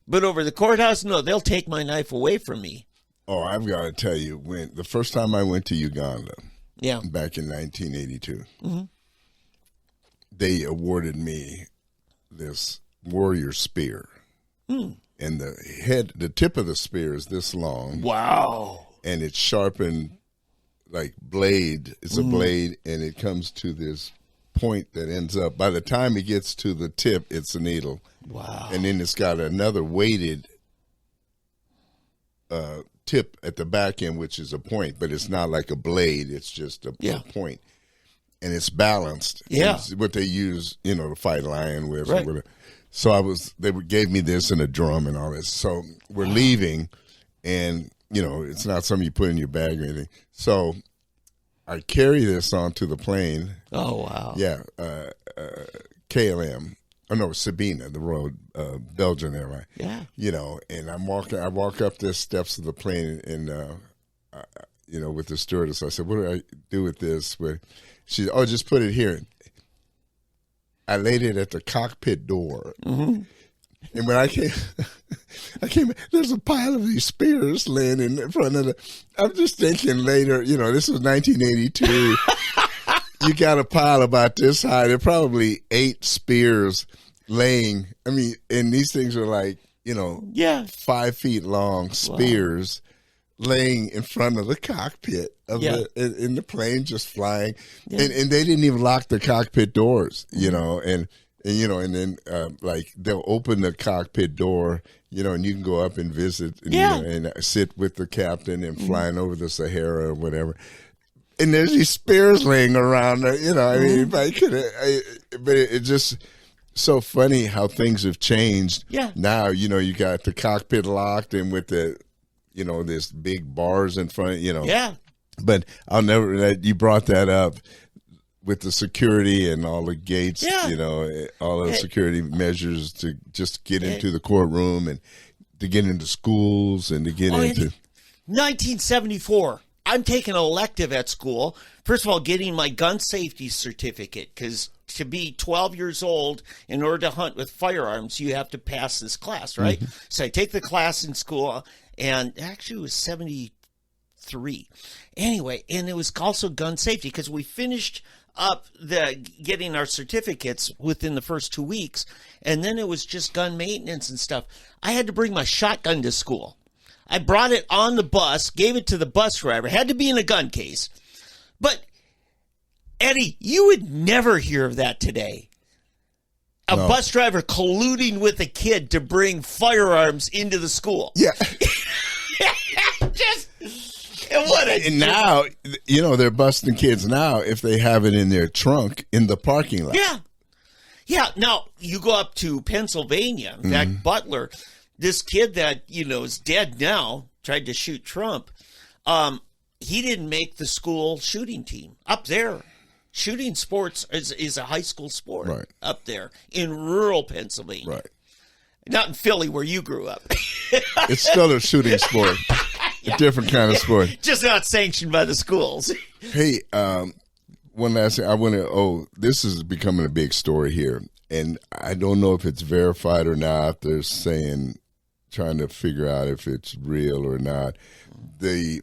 But over the courthouse, no, they'll take my knife away from me.
Oh, I've got to tell you, when the first time I went to Uganda, back in 1982, they awarded me this warrior spear, and the tip of the spear is this long.
Wow!
And it's sharpened like blade. It's a blade, and it comes to this point that ends up. By the time it gets to the tip, it's a needle.
Wow!
And then it's got another weighted tip at the back end, which is a point, but it's not like a blade. It's just a point, and it's balanced.
Yeah,
it's what they use, you know, to fight lion with.
Right.
Or whatever. So they gave me this and a drum and all this. So we're leaving, and you know, it's not something you put in your bag or anything. So I carry this onto the plane.
Oh wow!
Yeah, KLM. Oh no, Sabina, the Royal Belgian airline.
Yeah.
You know, and I walk up the steps of the plane, and you know, with the stewardess, I said, "What do I do with this?" She said, "Oh, just put it here." I laid it at the cockpit door, and when I came, there's a pile of these spears laying in front of the. I'm just thinking later, you know, this was 1982. You got a pile about this high. There are probably 8 spears laying. I mean, and these things are like, you know, 5 feet long spears laying in front of the cockpit of in the plane, just flying. And they didn't even lock the cockpit doors, you know, and you know, and then like they'll open the cockpit door, you know, and you can go up and visit, and, you know, and sit with the captain and flying over the Sahara or whatever. And there's these spears laying around, you know. I mean, if I could, but it's just so funny how things have changed.
Yeah.
Now, you know, you got the cockpit locked, and with the, you know, this big bars in front, you know.
Yeah.
But I'll never. You brought that up with the security and all the gates.
Yeah.
You know, all the security measures to just get into the courtroom and to get into schools and to get into
1974. I'm taking an elective at school. First of all, getting my gun safety certificate, because to be 12 years old, in order to hunt with firearms, you have to pass this class, right? So I take the class in school, and actually it was 73. Anyway, and it was also gun safety, because we finished up getting our certificates within the first 2 weeks, and then it was just gun maintenance and stuff. I had to bring my shotgun to school. I brought it on the bus, gave it to the bus driver. Had to be in a gun case. But, Eddie, you would never hear of that today. A bus driver colluding with a kid to bring firearms into the school.
Yeah.
And
now, you know, they're busting kids now if they have it in their trunk in the parking lot.
Yeah. Yeah. Now, you go up to Pennsylvania. In fact, Butler, this kid that, you know, is dead now, tried to shoot Trump. He didn't make the school shooting team up there. Shooting sports is a high school sport up there in rural Pennsylvania.
Right.
Not in Philly where you grew up.
It's still a shooting sport. A different kind of sport.
Just not sanctioned by the schools.
Hey, one last thing. This is becoming a big story here. And I don't know if it's verified or not. They're trying to figure out if it's real or not. The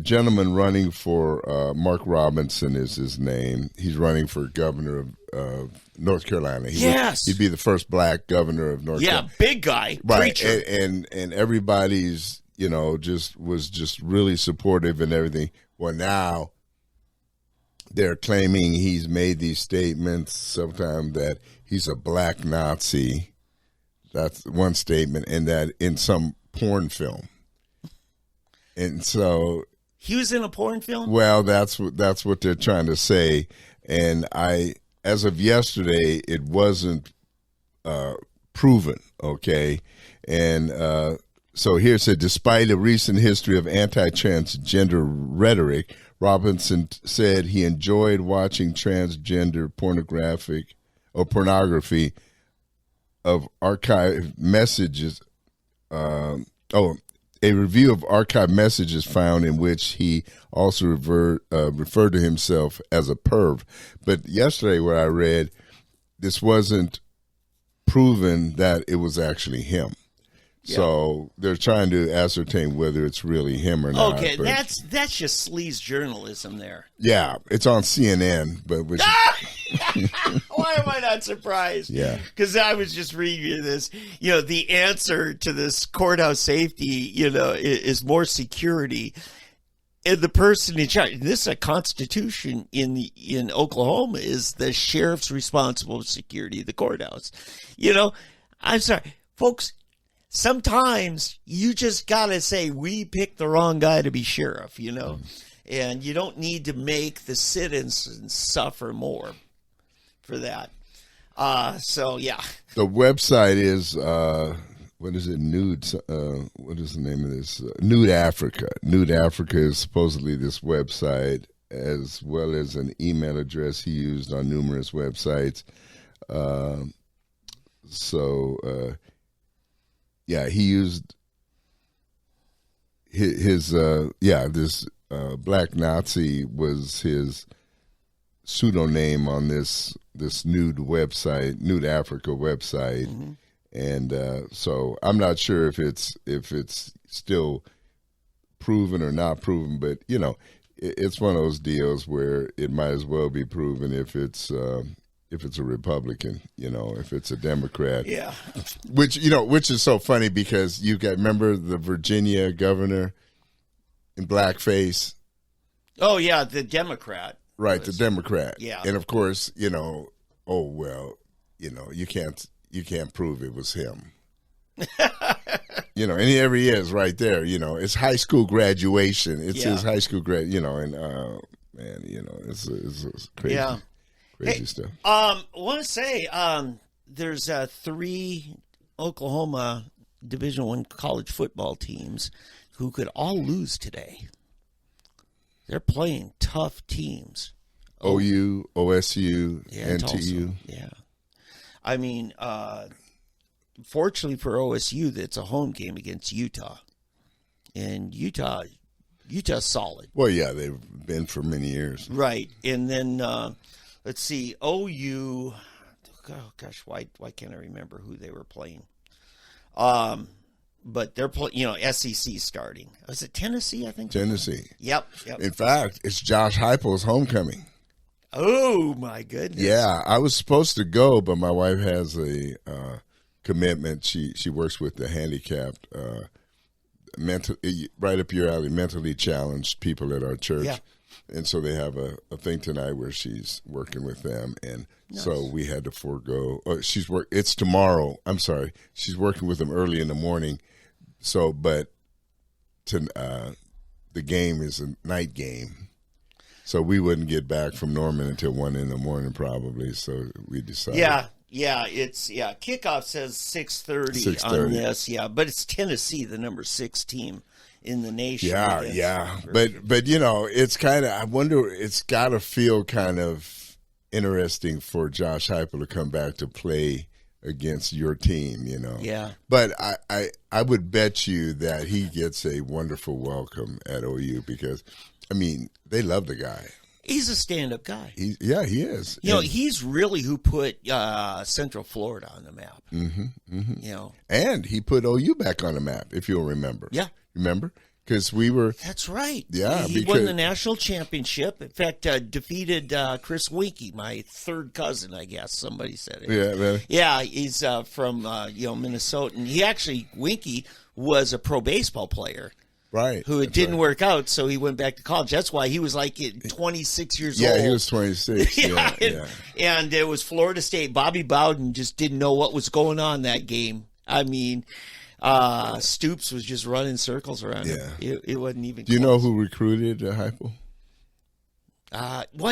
gentleman running for Mark Robinson is his name. He's running for governor of North Carolina. He'd be the first black governor of North Carolina.
Yeah, big guy,
right?
Preacher.
And everybody's, you know, was really supportive and everything. Well, now they're claiming he's made these statements sometime that he's a black Nazi. That's one statement, and that in some porn film. And so
he was in a porn film?
Well, that's what they're trying to say. And as of yesterday, it wasn't proven, okay? And So here it said, despite a recent history of anti-transgender rhetoric, Robinson said he enjoyed watching transgender pornography of archived messages. A review of archived messages found in which he also referred to himself as a perv. But yesterday, what I read, this wasn't proven that it was actually him. Yeah. So they're trying to ascertain whether it's really him or not.
Okay, that's just sleaze journalism there.
Yeah, it's on CNN, but
why am I not surprised?
Yeah,
because I was just reading this. The answer to this courthouse safety, is more security. And the person in charge, this is a constitution in Oklahoma, is the sheriff's responsible for security of the courthouse. I'm sorry, folks. Sometimes you just got to say, we picked the wrong guy to be sheriff, and you don't need to make the citizens suffer more for that. So, yeah.
The website is, what is it, Nude, what is the name of this? Nude Africa. Nude Africa is supposedly this website, as well as an email address he used on numerous websites. Yeah, he used his this Black Nazi was his pseudonym on this nude website, Nude Africa website. Mm-hmm. And so I'm not sure if it's still proven or not proven, but it's one of those deals where it might as well be proven if it's a Republican, if it's a Democrat.
Yeah.
Which is so funny because remember the Virginia governor in blackface?
Oh, yeah, the Democrat.
Right, the Democrat.
Yeah.
And of course, you can't prove it was him. And there he is right there, it's high school graduation. It's his high school and it's crazy.
Yeah.
Crazy stuff.
I want to say there's 3 Oklahoma Division I college football teams who could all lose today. They're playing tough teams.
OU, OSU, NTU.
Tulsa. Yeah. I mean, fortunately for OSU, that's a home game against Utah. And Utah's solid.
Well, yeah, they've been for many years.
Right. And then... let's see, OU. Oh gosh, why can't I remember who they were playing? But they're playing. SEC starting. Was it Tennessee? I think
Tennessee.
Yep.
In fact, it's Josh Heupel's homecoming.
Oh my goodness.
Yeah, I was supposed to go, but my wife has a commitment. She works with the handicapped, right up your alley, mentally challenged people at our church.
Yeah.
And so they have a thing tonight where she's working with them, and so we had to forego. It's tomorrow. I'm sorry. She's working with them early in the morning. So, but the game is a night game, so we wouldn't get back from Norman until 1 a.m. probably. So we decided.
Yeah. Kickoff says 6:30 on this. Yeah, but it's Tennessee, the number 6 team in the nation.
Yeah. But it's kind of, I wonder, it's got to feel kind of interesting for Josh Heupel to come back to play against your team,
Yeah.
But I would bet you that he gets a wonderful welcome at OU because, they love the guy.
He's a stand-up guy.
He is.
He's really who put Central Florida on the map.
Mm-hmm. And he put OU back on the map, if you'll remember.
Yeah.
Remember? Because we were...
That's right.
Yeah.
He won the national championship. In fact, defeated Chris Winkie, my third cousin, I guess. Somebody said it.
Yeah, really?
Yeah, he's from Minnesota. And Winkie was a pro baseball player.
Right.
Who it didn't work out, so he went back to college. That's why he was 26 years old.
Yeah, he was 26.
And it was Florida State. Bobby Bowden just didn't know what was going on that game. Stoops was just running circles around him. It wasn't even
Do you know who recruited Heupel?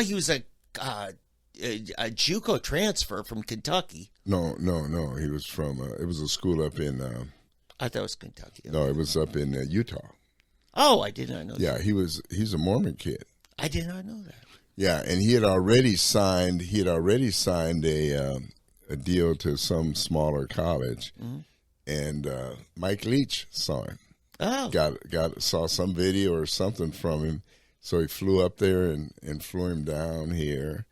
He was a JUCO transfer from Kentucky.
No. He was from, it was a school up in
I thought it was Kentucky.
No, it was up in Utah.
Oh, I did not know that.
Yeah, he's a Mormon kid.
I did not know that.
Yeah, and he had already signed a deal to some smaller college, and Mike Leach saw him.
Oh,
Saw some video or something from him, so he flew up there and flew him down here,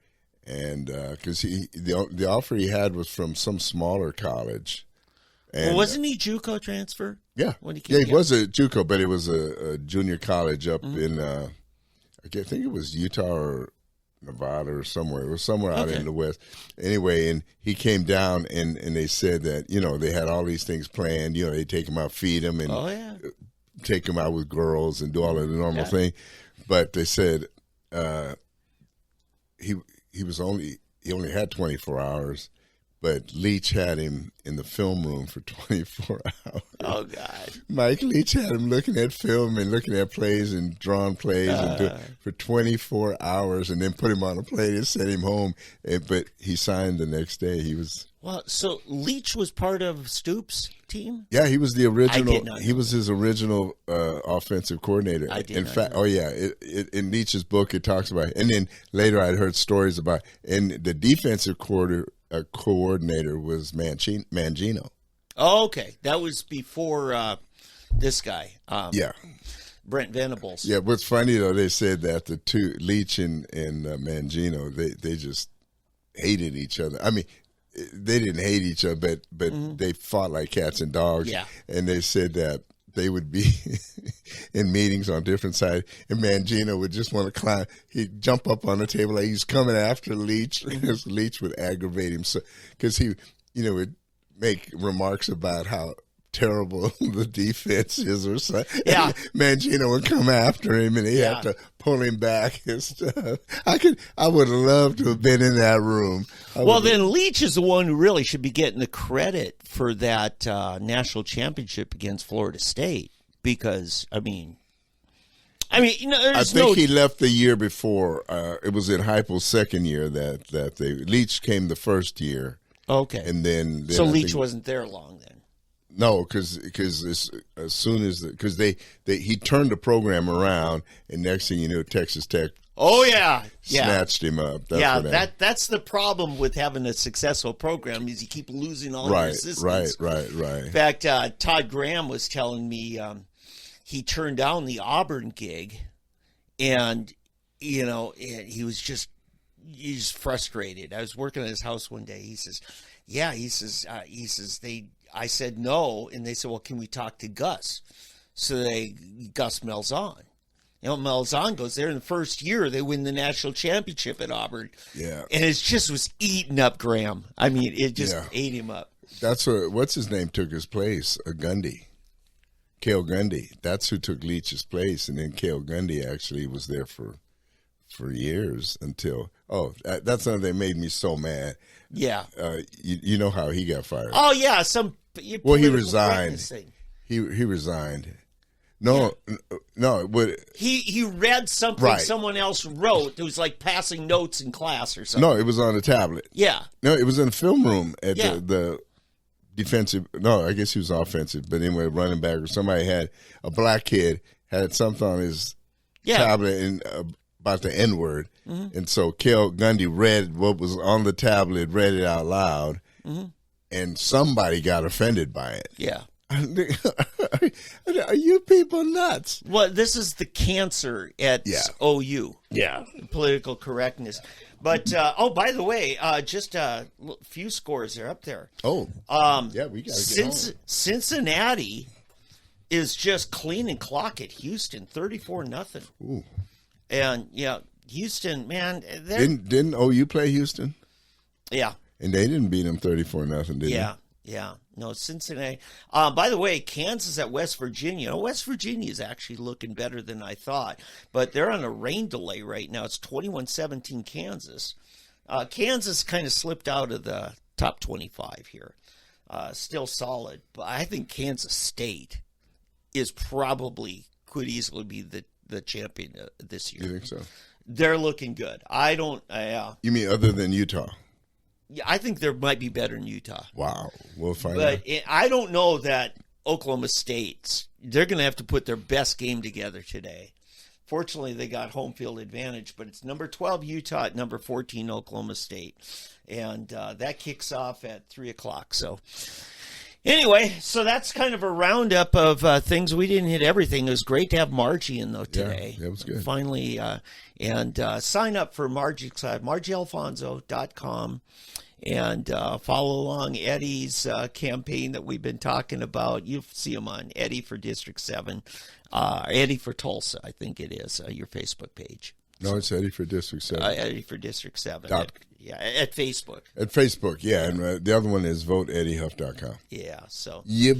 and because the offer he had was from some smaller college. And,
well, wasn't he JUCO transfer?
Yeah,
when he came
he was a JUCO, but it was a junior college up in I think it was Utah or Nevada or somewhere. It was somewhere out in the West. Anyway, and he came down and they said that, they had all these things planned. They take him out, feed him, and take him out with girls and do all of the normal thing. But they said he only had 24 hours. But Leach had him in the film room for 24 hours. Oh, God. Mike Leach had him looking at film and looking at plays and drawing plays for 24 hours, and then put him on a plane and sent him home. But he signed the next day.
Well, so Leach was part of Stoops' team?
Yeah, he was the original.
I did not know.
He was his original offensive coordinator.
I did
in
not
fact,
know.
in Leach's book it talks about it. And then later I'd heard stories about, and the defensive coordinator was Mangino.
Oh, okay. That was before this guy.
Yeah.
Brent Venables.
Yeah, what's funny though, they said that the two, Leach and Mangino, they just hated each other. I mean, they didn't hate each other, but they fought like cats and dogs.
Yeah.
And they said that they would be in meetings on different sides, and Mangino would just want to climb. He'd jump up on the table like he's coming after Leach, because Leach would aggravate him, because he, would make remarks about how terrible the defense is or something.
Yeah.
Mangino would come after him, and he had to pull him back and stuff. I would have loved to have been in that room.
Well, then Leach is the one who really should be getting the credit for that national championship against Florida State, because I think
he left the year before. It was in Heupel's second year that Leach came the first year.
Okay,
and then
so Leach wasn't there long then.
No, because as soon as he turned the program around, and next thing you knew, Texas Tech.
Oh yeah,
snatched him up.
That's the problem with having a successful program, is you keep losing all your assistants.
Right.
In fact, Todd Graham was telling me he turned down the Auburn gig, and he's frustrated. I was working at his house one day. He says, I said no, and they said, well, can we talk to Gus? So Gus Malzahn. Malzahn goes there in the first year. They win the national championship at Auburn.
Yeah.
And it just was eating up Graham. I mean, it just ate him up.
That's what's his name took his place, Gundy. Cale Gundy. That's who took Leach's place, and then Cale Gundy actually was there for years until that's something that made me so mad.
Yeah.
You know how he got fired.
Oh yeah,
he resigned. He resigned. No.
He read something someone else wrote. It was like passing notes in class or something.
No, it was on a tablet.
Yeah.
No, it was in the film room at the defensive. No, I guess he was offensive, but anyway, running back or somebody had a black kid had something on his tablet and about the N-word, and so Cale Gundy read what was on the tablet, read it out loud, and somebody got offended by it.
Yeah.
Are you people nuts?
Well, this is the cancer at OU.
Yeah.
Political correctness. But, by the way, just a few scores are up there.
Oh. We got to get home.
Cincinnati is just clean and clock at Houston, 34-0.
Ooh.
And, Houston, man.
Didn't OU play Houston?
Yeah.
And they didn't beat them 34-0, did they?
Yeah. No, Cincinnati. By the way, Kansas at West Virginia. West Virginia is actually looking better than I thought, but they're on a rain delay right now. It's 21-17 Kansas. Kansas kind of slipped out of the top 25 here. Still solid, but I think Kansas State could easily be the champion this year.
You think so?
They're looking good. I don't.
You mean other than Utah?
Yeah, I think there might be better in Utah.
Wow, we'll find out.
But I don't know that Oklahoma State. They're going to have to put their best game together today. Fortunately, they got home field advantage, but it's number 12 Utah at number 14 Oklahoma State. And that kicks off at 3 o'clock. So anyway, so that's kind of a roundup of things. We didn't hit everything. It was great to have Margie in, though, today.
Yeah, it was good.
Finally, and sign up for Margie's side, margiealfonso.com. And follow along Eddie's campaign that we've been talking about. You'll see him on Eddie for District 7, Eddie for Tulsa, I think it is, your Facebook page.
No, it's Eddie for District 7.
Eddie for District 7. At Facebook.
At Facebook, yeah. And the other one is voteeddiehuff.com.
Yeah, so.
Yep.